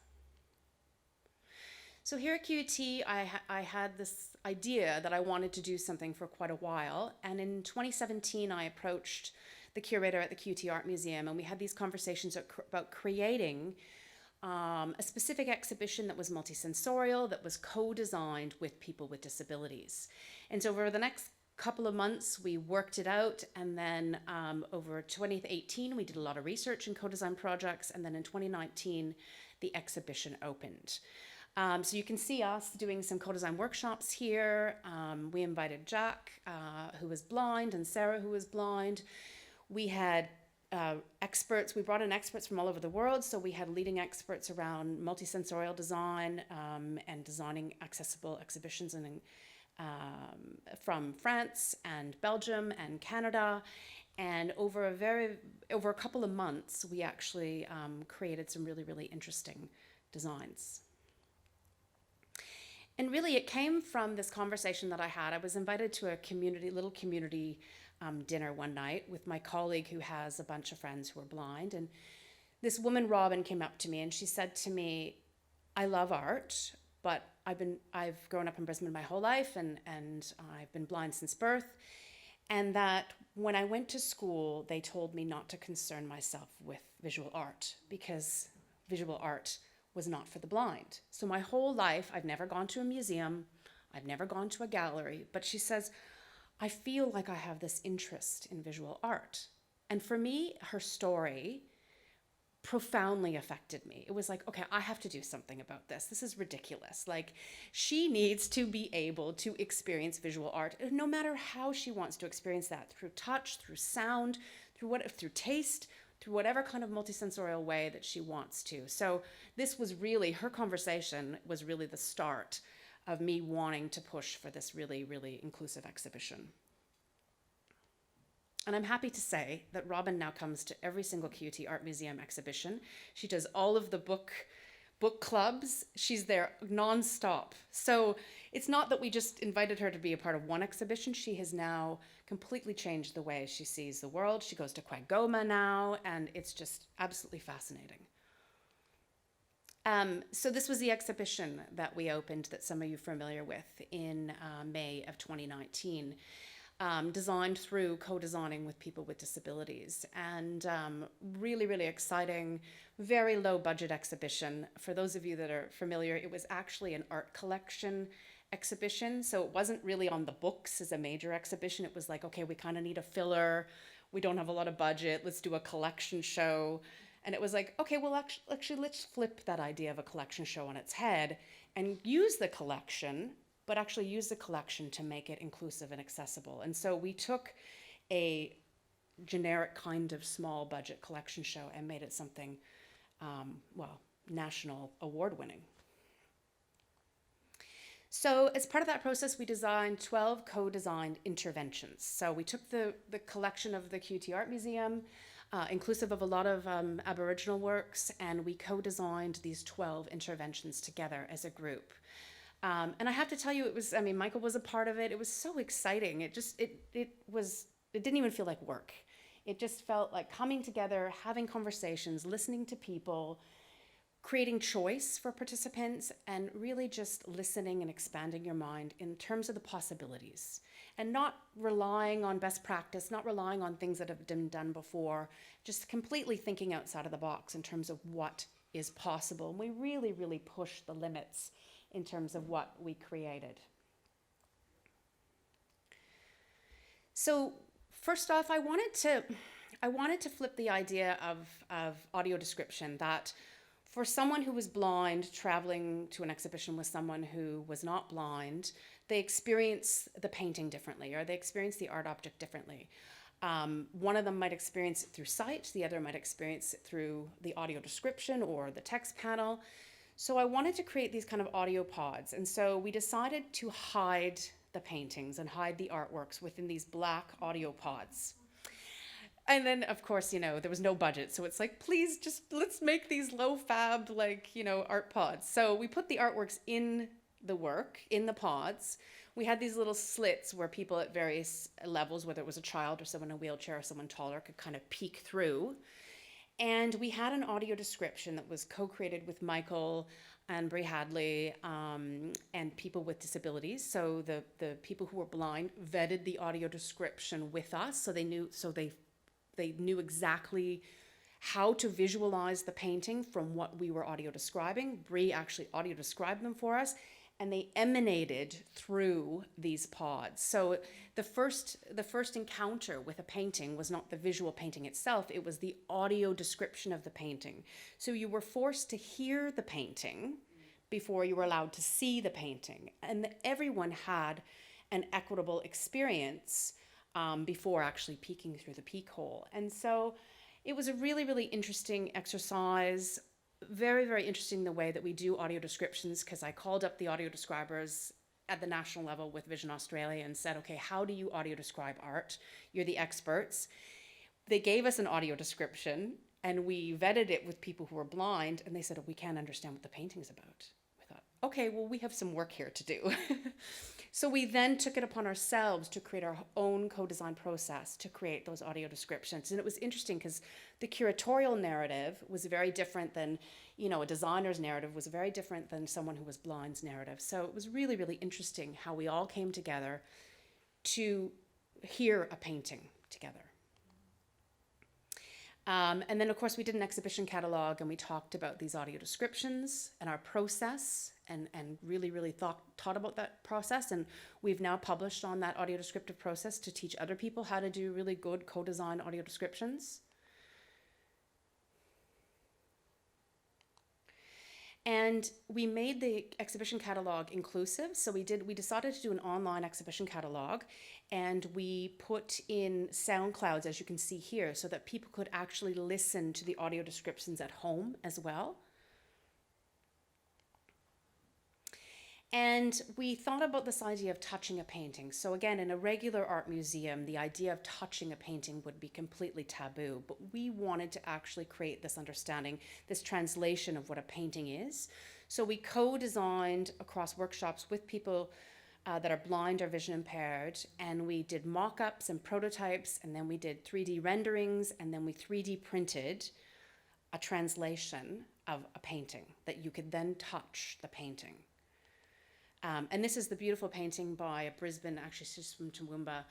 So here at QUT, I had this idea that I wanted to do something for quite a while. And in 2017, I approached the curator at the QUT Art Museum, and we had these conversations about creating a specific exhibition that was multisensorial, that was co-designed with people with disabilities. And so over the next couple of months, we worked it out, and then over 2018, we did a lot of research and co-design projects, and then in 2019, the exhibition opened. So you can see us doing some co-design workshops here. We invited Jack, who was blind, and Sarah, who was blind. We had experts, we brought in experts from all over the world, so we had leading experts around multisensorial design and designing accessible exhibitions from France and Belgium and Canada. And over a couple of months, we actually created some really, really interesting designs. And really, it came from this conversation that I had. I was invited to a little community dinner one night with my colleague who has a bunch of friends who are blind. And this woman, Robin, came up to me and she said to me, I love art, but I've grown up in Brisbane my whole life and I've been blind since birth. And that when I went to school, they told me not to concern myself with visual art because visual art was not for the blind. So my whole life, I've never gone to a museum, I've never gone to a gallery, but she says, I feel like I have this interest in visual art. And for me, her story profoundly affected me. It was like, okay, I have to do something about this. This is ridiculous. Like, she needs to be able to experience visual art, no matter how she wants to experience that, through touch, through sound, through taste, through whatever kind of multisensorial way that she wants to. So this was really, her conversation was really the start of me wanting to push for this really, really inclusive exhibition. And I'm happy to say that Robin now comes to every single QUT Art Museum exhibition. She does all of the book clubs. She's there nonstop. So it's not that we just invited her to be a part of one exhibition. She has now completely changed the way she sees the world. She goes to Quagoma now, and it's just absolutely fascinating. So this was the exhibition that we opened that some of you are familiar with in May of 2019. Designed through co-designing with people with disabilities, and really, really exciting, very low budget exhibition. For those of you that are familiar, it was actually an art collection exhibition, so it wasn't really on the books as a major exhibition. It was like, okay, we kind of need a filler, we don't have a lot of budget, let's do a collection show. And it was like, okay, well, actually let's flip that idea of a collection show on its head and use the collection, but actually use the collection to make it inclusive and accessible. And so we took a generic kind of small budget collection show and made it something, national award winning. So as part of that process, we designed 12 co-designed interventions. So we took the collection of the QUT Art Museum, inclusive of a lot of Aboriginal works, and we co-designed these 12 interventions together as a group. And I have to tell you, Michael was a part of it. It was so exciting. It didn't even feel like work. It just felt like coming together, having conversations, listening to people, creating choice for participants, and really just listening and expanding your mind in terms of the possibilities. And not relying on best practice, not relying on things that have been done before, just completely thinking outside of the box in terms of what is possible. And we really, really pushed the limits in terms of what we created. So first off, I wanted to flip the idea of audio description, that for someone who was blind traveling to an exhibition with someone who was not blind, they experience the painting differently, or they experience the art object differently. One of them might experience it through sight, the other might experience it through the audio description or the text panel. So I wanted to create these kind of audio pods. And so we decided to hide the paintings and hide the artworks within these black audio pods. And then, of course, there was no budget. So it's like, please just let's make these low fab, art pods. So we put the artworks in the pods. We had these little slits where people at various levels, whether it was a child or someone in a wheelchair or someone taller, could kind of peek through. And we had an audio description that was co-created with Michael and Brie Hadley and people with disabilities. So the people who were blind vetted the audio description with us, so they knew exactly how to visualize the painting from what we were audio describing. Brie actually audio described them for us, and they emanated through these pods. So the first encounter with a painting was not the visual painting itself, it was the audio description of the painting. So you were forced to hear the painting before you were allowed to see the painting. And everyone had an equitable experience before actually peeking through the peek hole. And so it was a really, really interesting exercise. Very, very interesting the way that we do audio descriptions, because I called up the audio describers at the national level with Vision Australia and said, okay, how do you audio describe art? You're the experts. They gave us an audio description and we vetted it with people who were blind, and they said, oh, we can't understand what the painting's about. We thought, okay, well, we have some work here to do. So we then took it upon ourselves to create our own co-design process to create those audio descriptions. And it was interesting because the curatorial narrative was very different than, a designer's narrative was very different than someone who was blind's narrative. So it was really, really interesting how we all came together to hear a painting together. And then, of course, we did an exhibition catalog, and we talked about these audio descriptions and our process, and really, really thought about that process. And we've now published on that audio descriptive process to teach other people how to do really good co-design audio descriptions. And we made the exhibition catalog inclusive. So we decided to do an online exhibition catalog, and we put in sound clouds, as you can see here, so that people could actually listen to the audio descriptions at home as well. And we thought about this idea of touching a painting. So again, in a regular art museum, the idea of touching a painting would be completely taboo, but we wanted to actually create this understanding, this translation of what a painting is. So we co-designed across workshops with people that are blind or vision impaired, and we did mock-ups and prototypes, and then we did 3D renderings, and then we 3D printed a translation of a painting that you could then touch the painting. And this is the beautiful painting by a Brisbane, actually she's from Toowoomba,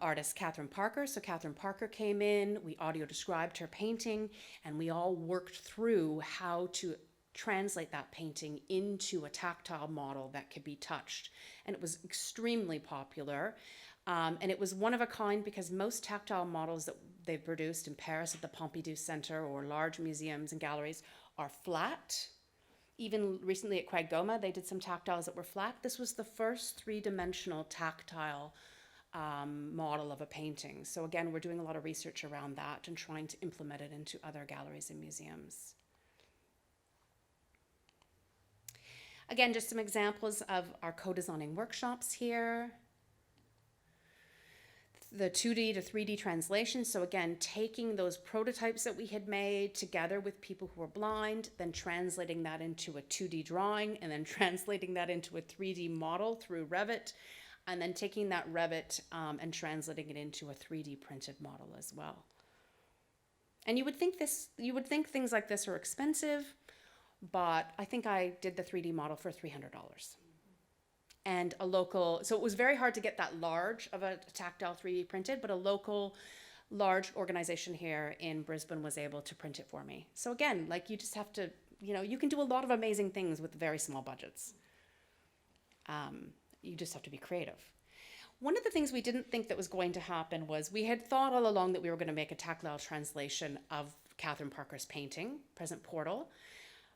artist Catherine Parker. So Catherine Parker came in, we audio described her painting, and we all worked through how to translate that painting into a tactile model that could be touched. And it was extremely popular. And it was one of a kind, because most tactile models that they've produced in Paris at the Pompidou Center or large museums and galleries are flat. Even recently at Quagoma, they did some tactiles that were flat. This was the first three-dimensional tactile model of a painting. So again, we're doing a lot of research around that and trying to implement it into other galleries and museums. Again, just some examples of our co-designing workshops here. The 2D to 3D translation. So again, taking those prototypes that we had made together with people who were blind, then translating that into a 2D drawing, and then translating that into a 3D model through Revit, and then taking that Revit and translating it into a 3D printed model as well. And you would think things like this are expensive, but I think I did the 3D model for $300. And so it was very hard to get that large of a tactile 3D printed, but a local large organization here in Brisbane was able to print it for me. So again, you just have to, you can do a lot of amazing things with very small budgets. You just have to be creative. One of the things we didn't think that was going to happen was we had thought all along that we were going to make a tactile translation of Catherine Parker's painting, Present Portal.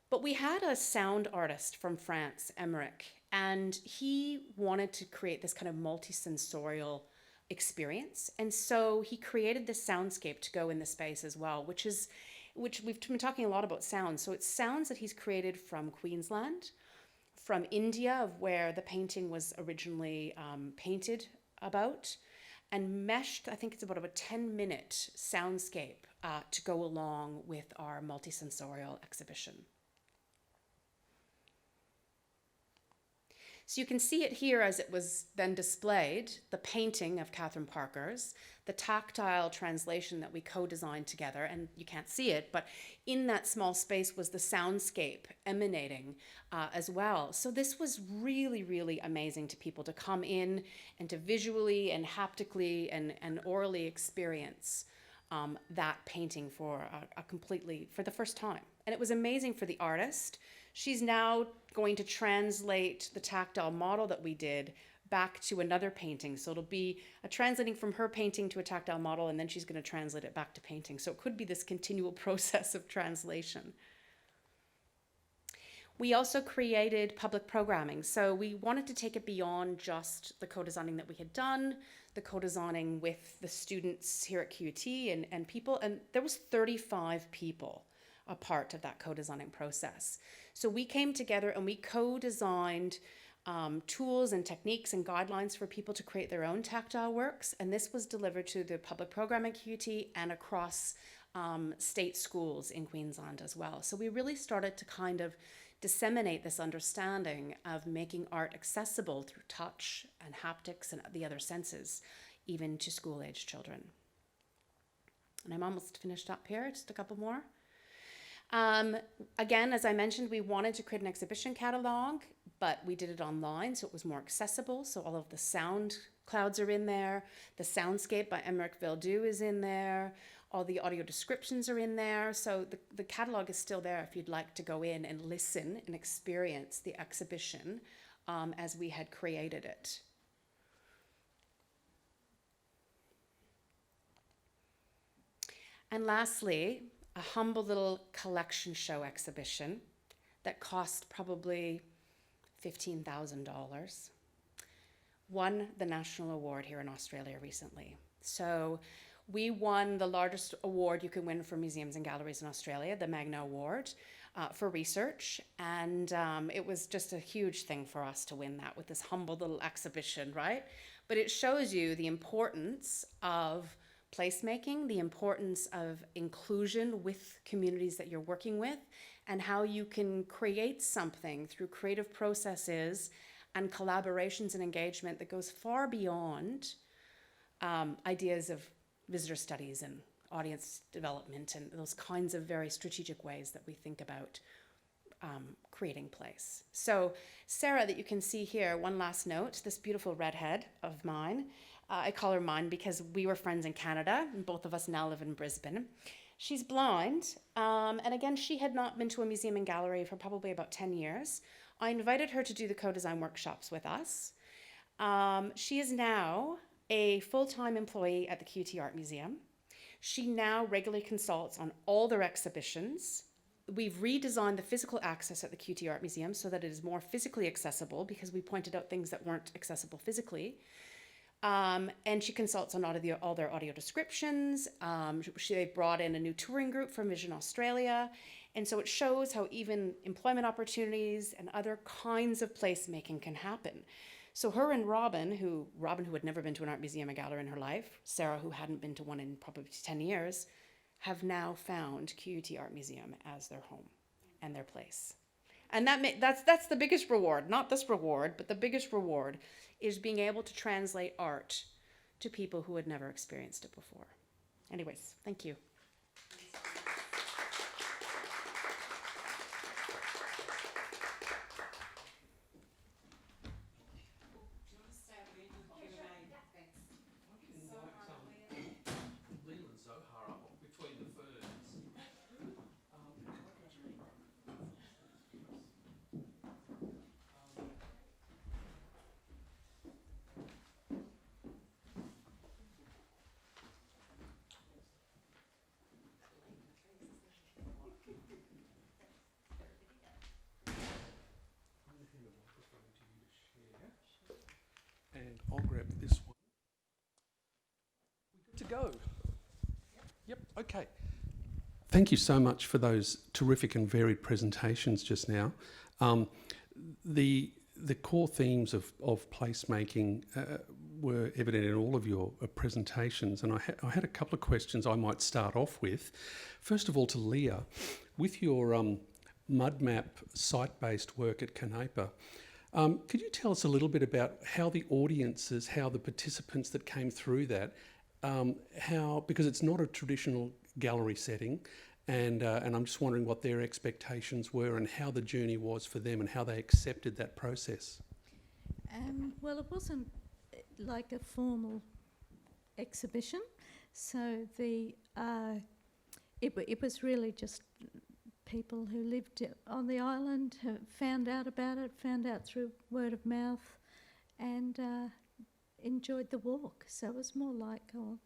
But we had a sound artist from France, Emmerich, and he wanted to create this kind of multi-sensorial experience. And so he created this soundscape to go in the space as well, which we've been talking a lot about sounds. So it's sounds that he's created from Queensland, from India, of where the painting was originally painted about, and meshed, I think it's about a 10-minute soundscape to go along with our multisensorial exhibition. So you can see it here as it was then displayed, the painting of Catherine Parker's, the tactile translation that we co-designed together, and you can't see it, but in that small space was the soundscape emanating as well. So this was really, really amazing to people to come in and to visually and haptically and orally experience that painting for for the first time. And it was amazing for the artist. She's now going to translate the tactile model that we did back to another painting. So it'll be translating from her painting to a tactile model, and then she's going to translate it back to painting. So it could be this continual process of translation. We also created public programming. So we wanted to take it beyond just the co-designing that we had done, the co-designing with the students here at QUT and people, and there was 35 people a part of that co-designing process. So we came together and we co-designed tools and techniques and guidelines for people to create their own tactile works, and this was delivered to the public program at QUT and across state schools in Queensland as well. So we really started to kind of disseminate this understanding of making art accessible through touch and haptics and the other senses, even to school-age children. And I'm almost finished up here, just a couple more. Again, as I mentioned, we wanted to create an exhibition catalog, but we did it online, so it was more accessible. So all of the sound clouds are in there. The soundscape by Emmerich Veldu is in there. All the audio descriptions are in there. So the catalog is still there if you'd like to go in and listen and experience the exhibition as we had created it. And lastly, a humble little collection show exhibition that cost probably $15,000. Won the national award here in Australia recently. So we won the largest award you can win for museums and galleries in Australia, the Magna Award for research. And it was just a huge thing for us to win that with this humble little exhibition, right? But it shows you the importance of placemaking, the importance of inclusion with communities that you're working with, and how you can create something through creative processes and collaborations and engagement that goes far beyond ideas of visitor studies and audience development and those kinds of very strategic ways that we think about creating place. So Sarah, that you can see here, one last note, this beautiful redhead of mine, I call her mine because we were friends in Canada and both of us now live in Brisbane. She's blind, and again, she had not been to a museum and gallery for probably about 10 years. I invited her to do the co-design workshops with us. She is now a full-time employee at the QUT Art Museum. She now regularly consults on all their exhibitions. We've redesigned the physical access at the QUT Art Museum so that it is more physically accessible because we pointed out things that weren't accessible physically. And she consults on all their audio descriptions. They brought in a new touring group from Vision Australia. And so it shows how even employment opportunities and other kinds of placemaking can happen. So her and Robin who had never been to an art museum or gallery in her life, Sarah, who hadn't been to one in probably 10 years, have now found QUT Art Museum as their home and their place. And that's the biggest reward, not this reward, but the biggest reward is being able to translate art to people who had never experienced it before. Anyways, thank you. Leah and Zohar up between the ferns. And I'll grab this one. We're good to go. Yep, okay. Thank you so much for those terrific and varied presentations just now. The core themes of placemaking were evident in all of your presentations, and I had a couple of questions I might start off with. First of all, to Leah, with your mud map site-based work at Keynote, could you tell us a little bit about how the audiences, how the participants that came through that, because it's not a traditional gallery setting, and I'm just wondering what their expectations were and how the journey was for them and how they accepted that process. Well, it wasn't like a formal exhibition, so it was really just people who lived on the island who found out about it, found out through word of mouth, and enjoyed the walk. So it was more like, oh,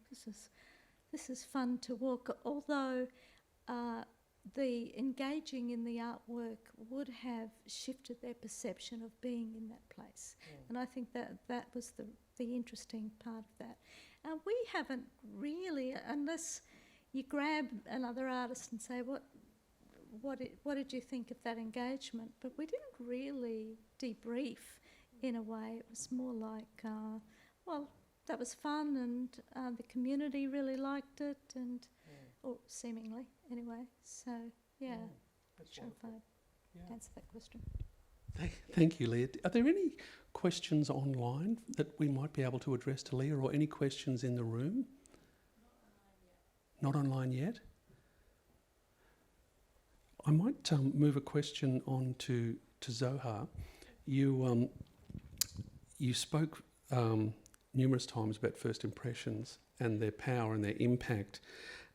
this is fun to walk. Although the engaging in the artwork would have shifted their perception of being in that place. And I think that was the interesting part of that. We haven't really, unless you grab another artist and say, what did you think of that engagement? But we didn't really debrief in a way. It was more like, well, that was fun, and the community really liked it, and or seemingly anyway. So yeah, That's sure if I answer that question. Thank you, Leah. Are there any questions online that we might be able to address to Leah, or any questions in the room? Not online yet. I might move a question on to Zohar. You spoke numerous times about first impressions and their power and their impact,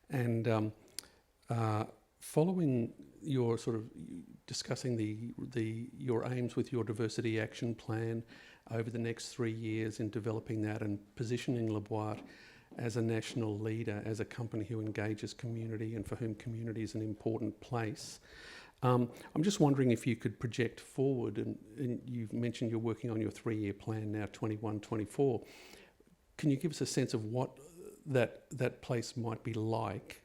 and following your sort of discussing your aims with your diversity action plan over the next 3 years in developing that and positioning Le Boite as a national leader, as a company who engages community and for whom community is an important place. I'm just wondering if you could project forward, and you've mentioned you're working on your 3-year plan now, 21-24. Can you give us a sense of what that place might be like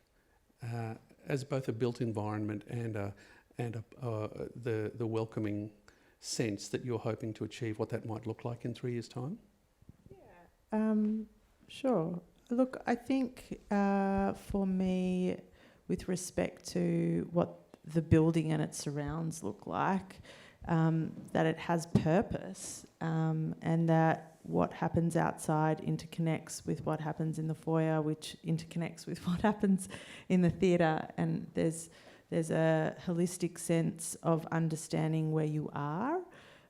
as both a built environment and the welcoming sense that you're hoping to achieve, what that might look like in 3 years' time? Yeah, sure. Look, I think for me, with respect to what the building and its surrounds look like, that it has purpose, and that what happens outside interconnects with what happens in the foyer, which interconnects with what happens in the theatre, and there's a holistic sense of understanding where you are.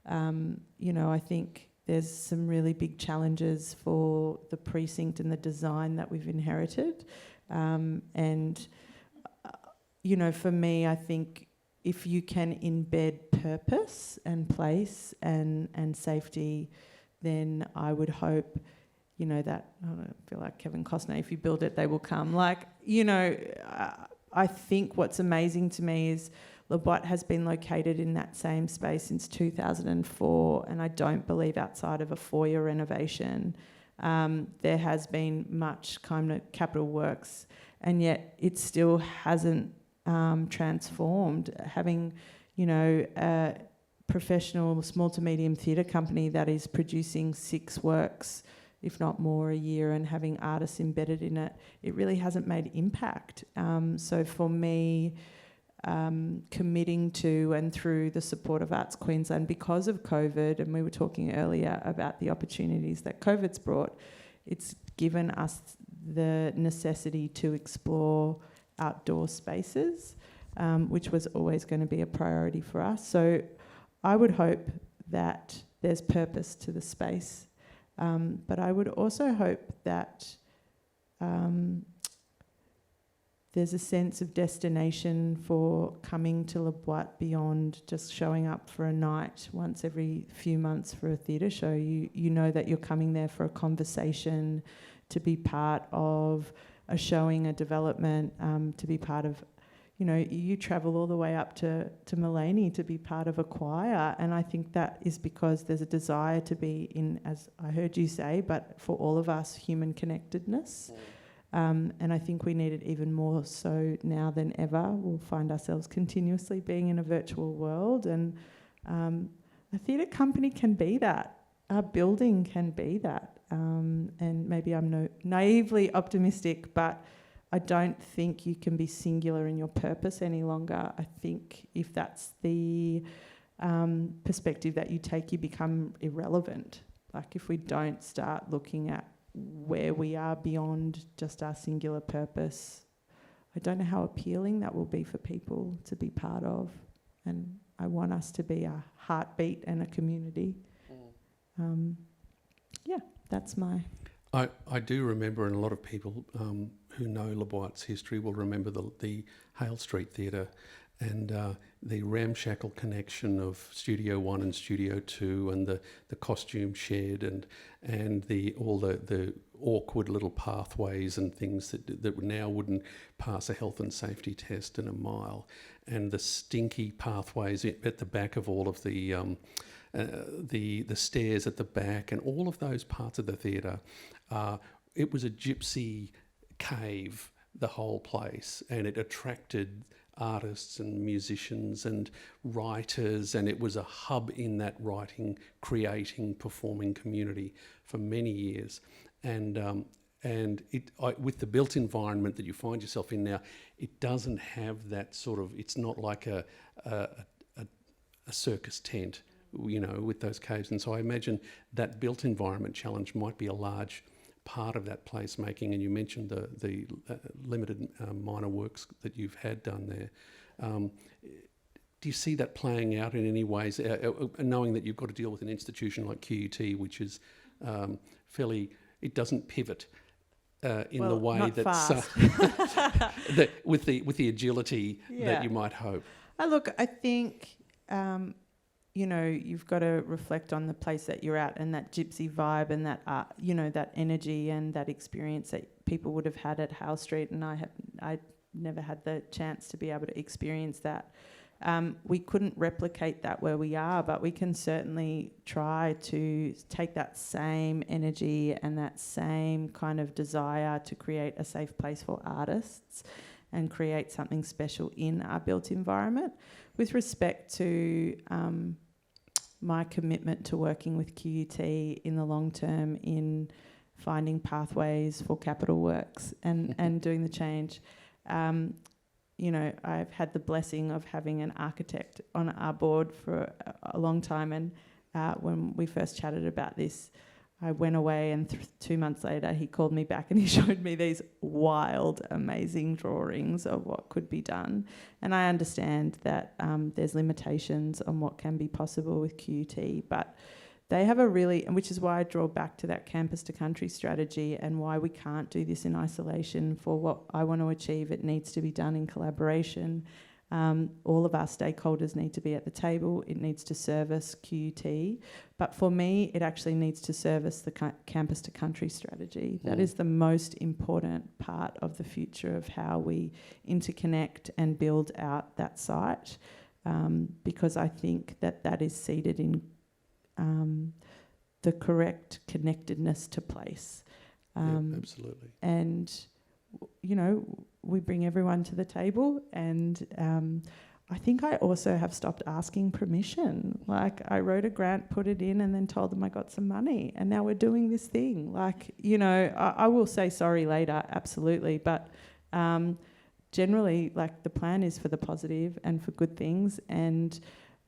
I think there's some really big challenges for the precinct and the design that we've inherited. For me, I think if you can embed purpose and place and safety, then I would hope, that, I feel like Kevin Costner, if you build it, they will come. I think what's amazing to me is Le Boite has been located in that same space since 2004, and I don't believe outside of a foyer renovation there has been much kind of capital works, and yet it still hasn't transformed. Having, a professional small to medium theatre company that is producing 6 works, if not more, a year, and having artists embedded in it, it really hasn't made impact. So for me, committing to and through the support of Arts Queensland, because of COVID, and we were talking earlier about the opportunities that COVID's brought, it's given us the necessity to explore outdoor spaces, which was always going to be a priority for us. So I would hope that there's purpose to the space, but I would also hope that there's a sense of destination for coming to Le Boite beyond just showing up for a night once every few months for a theatre show. You know that you're coming there for a conversation, to be part of a showing, a development, to be part of, you travel all the way up to Mullaney to be part of a choir, and I think that is because there's a desire to be in, as I heard you say, but for all of us, human connectedness. And I think we need it even more so now than ever. We'll find ourselves continuously being in a virtual world, and a theatre company can be that. Our building can be that. and maybe I'm naively optimistic, but I don't think you can be singular in your purpose any longer. I think if that's the perspective that you take, you become irrelevant. Like if we don't start looking at where we are beyond just our singular purpose, I don't know how appealing that will be for people to be part of. And I want us to be a heartbeat and a community. Yeah, that's my... I do remember, and a lot of people who know La Boite's history will remember the Hale Street Theatre and the ramshackle connection of Studio 1 and Studio 2 and the costume shed and all the awkward little pathways and things that now wouldn't pass a health and safety test in a mile, and the stinky pathways at the back of all of the stairs at the back and all of those parts of the theatre. It was a gypsy cave, the whole place, and it attracted artists and musicians and writers, and it was a hub in that writing, creating, performing community for many years. And with the built environment that you find yourself in now, it doesn't have that sort of, it's not like a circus tent, you know, with those caves. And so I imagine that built environment challenge might be a large part of that placemaking. And you mentioned the limited minor works that you've had done there. Do you see that playing out in any ways, knowing that you've got to deal with an institution like QUT, which is fairly, it doesn't pivot in the way that with the agility that you might hope? Look, I think you know, you've got to reflect on the place that you're at and that gypsy vibe and that you know, that energy and that experience that people would have had at Hale Street, and I never had the chance to be able to experience that. We couldn't replicate that where we are, but we can certainly try to take that same energy and that same kind of desire to create a safe place for artists and create something special in our built environment. With respect to my commitment to working with QUT in the long term in finding pathways for capital works and doing the change, you know, I've had the blessing of having an architect on our board for a long time, and when we first chatted about this, I went away, and 2 months later he called me back and he showed me these wild, amazing drawings of what could be done. And I understand that there's limitations on what can be possible with QUT, but they have a really, and which is why I draw back to that campus to country strategy and why we can't do this in isolation. For what I want to achieve, it needs to be done in collaboration. All of our stakeholders need to be at the table. It needs to service QUT. But for me, it actually needs to service the campus to country strategy. That is the most important part of the future of how we interconnect and build out that site, because I think that is seated in the correct connectedness to place. Absolutely. And, you know, we bring everyone to the table, and I think I also have stopped asking permission. Like, I wrote a grant, put it in, and then told them I got some money, and now we're doing this thing. Like, you know, I will say sorry later, absolutely, but generally, like, the plan is for the positive and for good things, and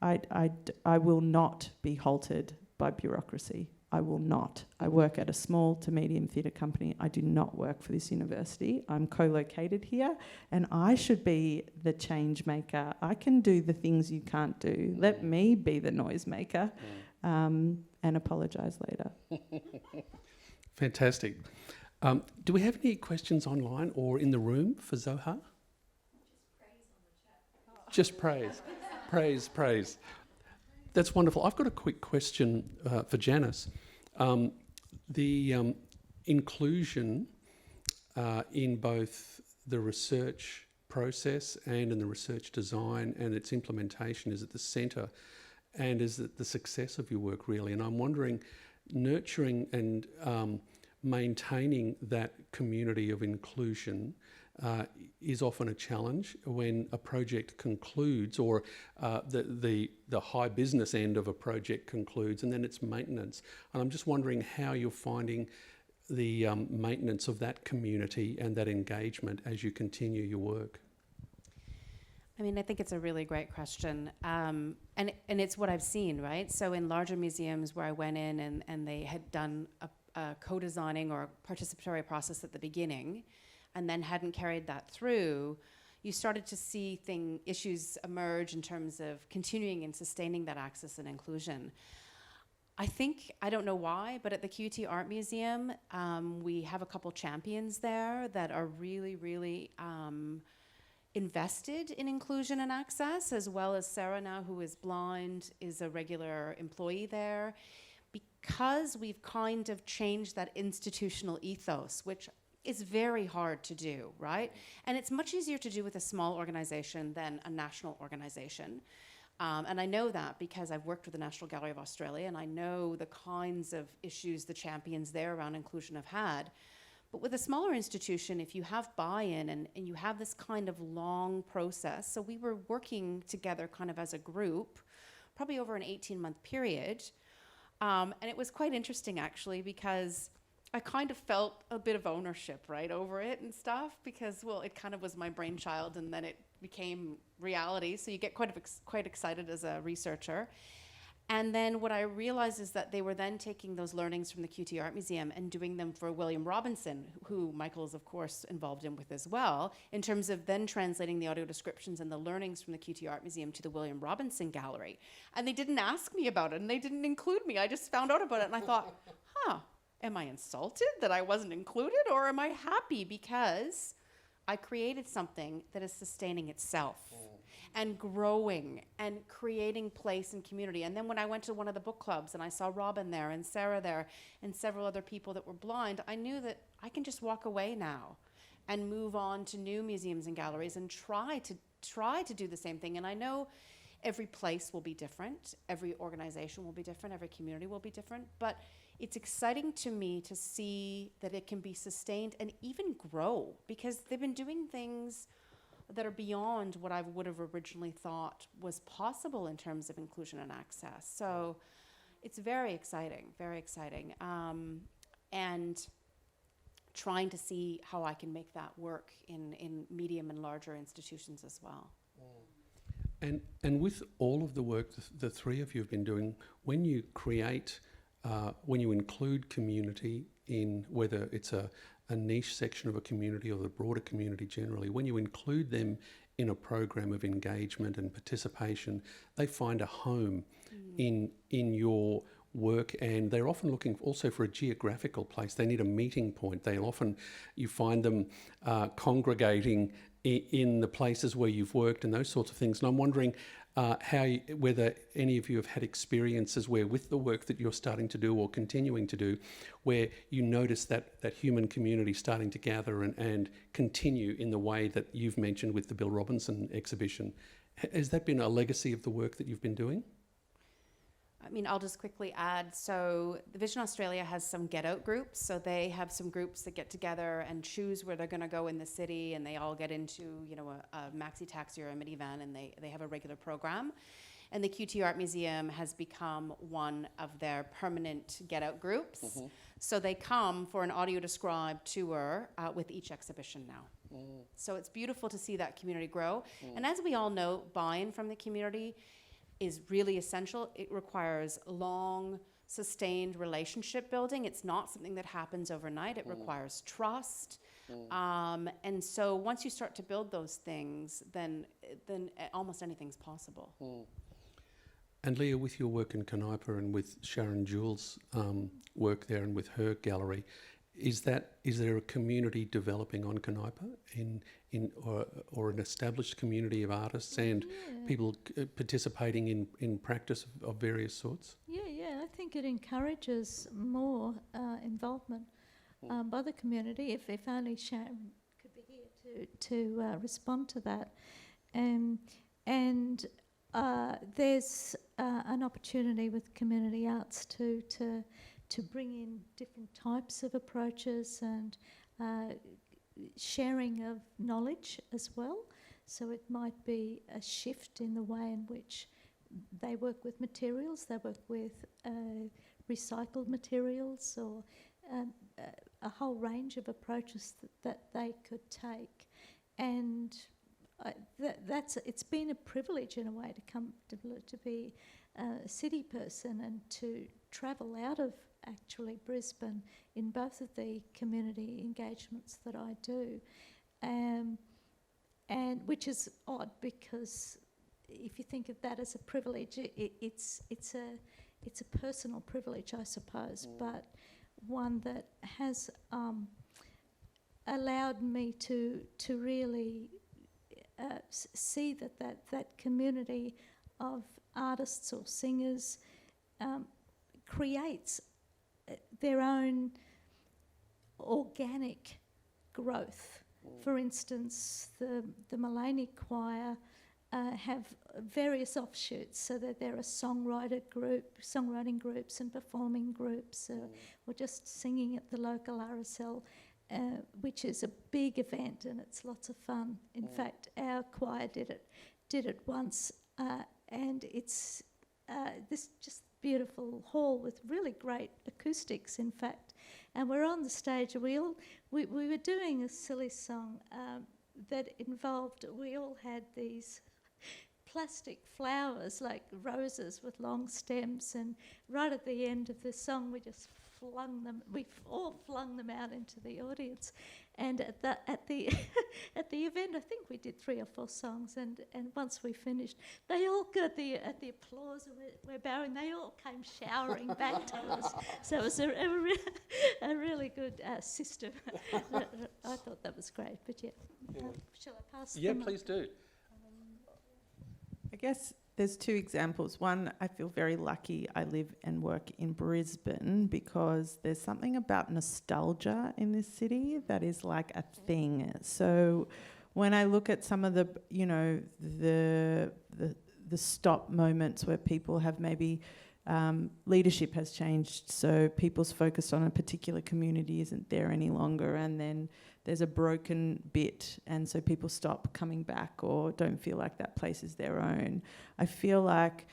I will not be halted by bureaucracy. I will not. I work at a small to medium theatre company. I do not work for this university. I'm co-located here, and I should be the change maker. I can do the things you can't do. Let me be the noise maker, and apologise later. Fantastic. Do we have any questions online or in the room for Zohar? Just praise. Praise, praise. That's wonderful. I've got a quick question for Janice. The inclusion in both the research process and in the research design and its implementation is at the centre and is at the success of your work, really. And I'm wondering, nurturing and maintaining that community of inclusion is often a challenge when a project concludes, or the high business end of a project concludes, and then it's maintenance. And I'm just wondering how you're finding the maintenance of that community and that engagement as you continue your work. I mean, I think it's a really great question. And it's what I've seen, right? So in larger museums where I went in and they had done a co-designing or participatory process at the beginning and then hadn't carried that through, you started to see issues emerge in terms of continuing and sustaining that access and inclusion. I think, I don't know why, but at the QT Art Museum, we have a couple champions there that are really, really invested in inclusion and access, as well as Sarah now, who is blind, is a regular employee there. Because we've kind of changed that institutional ethos, which is very hard to do, right? And it's much easier to do with a small organization than a national organization. And I know that because I've worked with the National Gallery of Australia, and I know the kinds of issues the champions there around inclusion have had. But with a smaller institution, if you have buy-in and you have this kind of long process, so we were working together kind of as a group, probably over an 18-month period. And it was quite interesting, actually, because I kind of felt a bit of ownership, right, over it and stuff, because, well, it kind of was my brainchild, and then it became reality. So you get quite excited as a researcher. And then what I realized is that they were then taking those learnings from the QT Art Museum and doing them for William Robinson, who Michael is, of course, involved in with as well, in terms of then translating the audio descriptions and the learnings from the QT Art Museum to the William Robinson Gallery. And they didn't ask me about it, and they didn't include me. I just found out about it, and I thought, am I insulted that I wasn't included, or am I happy because I created something that is sustaining itself and growing and creating place and community? And then when I went to one of the book clubs and I saw Robin there and Sarah there and several other people that were blind, I knew that I can just walk away now and move on to new museums and galleries and try to do the same thing. And I know every place will be different, every organization will be different, every community will be different, but it's exciting to me to see that it can be sustained and even grow, because they've been doing things that are beyond what I would have originally thought was possible in terms of inclusion and access. So it's very exciting, and trying to see how I can make that work in medium and larger institutions as well. And with all of the work the three of you have been doing, when you create, when you include community in, whether it's a niche section of a community or the broader community generally, when you include them in a program of engagement and participation, they find a home in your work, and they're often looking also for a geographical place. They need a meeting point. You find them congregating in the places where you've worked and those sorts of things. And I'm wondering whether any of you have had experiences where, with the work that you're starting to do or continuing to do, where you notice that human community starting to gather and continue in the way that you've mentioned with the Bill Robinson exhibition. Has that been a legacy of the work that you've been doing? I mean, I'll just quickly add, so the Vision Australia has some get out groups, so they have some groups that get together and choose where they're going to go in the city, and they all get into, a maxi taxi or a minivan, and they have a regular program. And the QT Art Museum has become one of their permanent get out groups. Mm-hmm. So they come for an audio described tour with each exhibition now. So it's beautiful to see that community grow. And as we all know, buy-in from the community is really essential. It requires long, sustained relationship building. It's not something that happens overnight. It requires trust. And so once you start to build those things, then almost anything's possible. And Leah, with your work in Canopa and with Sharon Jewell's work there and with her gallery, is there a community developing on Canopa or an established community of artists and people participating in practice of various sorts? Yeah, I think it encourages more involvement by the community. If only Sharon could be here to respond to that, and there's an opportunity with community arts to bring in different types of approaches and sharing of knowledge as well. So it might be a shift in the way in which they work with materials, they work with recycled materials, or a whole range of approaches that they could take. And it's been a privilege in a way to be a city person and to travel out of actually Brisbane in both of the community engagements that I do, and which is odd because if you think of that as a privilege, it's a personal privilege, I suppose, but one that has allowed me to really see that community of artists or singers creates their own organic growth. For instance, the Mulaney Choir have various offshoots, so that there are songwriting groups and performing groups, or just singing at the local RSL, which is a big event and it's lots of fun. In fact, our choir did it once, and it's this just beautiful hall with really great acoustics, in fact. And we're on the stage. We were doing a silly song that involved, we all had these plastic flowers like roses with long stems, and right at the end of the song we all flung them out into the audience. And at the at the event, I think we did 3 or 4 songs, and once we finished, they all got the applause, and we're bowing. They all came showering back to us. So it was a really good system. I thought that was great. But shall I pass? Yeah, please do. I guess there's 2 examples. One, I feel very lucky I live and work in Brisbane because there's something about nostalgia in this city that is like a thing. So when I look at some of the, the stop moments where people have maybe leadership has changed, so people's focus on a particular community isn't there any longer, and then there's a broken bit, and so people stop coming back or don't feel like that place is their own. I feel like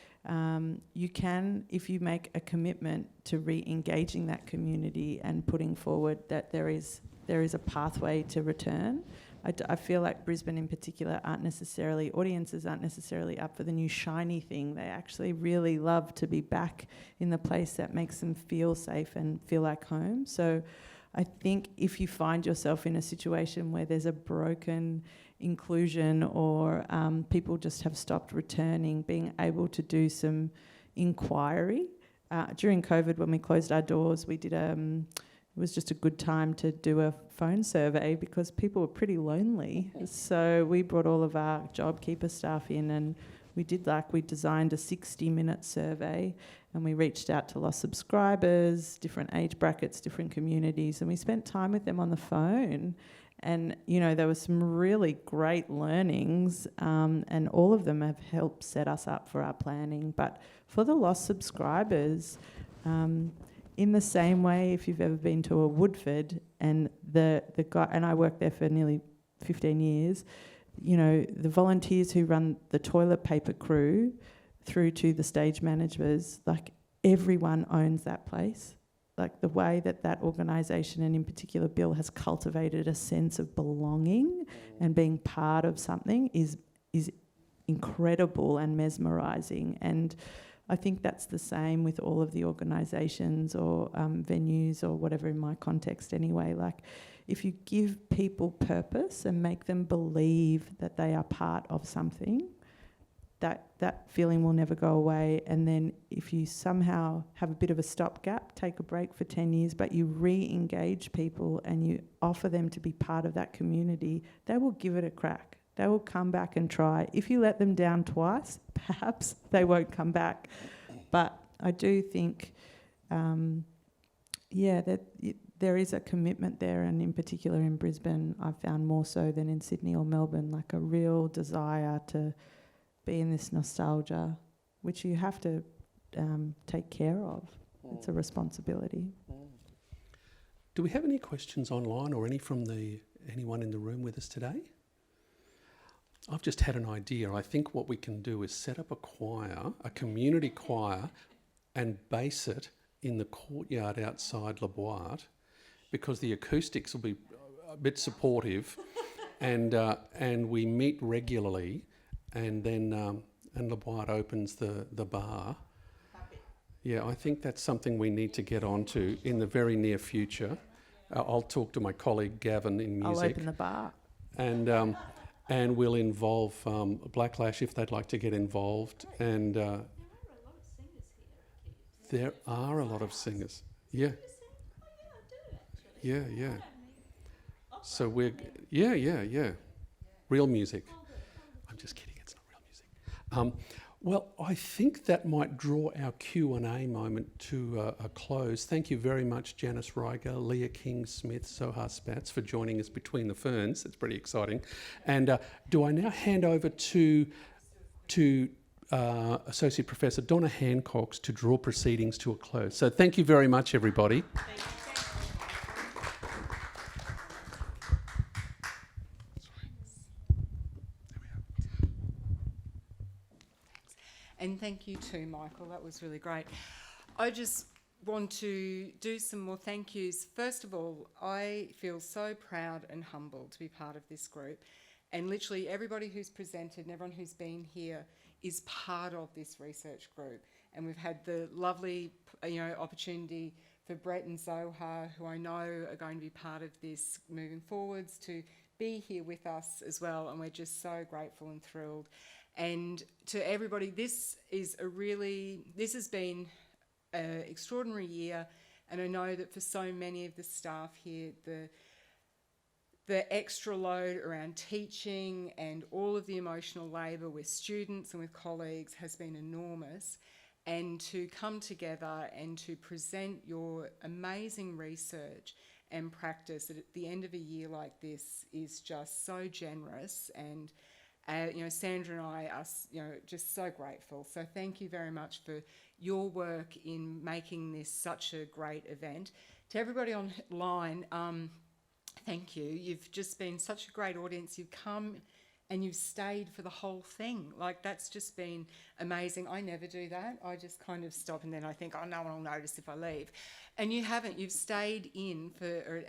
you can, if you make a commitment to re-engaging that community and putting forward that there is a pathway to return. I feel like Brisbane in particular audiences aren't necessarily up for the new shiny thing. They actually really love to be back in the place that makes them feel safe and feel like home. So I think if you find yourself in a situation where there's a broken inclusion or people just have stopped returning, being able to do some inquiry. During COVID, when we closed our doors, we did it was just a good time to do a phone survey because people were pretty lonely. So we brought all of our JobKeeper staff in, and we designed a 60-minute survey, and we reached out to lost subscribers, different age brackets, different communities, and we spent time with them on the phone. And, there were some really great learnings, and all of them have helped set us up for our planning. But for the lost subscribers, in the same way, if you've ever been to a Woodford, and the guy, and I worked there for nearly 15 years, the volunteers who run the toilet paper crew through to the stage managers, like everyone owns that place. Like the way that organisation, and in particular Bill, has cultivated a sense of belonging and being part of something is incredible and mesmerising. And I think that's the same with all of the organisations or venues or whatever, in my context anyway. Like, if you give people purpose and make them believe that they are part of something, that feeling will never go away. And then if you somehow have a bit of a stopgap, take a break for 10 years, but you re-engage people and you offer them to be part of that community, they will give it a crack. They will come back and try. If you let them down twice, perhaps they won't come back. But I do think, that there is a commitment there, and in particular in Brisbane, I've found more so than in Sydney or Melbourne, like a real desire to be in this nostalgia, which you have to take care of. It's a responsibility. Do we have any questions online or any from the anyone in the room with us today? I've just had an idea. I think what we can do is set up a choir, a community choir, and base it in the courtyard outside La Boite, because the acoustics will be a bit supportive, and we meet regularly, and then and La Boite opens the bar. Yeah, I think that's something we need to get onto in the very near future. I'll talk to my colleague Gavin in music. I'll open the bar. And we'll involve Blacklash if they'd like to get involved. And there are a lot of singers. Yeah. Yeah, yeah. So we're, yeah. Real music. I'm just kidding, it's not real music. Well, I think that might draw our Q&A moment to a close. Thank you very much, Janice Rieger, Leah King-Smith, Zohar Spatz, for joining us between the ferns. It's pretty exciting. And do I now hand over to Associate Professor Donna Hancox to draw proceedings to a close. So thank you very much, everybody. And thank you too, Michael. That was really great. I just want to do some more thank yous. First of all, I feel so proud and humbled to be part of this group. And literally everybody who's presented and everyone who's been here is part of this research group. And we've had the lovely, opportunity for Brett and Zohar, who I know are going to be part of this moving forwards, to be here with us as well. And we're just so grateful and thrilled. And to everybody, this has been an extraordinary year, and I know that for so many of the staff here, the extra load around teaching and all of the emotional labour with students and with colleagues has been enormous. And to come together and to present your amazing research and practice at the end of a year like this is just so generous. And Sandra and I are, just so grateful. So thank you very much for your work in making this such a great event. To everybody online, thank you. You've just been such a great audience. You've come and you've stayed for the whole thing. Like, that's just been amazing. I never do that. I just kind of stop and then I think, oh, no one will notice if I leave. And you haven't. You've stayed in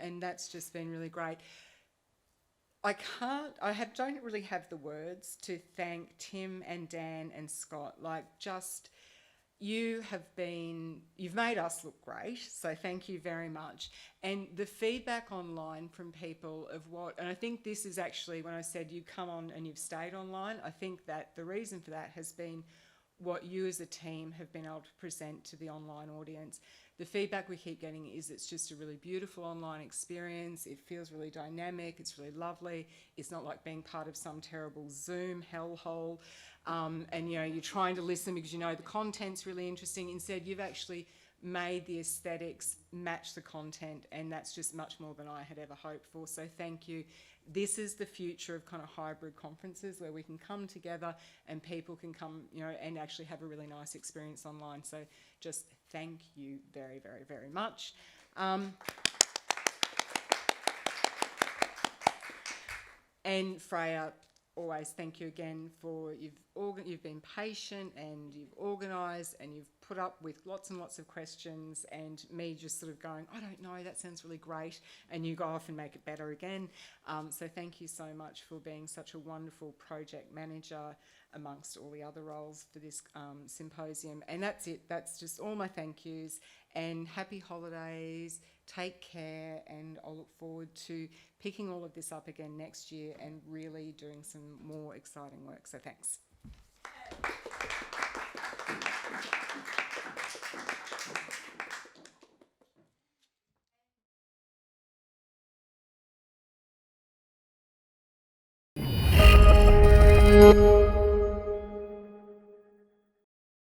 and that's just been really great. Don't really have the words to thank Tim and Dan and Scott. You've made us look great, so thank you very much. And the feedback online from people and I think this is actually when I said you come on and you've stayed online, I think that the reason for that has been what you as a team have been able to present to the online audience. The feedback we keep getting is it's just a really beautiful online experience. It feels really dynamic. It's really lovely. It's not like being part of some terrible Zoom hellhole. And you're trying to listen because the content's really interesting. Instead, you've actually made the aesthetics match the content, and that's just much more than I had ever hoped for. So thank you. This is the future of kind of hybrid conferences where we can come together and people can come, and actually have a really nice experience online. So just thank you very, very, very much. And Freya, always thank you again for you've been patient and you've organised and you've put up with lots and lots of questions and me just sort of going, I don't know, that sounds really great, and you go off and make it better again. So thank you so much for being such a wonderful project manager amongst all the other roles for this symposium. And that's it. That's just all my thank yous, and happy holidays. Take care, and I'll look forward to picking all of this up again next year and really doing some more exciting work. So thanks.